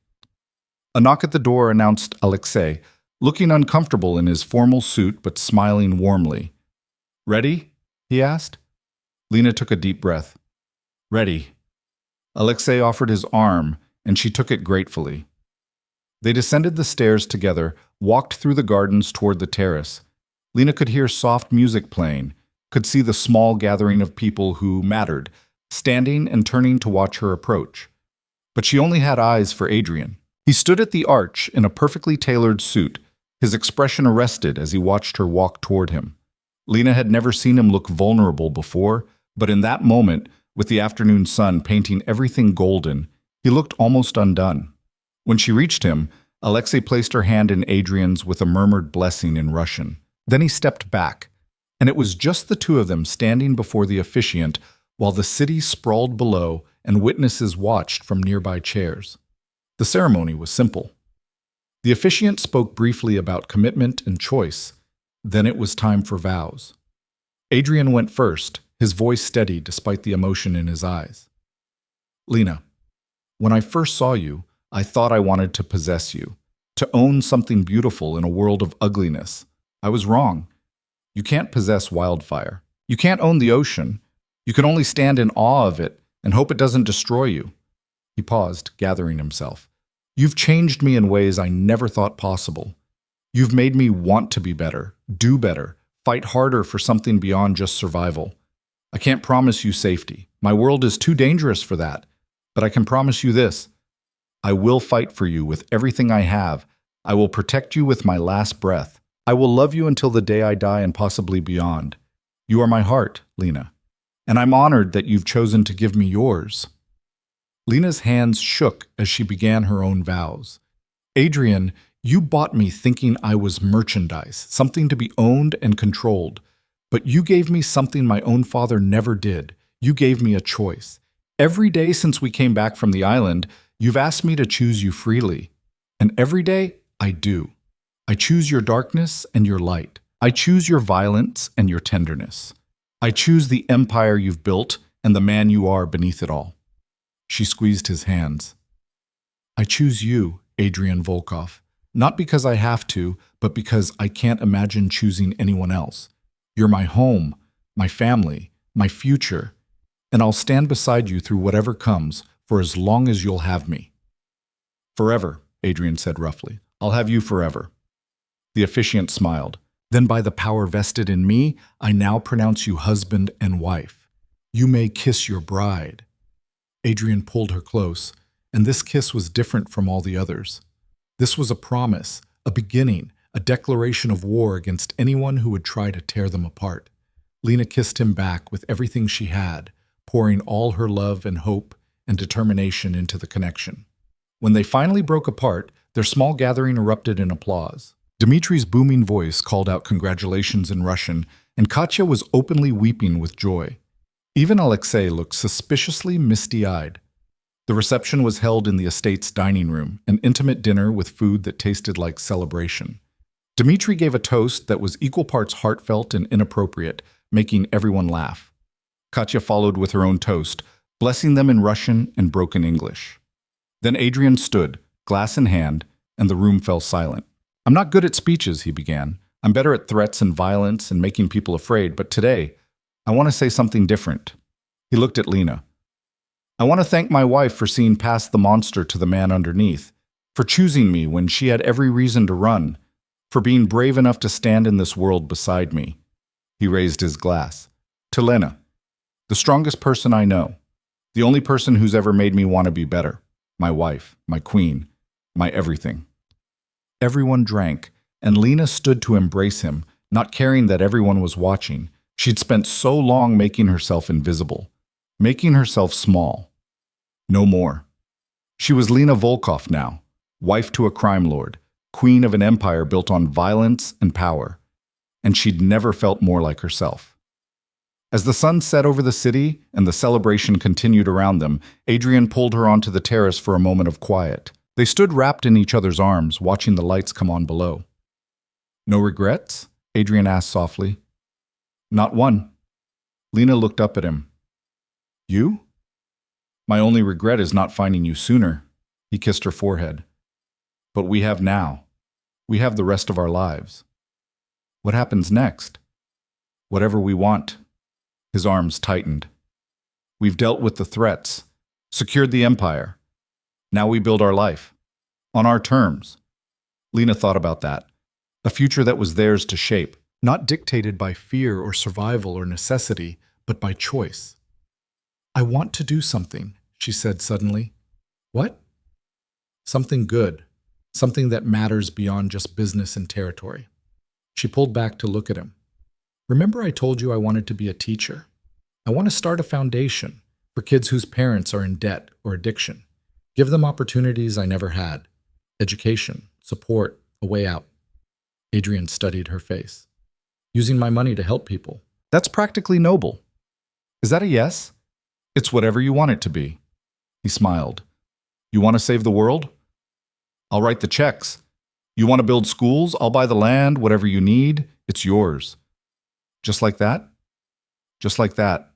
A knock at the door announced Alexei, looking uncomfortable in his formal suit but smiling warmly. "Ready?" he asked. Lena took a deep breath. "Ready." Alexei offered his arm, and she took it gratefully. They descended the stairs together, walked through the gardens toward the terrace. Lena could hear soft music playing, could see the small gathering of people who mattered, standing and turning to watch her approach. But she only had eyes for Adrian. He stood at the arch in a perfectly tailored suit, his expression arrested as he watched her walk toward him. Lena had never seen him look vulnerable before, but in that moment, with the afternoon sun painting everything golden, he looked almost undone. When she reached him, Alexei placed her hand in Adrian's with a murmured blessing in Russian. Then he stepped back, and it was just the two of them standing before the officiant while the city sprawled below and witnesses watched from nearby chairs. The ceremony was simple. The officiant spoke briefly about commitment and choice. Then it was time for vows. Adrian went first, his voice steady despite the emotion in his eyes. "Lena, when I first saw you, I thought I wanted to possess you, to own something beautiful in a world of ugliness. I was wrong. You can't possess wildfire. You can't own the ocean. You can only stand in awe of it and hope it doesn't destroy you." He paused, gathering himself. "You've changed me in ways I never thought possible. You've made me want to be better, do better, fight harder for something beyond just survival. I can't promise you safety. My world is too dangerous for that. But I can promise you this. I will fight for you with everything I have. I will protect you with my last breath. I will love you until the day I die and possibly beyond. You are my heart, Lena. And I'm honored that you've chosen to give me yours." Lena's hands shook as she began her own vows. "Adrian, you bought me thinking I was merchandise, something to be owned and controlled. But you gave me something my own father never did. You gave me a choice. Every day since we came back from the island, you've asked me to choose you freely. And every day, I do. I choose your darkness and your light. I choose your violence and your tenderness. I choose the empire you've built and the man you are beneath it all." She squeezed his hands. "I choose you, Adrian Volkov, not because I have to, but because I can't imagine choosing anyone else. You're my home, my family, my future, and I'll stand beside you through whatever comes for as long as you'll have me." "Forever," Adrian said roughly. "I'll have you forever." The officiant smiled. "Then by the power vested in me, I now pronounce you husband and wife. You may kiss your bride." Adrian pulled her close, and this kiss was different from all the others. This was a promise, a beginning, a declaration of war against anyone who would try to tear them apart. Lena kissed him back with everything she had, pouring all her love and hope and determination into the connection. When they finally broke apart, their small gathering erupted in applause. Dmitri's booming voice called out congratulations in Russian, and Katya was openly weeping with joy. Even Alexei looked suspiciously misty-eyed. The reception was held in the estate's dining room, an intimate dinner with food that tasted like celebration. Dmitri gave a toast that was equal parts heartfelt and inappropriate, making everyone laugh. Katya followed with her own toast, blessing them in Russian and broken English. Then Adrian stood, glass in hand, and the room fell silent. I'm not good at speeches, he began. I'm better at threats and violence and making people afraid, but today, I want to say something different. He looked at Lena. I want to thank my wife for seeing past the monster to the man underneath, for choosing me when she had every reason to run, for being brave enough to stand in this world beside me. He raised his glass. To Lena, the strongest person I know, the only person who's ever made me want to be better, my wife, my queen, my everything. Everyone drank, and Lena stood to embrace him, not caring that everyone was watching. She'd spent so long making herself invisible, making herself small. No more. She was Lena Volkov now, wife to a crime lord, queen of an empire built on violence and power, and she'd never felt more like herself. As the sun set over the city and the celebration continued around them, Adrian pulled her onto the terrace for a moment of quiet. They stood wrapped in each other's arms, watching the lights come on below. No regrets? Adrian asked softly. Not one. Lena looked up at him. You? My only regret is not finding you sooner. He kissed her forehead. But we have now. We have the rest of our lives. What happens next? Whatever we want. His arms tightened. We've dealt with the threats, secured the empire. Now we build our life. On our terms. Lena thought about that. A future that was theirs to shape, not dictated by fear or survival or necessity, but by choice. I want to do something, she said suddenly. What? Something good. Something that matters beyond just business and territory. She pulled back to look at him. Remember I told you I wanted to be a teacher? I want to start a foundation for kids whose parents are in debt or addiction. Give them opportunities I never had. Education, support, a way out. Adrian studied her face. Using my money to help people. That's practically noble. Is that a yes? It's whatever you want it to be. He smiled. You want to save the world? I'll write the checks. You want to build schools? I'll buy the land, whatever you need. It's yours. Just like that? Just like that.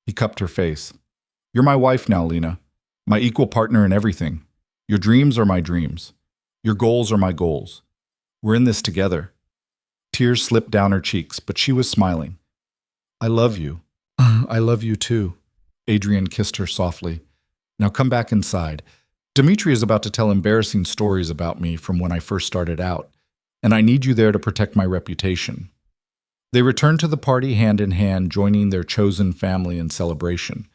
He cupped her face. You're my wife now, Lena. My equal partner in everything. Your dreams are my dreams. Your goals are my goals. We're in this together. Tears slipped down her cheeks, but she was smiling. I love you. I love you too. Adrian kissed her softly. Now come back inside. Dimitri is about to tell embarrassing stories about me from when I first started out, and I need you there to protect my reputation. They returned to the party hand in hand, joining their chosen family in celebration.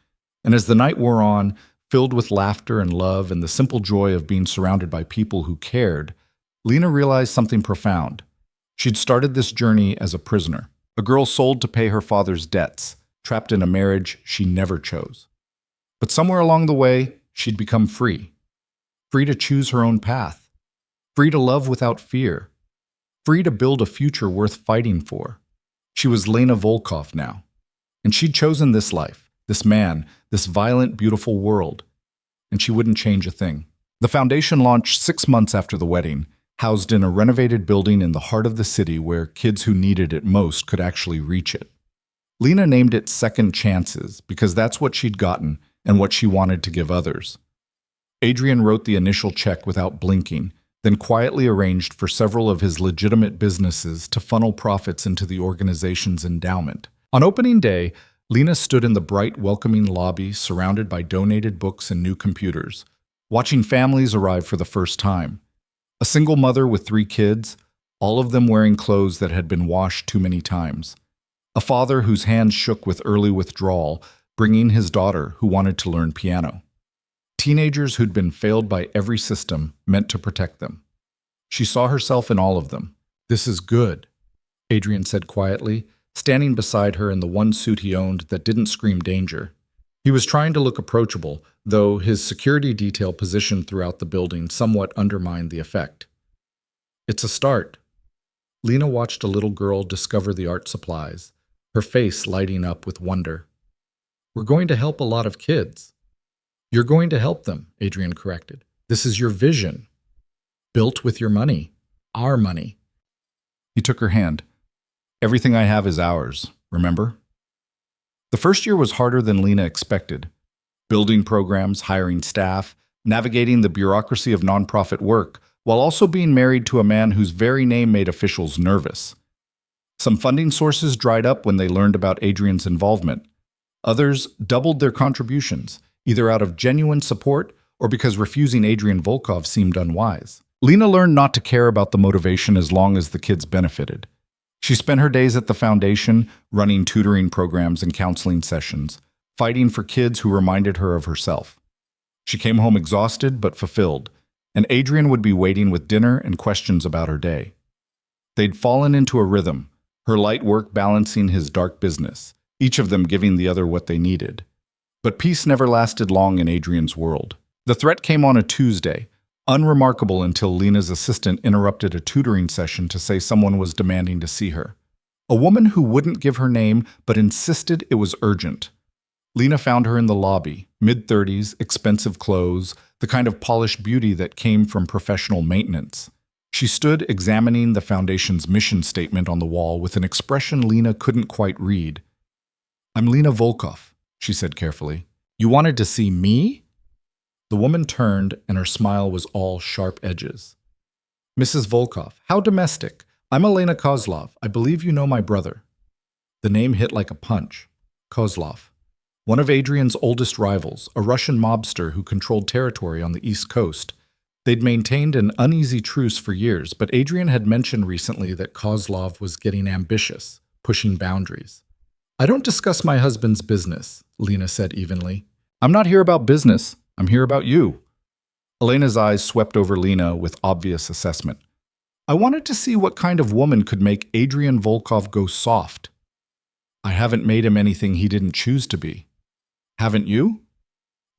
And as the night wore on, filled with laughter and love and the simple joy of being surrounded by people who cared, Lena realized something profound. She'd started this journey as a prisoner, a girl sold to pay her father's debts, trapped in a marriage she never chose. But somewhere along the way, she'd become free. Free to choose her own path. Free to love without fear. Free to build a future worth fighting for. She was Lena Volkov now. And she'd chosen this life, this man, this violent, beautiful world. And she wouldn't change a thing. The foundation launched 6 months after the wedding, housed in a renovated building in the heart of the city where kids who needed it most could actually reach it. Lena named it Second Chances because that's what she'd gotten and what she wanted to give others. Adrian wrote the initial check without blinking, then quietly arranged for several of his legitimate businesses to funnel profits into the organization's endowment. On opening day, Lena stood in the bright, welcoming lobby surrounded by donated books and new computers, watching families arrive for the first time. A single mother with 3 kids, all of them wearing clothes that had been washed too many times. A father whose hands shook with early withdrawal, bringing his daughter who wanted to learn piano. Teenagers who'd been failed by every system meant to protect them. She saw herself in all of them. This is good, Adrian said quietly, standing beside her in the one suit he owned that didn't scream danger. He was trying to look approachable, though his security detail positioned throughout the building somewhat undermined the effect. It's a start. Lena watched a little girl discover the art supplies, her face lighting up with wonder. We're going to help a lot of kids. You're going to help them, Adrian corrected. This is your vision. Built with your money. Our money. He took her hand. Everything I have is ours, remember? The first year was harder than Lena expected. Building programs, hiring staff, navigating the bureaucracy of nonprofit work while also being married to a man whose very name made officials nervous. Some funding sources dried up when they learned about Adrian's involvement. Others doubled their contributions, either out of genuine support or because refusing Adrian Volkov seemed unwise. Lena learned not to care about the motivation as long as the kids benefited. She spent her days at the foundation, running tutoring programs and counseling sessions, fighting for kids who reminded her of herself. She came home exhausted but fulfilled, and Adrian would be waiting with dinner and questions about her day. They'd fallen into a rhythm, her light work balancing his dark business, each of them giving the other what they needed. But peace never lasted long in Adrian's world. The threat came on a Tuesday, unremarkable until Lena's assistant interrupted a tutoring session to say someone was demanding to see her. A woman who wouldn't give her name but insisted it was urgent. Lena found her in the lobby, mid-30s, expensive clothes, the kind of polished beauty that came from professional maintenance. She stood examining the foundation's mission statement on the wall with an expression Lena couldn't quite read. "I'm Lena Volkov," she said carefully. "You wanted to see me?" The woman turned, and her smile was all sharp edges. "Mrs. Volkov, how domestic. I'm Elena Kozlov. I believe you know my brother." The name hit like a punch. Kozlov. One of Adrian's oldest rivals, a Russian mobster who controlled territory on the East Coast. They'd maintained an uneasy truce for years, but Adrian had mentioned recently that Kozlov was getting ambitious, pushing boundaries. "I don't discuss my husband's business," Lena said evenly. "I'm not here about business. I'm here about you." Elena's eyes swept over Lena with obvious assessment. "I wanted to see what kind of woman could make Adrian Volkov go soft." "I haven't made him anything he didn't choose to be." "Haven't you?"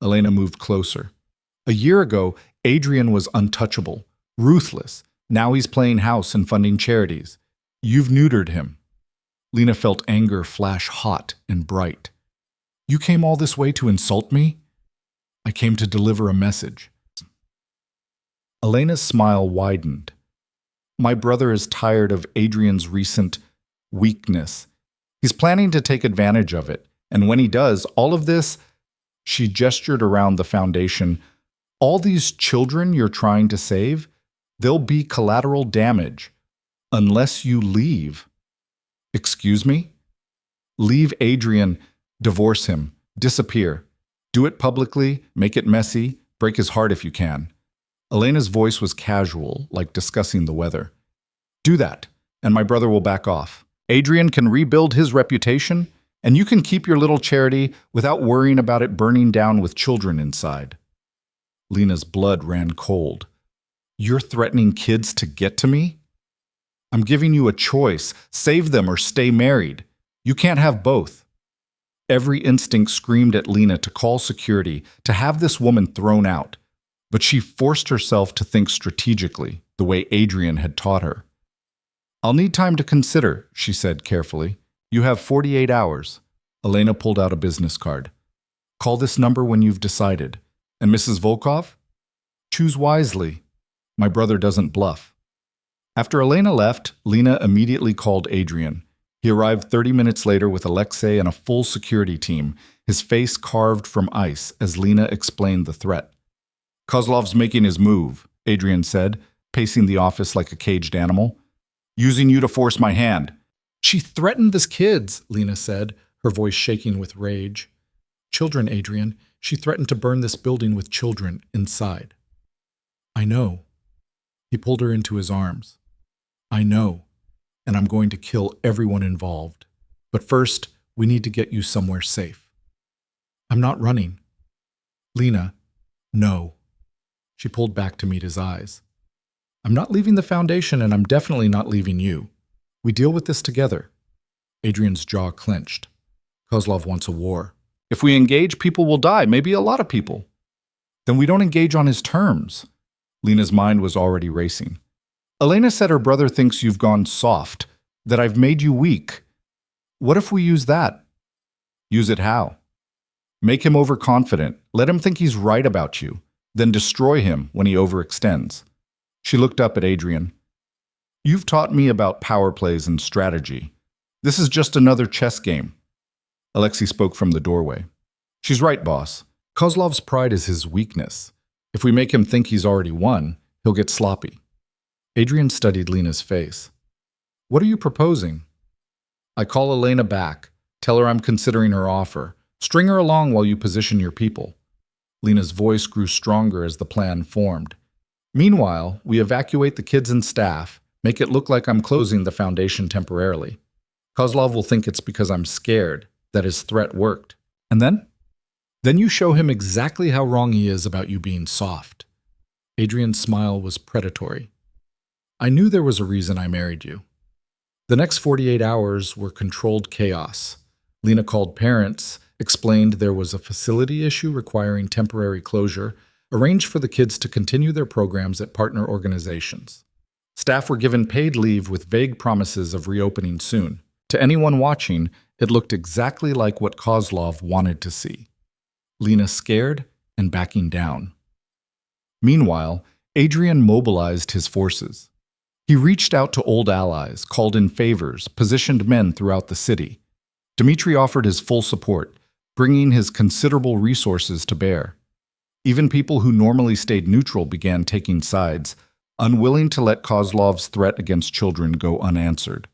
Elena moved closer. A year ago, Adrian was untouchable, ruthless. Now he's playing house and funding charities. You've neutered him. Lena felt anger flash hot and bright. "You came all this way to insult me?" "I came to deliver a message." Elena's smile widened. "My brother is tired of Adrian's recent weakness. He's planning to take advantage of it. And when he does, all of this," she gestured around the foundation, "all these children you're trying to save, they'll be collateral damage unless you leave." "Excuse me?" "Leave Adrian, divorce him, disappear. Do it publicly, make it messy, break his heart if you can." Elena's voice was casual, like discussing the weather. "Do that, and my brother will back off. Adrian can rebuild his reputation, and you can keep your little charity without worrying about it burning down with children inside." Lena's blood ran cold. "You're threatening kids to get to me? I'm giving you a choice. Save them or stay married. You can't have both." Every instinct screamed at Lena to call security, to have this woman thrown out. But she forced herself to think strategically, the way Adrian had taught her. "I'll need time to consider," she said carefully. "You have 48 hours. Elena pulled out a business card. "Call this number when you've decided. And Mrs. Volkov? Choose wisely. My brother doesn't bluff." After Elena left, Lena immediately called Adrian. He arrived 30 minutes later with Alexei and a full security team, his face carved from ice as Lena explained the threat. "Kozlov's making his move," Adrian said, pacing the office like a caged animal. "Using you to force my hand." "She threatened the kids," Lena said, her voice shaking with rage. "Children, Adrian. She threatened to burn this building with children inside." "I know." He pulled her into his arms. "I know, and I'm going to kill everyone involved. But first, we need to get you somewhere safe." "I'm not running." "Lena, no." She pulled back to meet his eyes. "I'm not leaving the foundation, and I'm definitely not leaving you. We deal with this together." Adrian's jaw clenched. "Kozlov wants a war. If we engage, people will die, maybe a lot of people." "Then we don't engage on his terms." Lena's mind was already racing. "Elena said her brother thinks you've gone soft, that I've made you weak. What if we use that?" "Use it how?" "Make him overconfident. Let him think he's right about you. Then destroy him when he overextends." She looked up at Adrian. "You've taught me about power plays and strategy. This is just another chess game." Alexei spoke from the doorway. "She's right, boss. Kozlov's pride is his weakness. If we make him think he's already won, he'll get sloppy. Adrian studied Lena's face. What are you proposing? I call Elena back, tell her I'm considering her offer. String her along while you position your people. Lena's voice grew stronger as the plan formed. Meanwhile, we evacuate the kids and staff, make it look like I'm closing the foundation temporarily. Kozlov will think it's because I'm scared, that his threat worked. And then? Then you show him exactly how wrong he is about you being soft. Adrian's smile was predatory. I knew there was a reason I married you. The next 48 hours were controlled chaos. Lena called parents, explained there was a facility issue requiring temporary closure, arranged for the kids to continue their programs at partner organizations. Staff were given paid leave with vague promises of reopening soon. To anyone watching, it looked exactly like what Kozlov wanted to see. Lena scared and backing down. Meanwhile, Adrian mobilized his forces. He reached out to old allies, called in favors, positioned men throughout the city. Dmitry offered his full support, bringing his considerable resources to bear. Even people who normally stayed neutral began taking sides, unwilling to let Kozlov's threat against children go unanswered.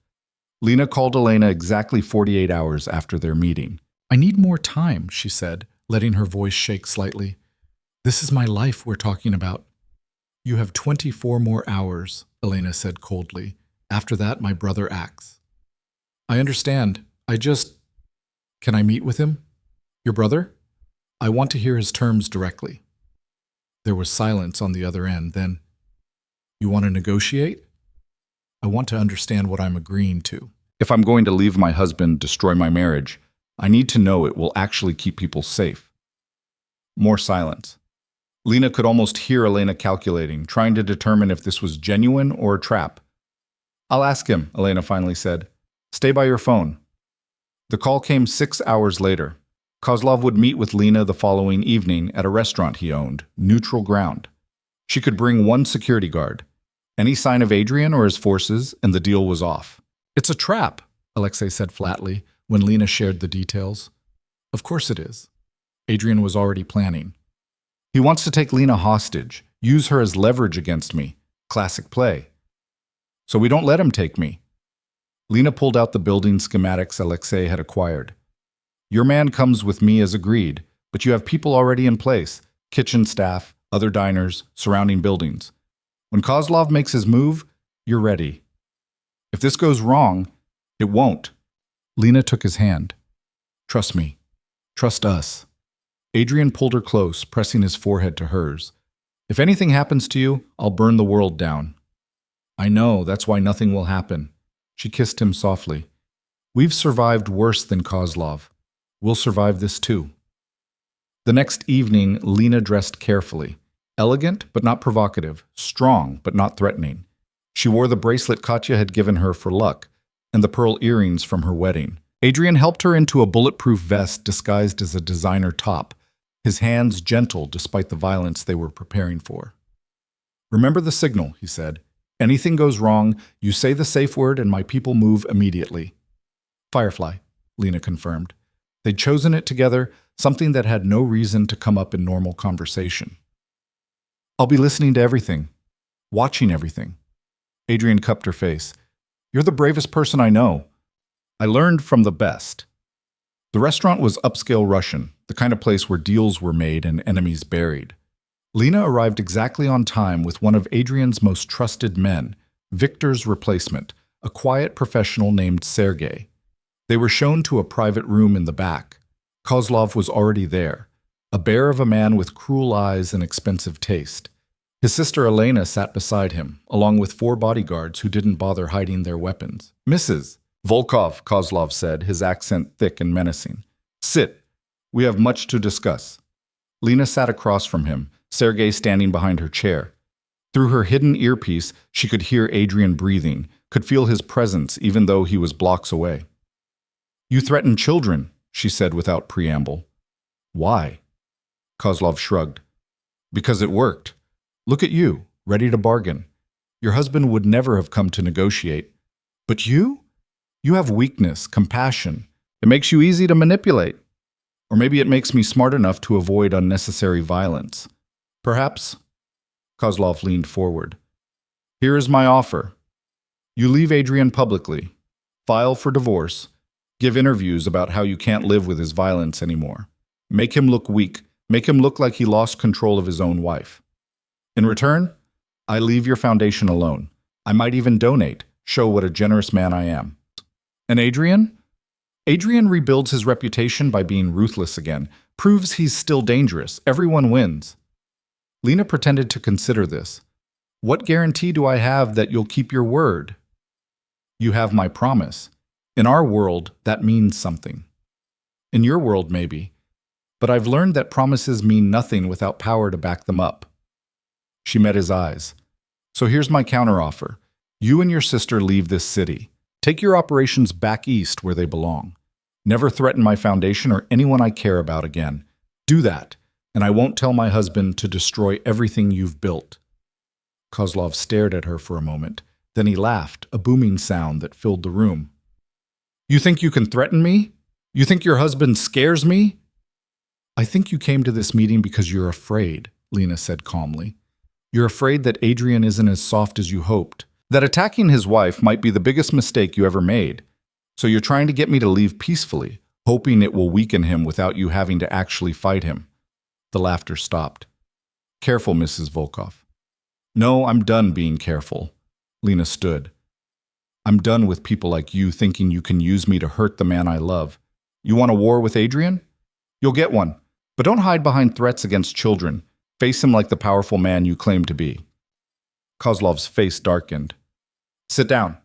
Lena called Elena exactly 48 hours after their meeting. I need more time, she said, letting her voice shake slightly. This is my life we're talking about. You have 24 more hours, Elena said coldly. After that, my brother acts. I understand. Can I meet with him? Your brother? I want to hear his terms directly. There was silence on the other end. Then, you want to negotiate? I want to understand what I'm agreeing to. If I'm going to leave my husband, destroy my marriage, I need to know it will actually keep people safe. More silence. Lena could almost hear Elena calculating, trying to determine if this was genuine or a trap. I'll ask him, Elena finally said. Stay by your phone. The call came 6 hours later. Kozlov would meet with Lena the following evening at a restaurant he owned, Neutral Ground. She could bring one security guard. Any sign of Adrian or his forces, and the deal was off. It's a trap, Alexei said flatly when Lena shared the details. Of course it is. Adrian was already planning. He wants to take Lena hostage, use her as leverage against me. Classic play. So we don't let him take me. Lena pulled out the building schematics Alexei had acquired. Your man comes with me as agreed, but you have people already in place, kitchen staff, other diners, surrounding buildings. When Kozlov makes his move, you're ready. If this goes wrong, it won't. Lena took his hand. Trust me. Trust us. Adrian pulled her close, pressing his forehead to hers. If anything happens to you, I'll burn the world down. I know, that's why nothing will happen. She kissed him softly. We've survived worse than Kozlov. We'll survive this too. The next evening, Lena dressed carefully. Elegant, but not provocative. Strong, but not threatening. She wore the bracelet Katya had given her for luck, and the pearl earrings from her wedding. Adrian helped her into a bulletproof vest disguised as a designer top, his hands gentle despite the violence they were preparing for. Remember the signal, he said. Anything goes wrong, you say the safe word and my people move immediately. Firefly, Lena confirmed. They'd chosen it together, something that had no reason to come up in normal conversation. I'll be listening to everything, watching everything. Adrian cupped her face. You're the bravest person I know. I learned from the best. The restaurant was upscale Russian, the kind of place where deals were made and enemies buried. Lena arrived exactly on time with one of Adrian's most trusted men, Victor's replacement, a quiet professional named Sergei. They were shown to a private room in the back. Kozlov was already there, a bear of a man with cruel eyes and expensive taste. His sister Elena sat beside him, along with 4 bodyguards who didn't bother hiding their weapons. Mrs. Volkov, Kozlov said, his accent thick and menacing. Sit. We have much to discuss. Lena sat across from him, Sergei standing behind her chair. Through her hidden earpiece, she could hear Adrian breathing, could feel his presence even though he was blocks away. You threaten children, she said without preamble. Why? Kozlov shrugged. Because it worked. Look at you, ready to bargain. Your husband would never have come to negotiate. But you? You have weakness, compassion. It makes you easy to manipulate. Or maybe it makes me smart enough to avoid unnecessary violence. Perhaps, Kozlov leaned forward. Here is my offer. You leave Adrian publicly, file for divorce, give interviews about how you can't live with his violence anymore. Make him look weak, make him look like he lost control of his own wife. In return, I leave your foundation alone. I might even donate, show what a generous man I am. And Adrian? Adrian rebuilds his reputation by being ruthless again, proves he's still dangerous. Everyone wins. Lena pretended to consider this. What guarantee do I have that you'll keep your word? You have my promise. In our world, that means something. In your world, maybe. But I've learned that promises mean nothing without power to back them up. She met his eyes. So here's my counteroffer. You and your sister leave this city. Take your operations back east where they belong. Never threaten my foundation or anyone I care about again. Do that, and I won't tell my husband to destroy everything you've built. Kozlov stared at her for a moment. Then he laughed, a booming sound that filled the room. You think you can threaten me? You think your husband scares me? I think you came to this meeting because you're afraid, Lena said calmly. You're afraid that Adrian isn't as soft as you hoped, that attacking his wife might be the biggest mistake you ever made. So you're trying to get me to leave peacefully, hoping it will weaken him without you having to actually fight him. The laughter stopped. Careful, Mrs. Volkov. No, I'm done being careful. Lena stood. I'm done with people like you thinking you can use me to hurt the man I love. You want a war with Adrian? You'll get one, but don't hide behind threats against children. Face him like the powerful man you claim to be. Kozlov's face darkened. Sit down.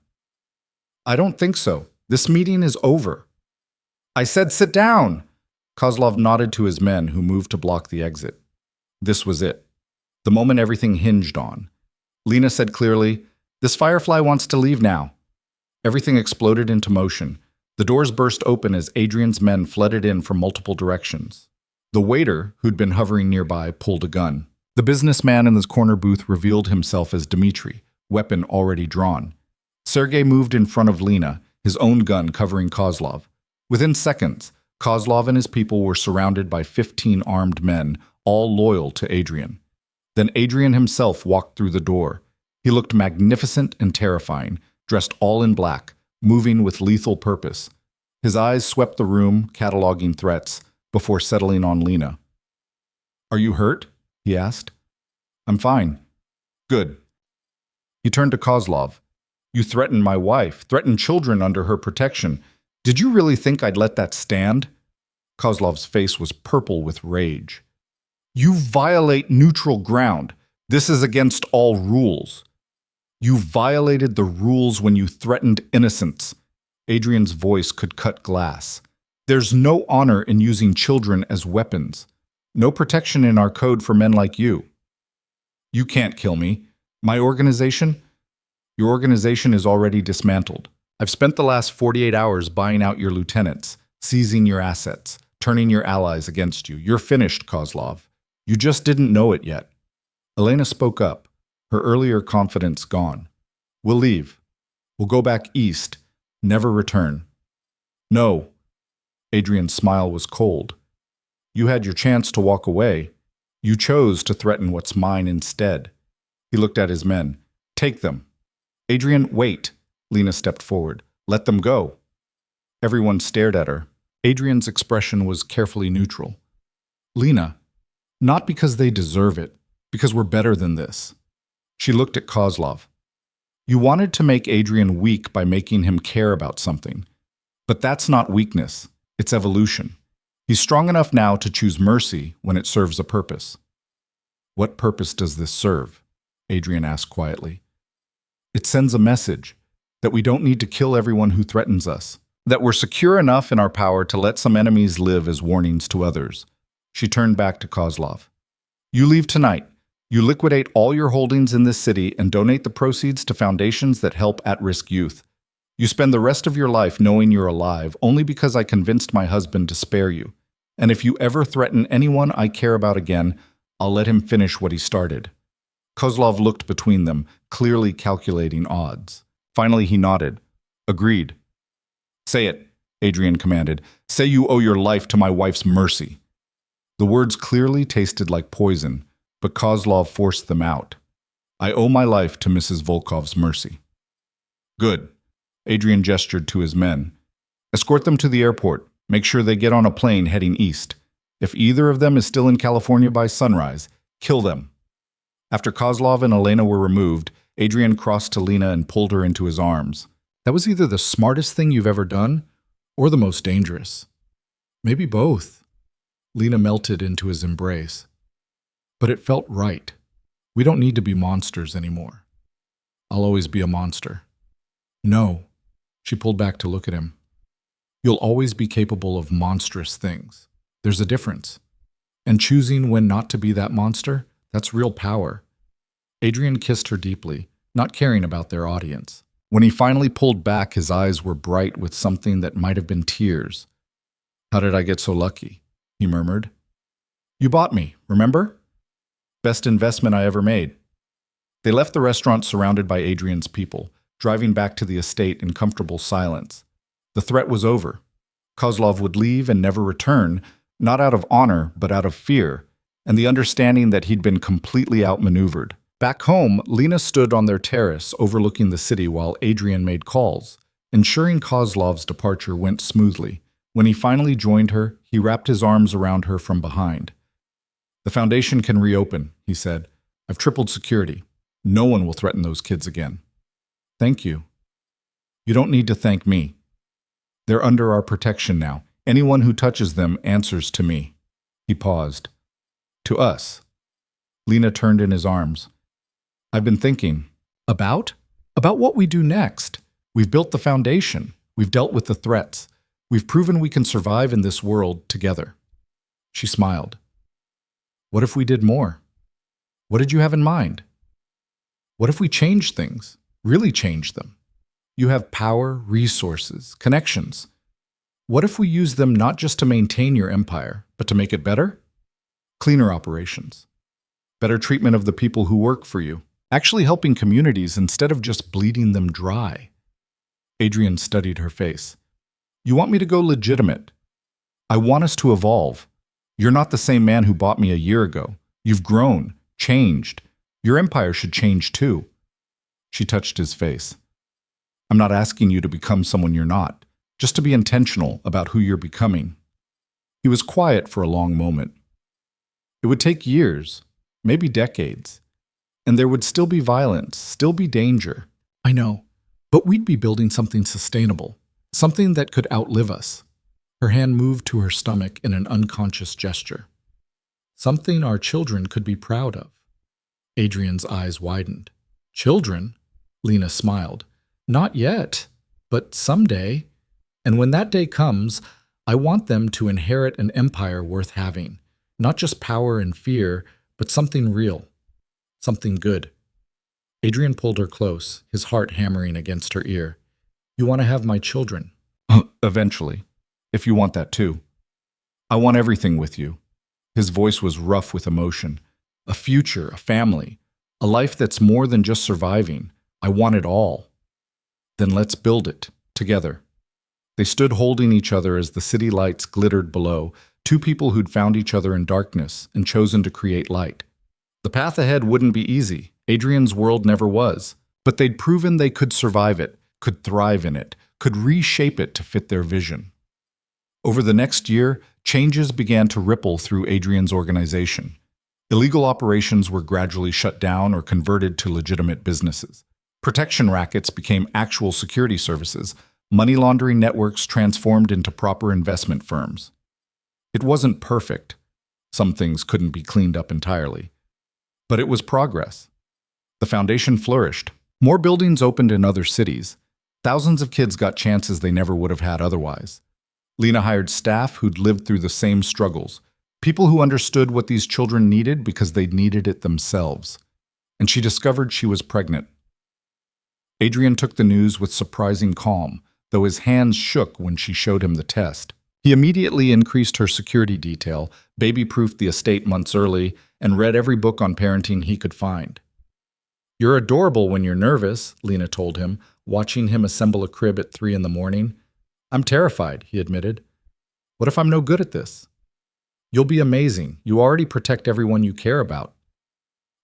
I don't think so. This meeting is over. I said sit down! Kozlov nodded to his men who moved to block the exit. This was it. The moment everything hinged on. Lena said clearly, This firefly wants to leave now. Everything exploded into motion. The doors burst open as Adrian's men flooded in from multiple directions. The waiter, who'd been hovering nearby, pulled a gun. The businessman in the corner booth revealed himself as Dmitri, weapon already drawn. Sergei moved in front of Lena, his own gun covering Kozlov. Within seconds, Kozlov and his people were surrounded by 15 armed men, all loyal to Adrian. Then Adrian himself walked through the door. He looked magnificent and terrifying, dressed all in black, moving with lethal purpose. His eyes swept the room, cataloging threats, before settling on Lena. Are you hurt? He asked. I'm fine. Good. He turned to Kozlov. You threatened my wife, threatened children under her protection. Did you really think I'd let that stand? Kozlov's face was purple with rage. You violate neutral ground. This is against all rules. You violated the rules when you threatened innocents. Adrian's voice could cut glass. There's no honor in using children as weapons. No protection in our code for men like you. You can't kill me. My organization? Your organization is already dismantled. I've spent the last 48 hours buying out your lieutenants, seizing your assets, turning your allies against you. You're finished, Kozlov. You just didn't know it yet. Elena spoke up, her earlier confidence gone. We'll leave. We'll go back east, never return. No. Adrian's smile was cold. You had your chance to walk away. You chose to threaten what's mine instead. He looked at his men. Take them. Adrian, wait. Lena stepped forward. Let them go. Everyone stared at her. Adrian's expression was carefully neutral. Lena, not because they deserve it, because we're better than this. She looked at Kozlov. You wanted to make Adrian weak by making him care about something. But that's not weakness. It's evolution. He's strong enough now to choose mercy when it serves a purpose. What purpose does this serve? Adrian asked quietly. It sends a message that we don't need to kill everyone who threatens us, that we're secure enough in our power to let some enemies live as warnings to others. She turned back to Kozlov. You leave tonight. You liquidate all your holdings in this city and donate the proceeds to foundations that help at-risk youth. You spend the rest of your life knowing you're alive only because I convinced my husband to spare you. And if you ever threaten anyone I care about again, I'll let him finish what he started. Kozlov looked between them, clearly calculating odds. Finally, he nodded. Agreed. Say it, Adrian commanded. Say you owe your life to my wife's mercy. The words clearly tasted like poison, but Kozlov forced them out. I owe my life to Mrs. Volkov's mercy. Good. Adrian gestured to his men. Escort them to the airport. Make sure they get on a plane heading east. If either of them is still in California by sunrise, kill them. After Kozlov and Elena were removed, Adrian crossed to Lena and pulled her into his arms. That was either the smartest thing you've ever done or the most dangerous. Maybe both. Lena melted into his embrace. But it felt right. We don't need to be monsters anymore. I'll always be a monster. No. She pulled back to look at him. You'll always be capable of monstrous things. There's a difference. And choosing when not to be that monster, that's real power. Adrian kissed her deeply, not caring about their audience. When he finally pulled back, his eyes were bright with something that might have been tears. How did I get so lucky? He murmured. You bought me, remember? Best investment I ever made. They left the restaurant surrounded by Adrian's people, driving back to the estate in comfortable silence. The threat was over. Kozlov would leave and never return, not out of honor, but out of fear, and the understanding that he'd been completely outmaneuvered. Back home, Lena stood on their terrace overlooking the city while Adrian made calls, ensuring Kozlov's departure went smoothly. When he finally joined her, he wrapped his arms around her from behind. The foundation can reopen, he said. I've tripled security. No one will threaten those kids again. Thank you. You don't need to thank me. They're under our protection now. Anyone who touches them answers to me. He paused. To us. Lena turned in his arms. I've been thinking. About? About what we do next. We've built the foundation. We've dealt with the threats. We've proven we can survive in this world together. She smiled. What if we did more? What did you have in mind? What if we changed things? Really changed them? You have power, resources, connections. What if we use them not just to maintain your empire, but to make it better? Cleaner operations. Better treatment of the people who work for you. Actually helping communities instead of just bleeding them dry. Adrian studied her face. You want me to go legitimate. I want us to evolve. You're not the same man who bought me a year ago. You've grown, changed. Your empire should change too. She touched his face. I'm not asking you to become someone you're not, just to be intentional about who you're becoming. He was quiet for a long moment. It would take years, maybe decades, and there would still be violence, still be danger. I know, but we'd be building something sustainable, something that could outlive us. Her hand moved to her stomach in an unconscious gesture. Something our children could be proud of. Adrian's eyes widened. Children? Lena smiled. Not yet, but someday. And when that day comes, I want them to inherit an empire worth having. Not just power and fear, but something real. Something good. Adrian pulled her close, his heart hammering against her ear. You want to have my children? Eventually. If you want that too. I want everything with you. His voice was rough with emotion. A future, a family, a life that's more than just surviving. I want it all. Then let's build it, together. They stood holding each other as the city lights glittered below, two people who'd found each other in darkness and chosen to create light. The path ahead wouldn't be easy. Adrian's world never was. But they'd proven they could survive it, could thrive in it, could reshape it to fit their vision. Over the next year, changes began to ripple through Adrian's organization. Illegal operations were gradually shut down or converted to legitimate businesses. Protection rackets became actual security services. Money laundering networks transformed into proper investment firms. It wasn't perfect. Some things couldn't be cleaned up entirely. But it was progress. The foundation flourished. More buildings opened in other cities. Thousands of kids got chances they never would have had otherwise. Lena hired staff who'd lived through the same struggles, people who understood what these children needed because they'd needed it themselves. And she discovered she was pregnant. Adrian took the news with surprising calm, though his hands shook when she showed him the test. He immediately increased her security detail, baby-proofed the estate months early, and read every book on parenting he could find. You're adorable when you're nervous, Lena told him, watching him assemble a crib at 3 a.m. I'm terrified, he admitted. What if I'm no good at this? You'll be amazing. You already protect everyone you care about.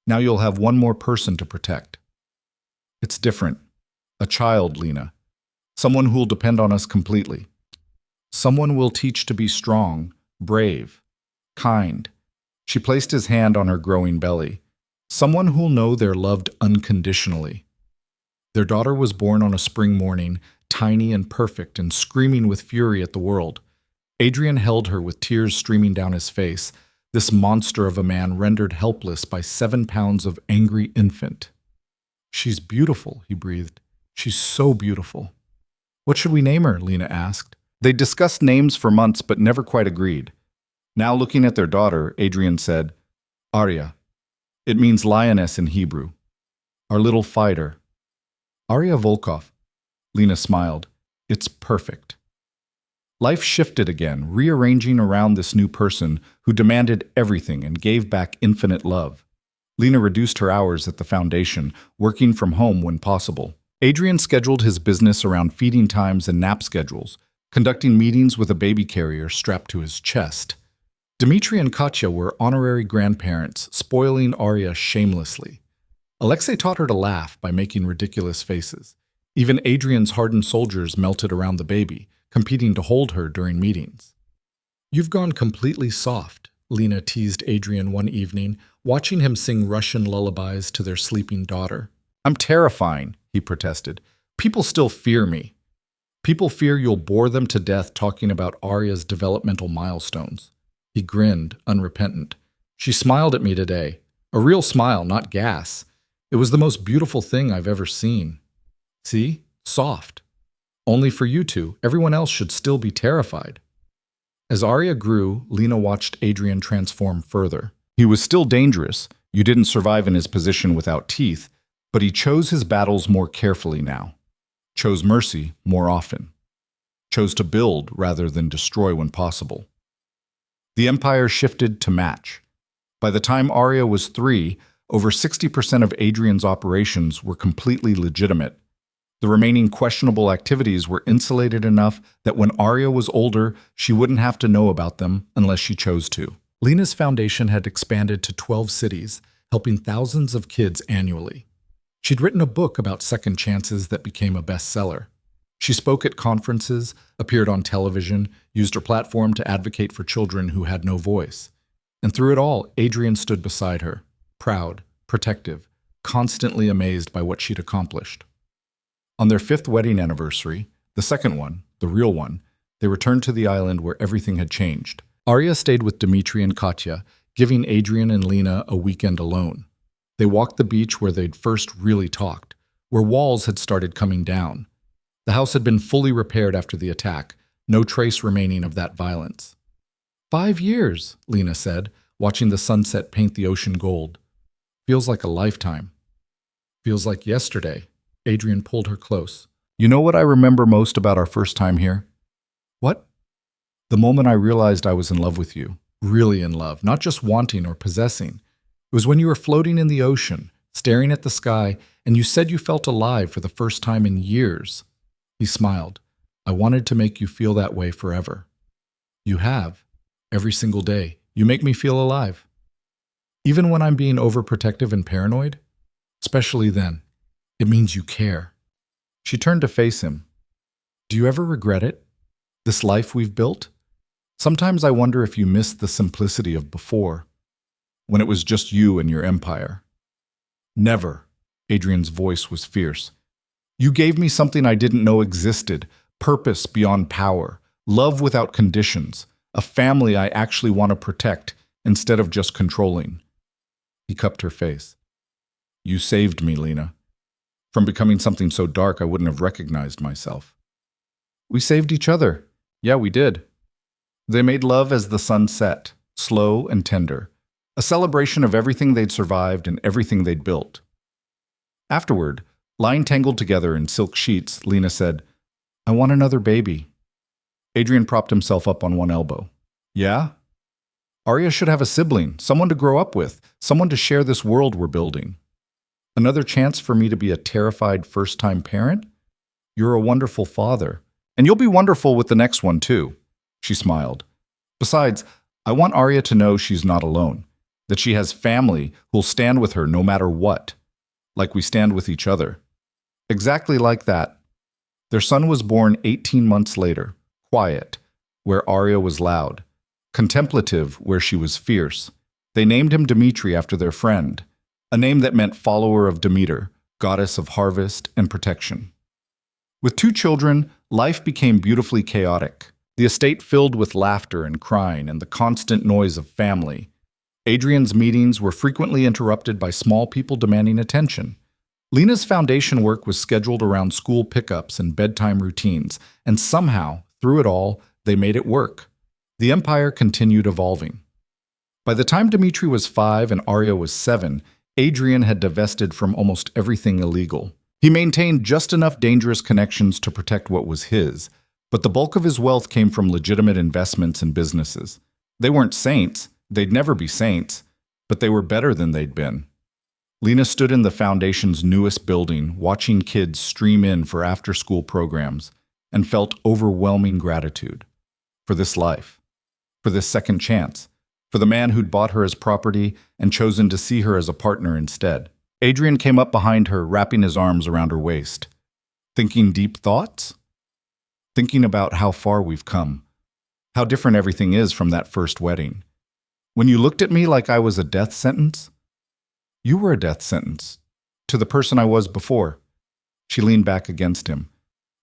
Now you'll have one more person to protect. It's different. A child, Lena. Someone who'll depend on us completely. Someone we'll teach to be strong, brave, kind. She placed his hand on her growing belly. Someone who'll know they're loved unconditionally. Their daughter was born on a spring morning, tiny and perfect and screaming with fury at the world. Adrian held her with tears streaming down his face, this monster of a man rendered helpless by 7 pounds of angry infant. She's beautiful, he breathed. She's so beautiful. What should we name her? Lena asked. They discussed names for months but never quite agreed. Now looking at their daughter, Adrian said, Arya. It means lioness in Hebrew. Our little fighter. Arya Volkov. Lena smiled. It's perfect. Life shifted again, rearranging around this new person who demanded everything and gave back infinite love. Lena reduced her hours at the foundation, working from home when possible. Adrian scheduled his business around feeding times and nap schedules, conducting meetings with a baby carrier strapped to his chest. Dmitri and Katya were honorary grandparents, spoiling Arya shamelessly. Alexei taught her to laugh by making ridiculous faces. Even Adrian's hardened soldiers melted around the baby, competing to hold her during meetings. You've gone completely soft, Lena teased Adrian one evening, watching him sing Russian lullabies to their sleeping daughter. I'm terrifying, he protested. People still fear me. People fear you'll bore them to death talking about Arya's developmental milestones. He grinned, unrepentant. She smiled at me today. A real smile, not gas. It was the most beautiful thing I've ever seen. See? Soft. Only for you two. Everyone else should still be terrified. As Arya grew, Lena watched Adrian transform further. He was still dangerous. You didn't survive in his position without teeth, but he chose his battles more carefully now. Chose mercy more often. Chose to build rather than destroy when possible. The empire shifted to match. By the time Arya was 3, over 60% of Adrian's operations were completely legitimate. The remaining questionable activities were insulated enough that when Arya was older, she wouldn't have to know about them unless she chose to. Lena's foundation had expanded to 12 cities, helping thousands of kids annually. She'd written a book about second chances that became a bestseller. She spoke at conferences, appeared on television, used her platform to advocate for children who had no voice. And through it all, Adrian stood beside her, proud, protective, constantly amazed by what she'd accomplished. On their 5th wedding anniversary, the second one, the real one, they returned to the island where everything had changed. Arya stayed with Dmitri and Katya, giving Adrian and Lena a weekend alone. They walked the beach where they'd first really talked, where walls had started coming down. The house had been fully repaired after the attack, no trace remaining of that violence. 5 years, Lena said, watching the sunset paint the ocean gold. Feels like a lifetime. Feels like yesterday. Adrian pulled her close. You know what I remember most about our first time here? What? The moment I realized I was in love with you. Really in love, not just wanting or possessing. It was when you were floating in the ocean, staring at the sky, and you said you felt alive for the first time in years. He smiled. I wanted to make you feel that way forever. You have. Every single day. You make me feel alive. Even when I'm being overprotective and paranoid? Especially then. It means you care. She turned to face him. Do you ever regret it? This life we've built? Sometimes I wonder if you missed the simplicity of before, when it was just you and your empire. Never. Adrian's voice was fierce. You gave me something I didn't know existed, purpose beyond power, love without conditions, a family I actually want to protect instead of just controlling. He cupped her face. You saved me, Lena. From becoming something so dark I wouldn't have recognized myself. We saved each other. Yeah, we did. They made love as the sun set, slow and tender, a celebration of everything they'd survived and everything they'd built. Afterward, lying tangled together in silk sheets, Lena said, I want another baby. Adrian propped himself up on one elbow. Yeah? Arya should have a sibling, someone to grow up with, someone to share this world we're building. Another chance for me to be a terrified first-time parent? You're a wonderful father. And you'll be wonderful with the next one, too. She smiled. Besides, I want Arya to know she's not alone. that she has family who'll stand with her no matter what, like we stand with each other. Exactly like that. Their son was born 18 months later, quiet, where Arya was loud, contemplative, where she was fierce. They named him Dmitri after their friend, a name that meant follower of Demeter, goddess of harvest and protection. With 2 children, life became beautifully chaotic. The estate filled with laughter and crying and the constant noise of family. Adrian's meetings were frequently interrupted by small people demanding attention. Lena's foundation work was scheduled around school pickups and bedtime routines, and somehow, through it all, they made it work. The empire continued evolving. By the time Dmitri was 5 and Arya was 7, Adrian had divested from almost everything illegal. He maintained just enough dangerous connections to protect what was his, but the bulk of his wealth came from legitimate investments and businesses. They weren't saints, they'd never be saints, but they were better than they'd been. Lena stood in the Foundation's newest building, watching kids stream in for after-school programs, and felt overwhelming gratitude for this life, for this second chance, for the man who'd bought her as property and chosen to see her as a partner instead. Adrian came up behind her, wrapping his arms around her waist. Thinking deep thoughts? Thinking about how far we've come, how different everything is from that first wedding. When you looked at me like I was a death sentence, you were a death sentence to the person I was before. She leaned back against him.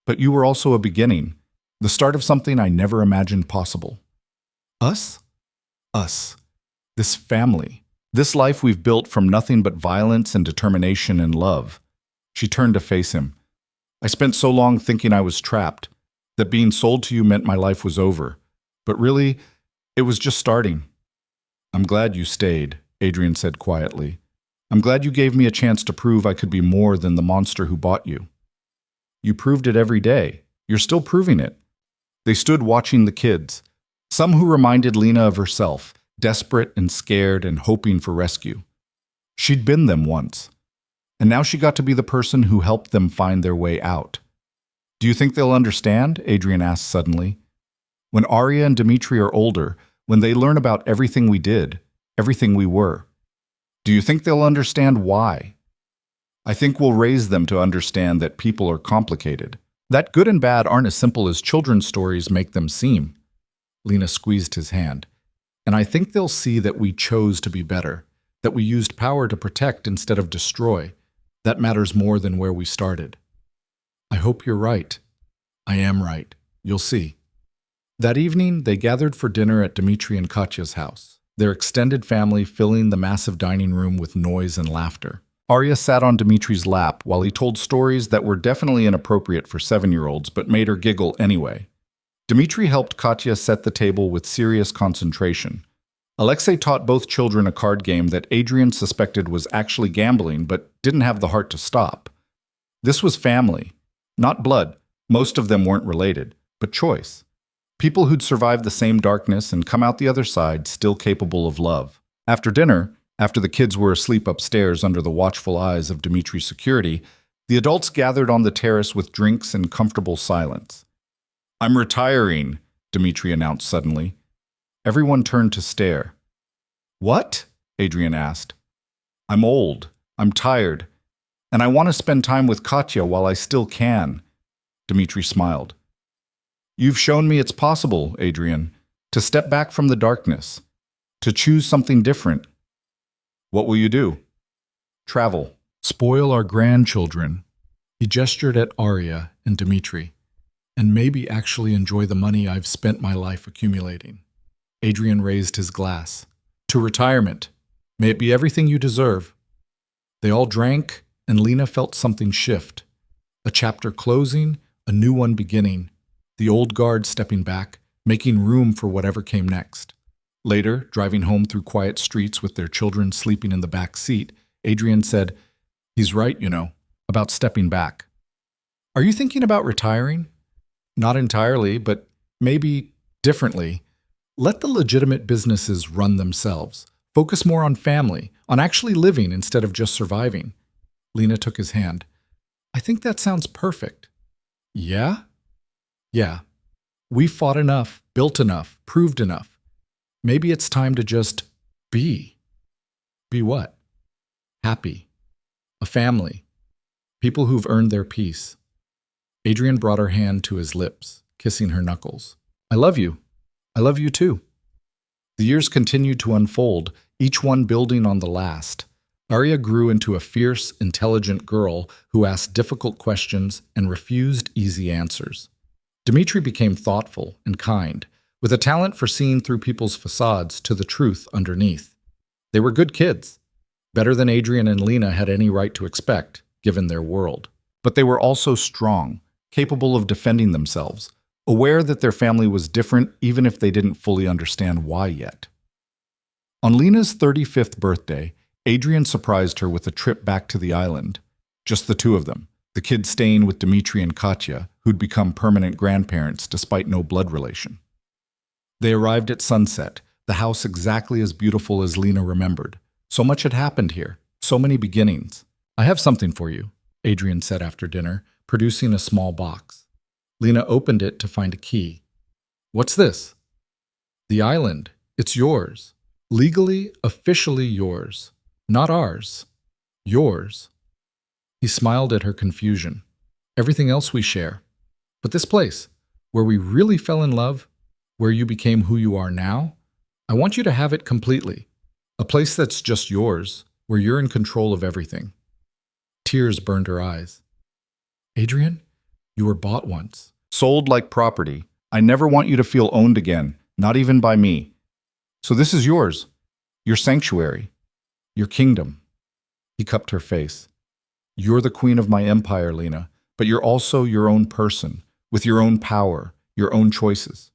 But you were also a beginning, the start of something I never imagined possible. Us? Us. This family. This life we've built from nothing but violence and determination and love. She turned to face him. I spent so long thinking I was trapped, that being sold to you meant my life was over. But really, it was just starting. I'm glad you stayed, Adrian said quietly. I'm glad you gave me a chance to prove I could be more than the monster who bought you. You proved it every day. You're still proving it. They stood watching the kids, some who reminded Lena of herself, desperate and scared and hoping for rescue. She'd been them once, and now she got to be the person who helped them find their way out. Do you think they'll understand? Adrian asked suddenly. When Arya and Dmitri are older, when they learn about everything we did, everything we were, do you think they'll understand why? I think we'll raise them to understand that people are complicated, that good and bad aren't as simple as children's stories make them seem. Lena squeezed his hand. And I think they'll see that we chose to be better, that we used power to protect instead of destroy. That matters more than where we started. I hope you're right. I am right. You'll see. That evening, they gathered for dinner at Dmitri and Katya's house, their extended family filling the massive dining room with noise and laughter. Arya sat on Dmitri's lap while he told stories that were definitely inappropriate for 7-year-olds but made her giggle anyway. Dmitri helped Katya set the table with serious concentration. Alexei taught both children a card game that Adrian suspected was actually gambling but didn't have the heart to stop. This was family, not blood. Most of them weren't related, but choice. People who'd survived the same darkness and come out the other side still capable of love. After dinner, after the kids were asleep upstairs under the watchful eyes of Dmitri's security, the adults gathered on the terrace with drinks and comfortable silence. I'm retiring, Dmitri announced suddenly. Everyone turned to stare. What? Adrian asked. I'm old, I'm tired, and I want to spend time with Katya while I still can. Dmitri smiled. You've shown me it's possible, Adrian, to step back from the darkness, to choose something different. What will you do? Travel. Spoil our grandchildren. He gestured at Arya and Dmitri. And maybe actually enjoy the money I've spent my life accumulating. Adrian raised his glass. To retirement. May it be everything you deserve. They all drank, and Lena felt something shift. A chapter closing, a new one beginning. The old guard stepping back, making room for whatever came next. Later, driving home through quiet streets with their children sleeping in the back seat, Adrian said, He's right, about stepping back. Are you thinking about retiring? Not entirely, but maybe differently. Let the legitimate businesses run themselves. Focus more on family, on actually living instead of just surviving. Lena took his hand. I think that sounds perfect. Yeah? Yeah. We fought enough, built enough, proved enough. Maybe it's time to just be. Be what? Happy. A family. People who've earned their peace. Adrian brought her hand to his lips, kissing her knuckles. I love you. I love you too. The years continued to unfold, each one building on the last. Arya grew into a fierce, intelligent girl who asked difficult questions and refused easy answers. Dmitri became thoughtful and kind, with a talent for seeing through people's facades to the truth underneath. They were good kids, better than Adrian and Lena had any right to expect, given their world. But they were also strong, capable of defending themselves, aware that their family was different even if they didn't fully understand why yet. On Lena's 35th birthday, Adrian surprised her with a trip back to the island. Just the two of them, the kids staying with Dmitri and Katya, who'd become permanent grandparents despite no blood relation. They arrived at sunset, the house exactly as beautiful as Lena remembered. So much had happened here, so many beginnings. I have something for you, Adrian said after dinner, producing a small box. Lena opened it to find a key. What's this? The island. It's yours. Legally, officially yours. Not ours. Yours. He smiled at her confusion. Everything else we share. But this place, where we really fell in love, where you became who you are now, I want you to have it completely. A place that's just yours, where you're in control of everything. Tears burned her eyes. Adrian, you were bought once. Sold like property. I never want you to feel owned again, not even by me. So this is yours. Your sanctuary. Your kingdom. He cupped her face. You're the queen of my empire, Lena, but you're also your own person, with your own power, your own choices.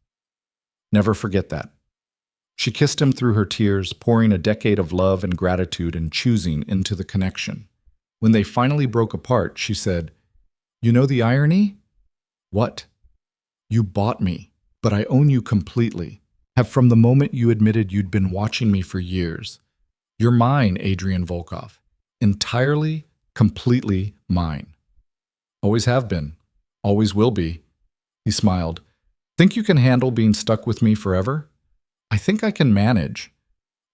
Never forget that. She kissed him through her tears, pouring a decade of love and gratitude and choosing into the connection. When they finally broke apart, she said, You know the irony? What? You bought me, but I own you completely. Have from the moment you admitted you'd been watching me for years. You're mine, Adrian Volkov. Entirely, completely mine. Always have been. Always will be. He smiled. Think you can handle being stuck with me forever? I think I can manage.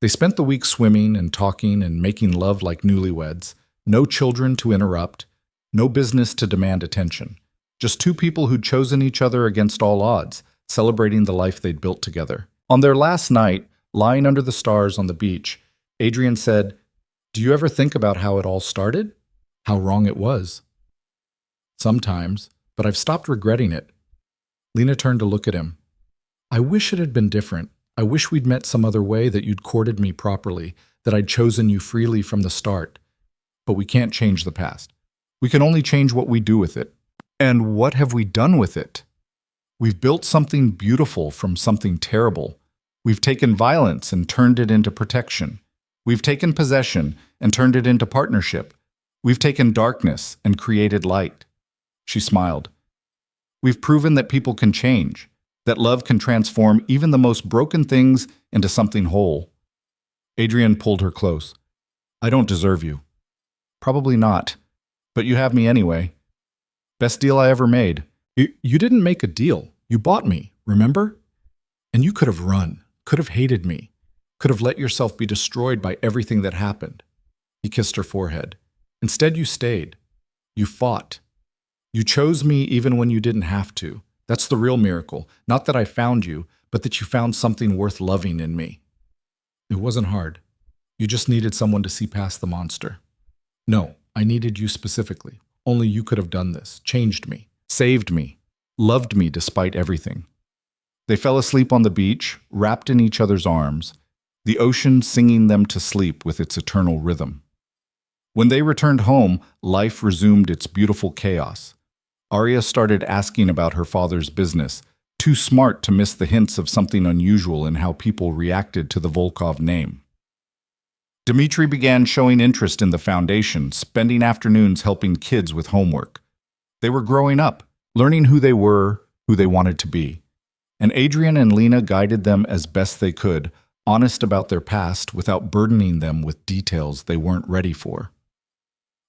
They spent the week swimming and talking and making love like newlyweds. No children to interrupt. No business to demand attention. Just two people who'd chosen each other against all odds, celebrating the life they'd built together. On their last night, lying under the stars on the beach, Adrian said, Do you ever think about how it all started? How wrong it was? Sometimes, but I've stopped regretting it. Lena turned to look at him. I wish it had been different. I wish we'd met some other way, that you'd courted me properly, that I'd chosen you freely from the start. But we can't change the past. We can only change what we do with it. And what have we done with it? We've built something beautiful from something terrible. We've taken violence and turned it into protection. We've taken possession and turned it into partnership. We've taken darkness and created light. She smiled. We've proven that people can change, that love can transform even the most broken things into something whole. Adrian pulled her close. I don't deserve you. Probably not, but you have me anyway. Best deal I ever made. You didn't make a deal. You bought me, remember? And you could have run, could have hated me, could have let yourself be destroyed by everything that happened. He kissed her forehead. Instead, you stayed. You fought. You chose me even when you didn't have to. That's the real miracle. Not that I found you, but that you found something worth loving in me. It wasn't hard. You just needed someone to see past the monster. No, I needed you specifically. Only you could have done this, changed me, saved me, loved me despite everything. They fell asleep on the beach, wrapped in each other's arms, the ocean singing them to sleep with its eternal rhythm. When they returned home, life resumed its beautiful chaos. Arya started asking about her father's business, too smart to miss the hints of something unusual in how people reacted to the Volkov name. Dmitri began showing interest in the foundation, spending afternoons helping kids with homework. They were growing up, learning who they were, who they wanted to be. And Adrian and Lena guided them as best they could, honest about their past without burdening them with details they weren't ready for.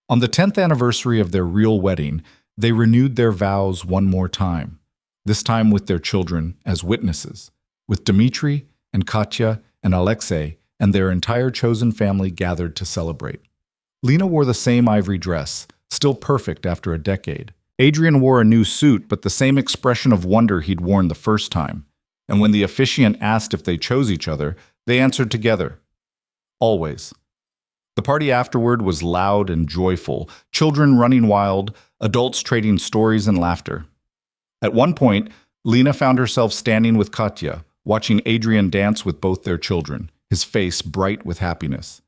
On the 10th anniversary of their real wedding, they renewed their vows one more time, this time with their children as witnesses, with Dmitri and Katya and Alexei and their entire chosen family gathered to celebrate. Lena wore the same ivory dress, still perfect after a decade. Adrian wore a new suit, but the same expression of wonder he'd worn the first time. And when the officiant asked if they chose each other, they answered together. Always. The party afterward was loud and joyful, children running wild, adults trading stories and laughter. At one point, Lena found herself standing with Katya, watching Adrian dance with both their children, his face bright with happiness.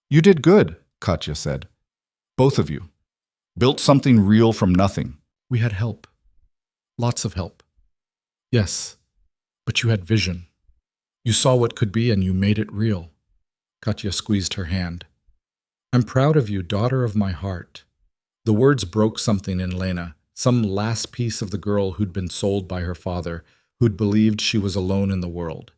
"You did good," Katya said. "Both of you. Built something real from nothing." "We had help. Lots of help. Yes, but you had vision. You saw what could be and you made it real." Katya squeezed her hand. "I'm proud of you, daughter of my heart." The words broke something in Lena, some last piece of the girl who'd been sold by her father, who'd believed she was alone in the world.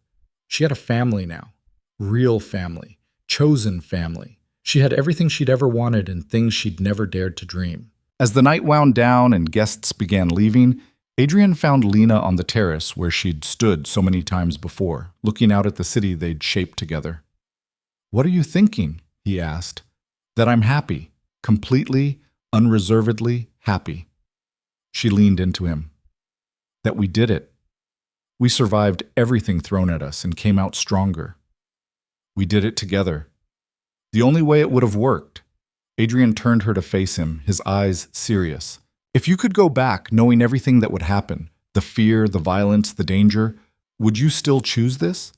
She had a family now. Real family. Chosen family. She had everything she'd ever wanted and things she'd never dared to dream. As the night wound down and guests began leaving, Adrian found Lena on the terrace where she'd stood so many times before, looking out at the city they'd shaped together. "What are you thinking?" he asked. "That I'm happy. Completely, unreservedly happy." She leaned into him. "That we did it. We survived everything thrown at us and came out stronger. We did it together. The only way it would have worked." Adrian turned her to face him, his eyes serious. "If you could go back knowing everything that would happen, the fear, the violence, the danger, would you still choose this?"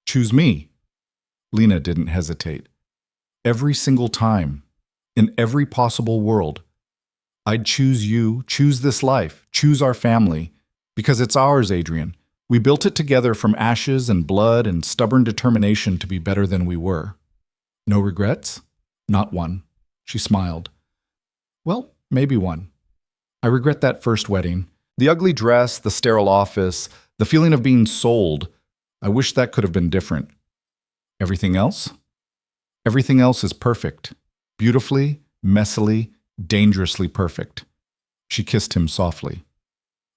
"Choose me." Lena didn't hesitate. "Every single time, in every possible world. I'd choose you, choose this life, choose our family, because it's ours, Adrian. We built it together from ashes and blood and stubborn determination to be better than we were." "No regrets?" "Not one." She smiled. "Well, maybe one. I regret that first wedding. The ugly dress, the sterile office, the feeling of being sold. I wish that could have been different. Everything else? Everything else is perfect. Beautifully, messily, dangerously perfect." She kissed him softly.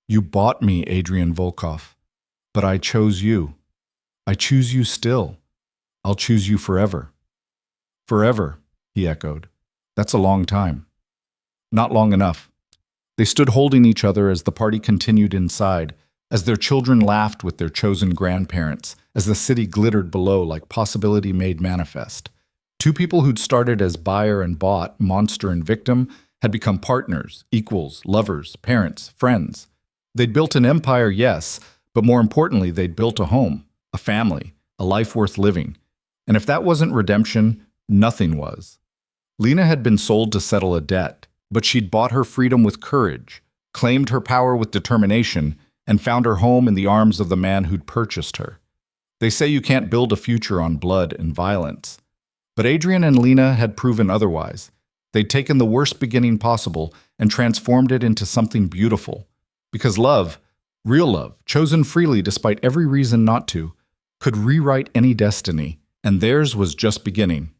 "You bought me, Adrian Volkov, but I chose you. I choose you still. I'll choose you forever." "Forever," he echoed. "That's a long time." "Not long enough." They stood holding each other as the party continued inside, as their children laughed with their chosen grandparents, as the city glittered below like possibility made manifest. Two people who'd started as buyer and bought, monster and victim, had become partners, equals, lovers, parents, friends. They'd built an empire, yes, but more importantly, they'd built a home, a family, a life worth living. And if that wasn't redemption, nothing was. Lena had been sold to settle a debt, but she'd bought her freedom with courage, claimed her power with determination, and found her home in the arms of the man who'd purchased her. They say you can't build a future on blood and violence. But Adrian and Lena had proven otherwise. They'd taken the worst beginning possible and transformed it into something beautiful. Because love, real love, chosen freely despite every reason not to, could rewrite any destiny, and theirs was just beginning.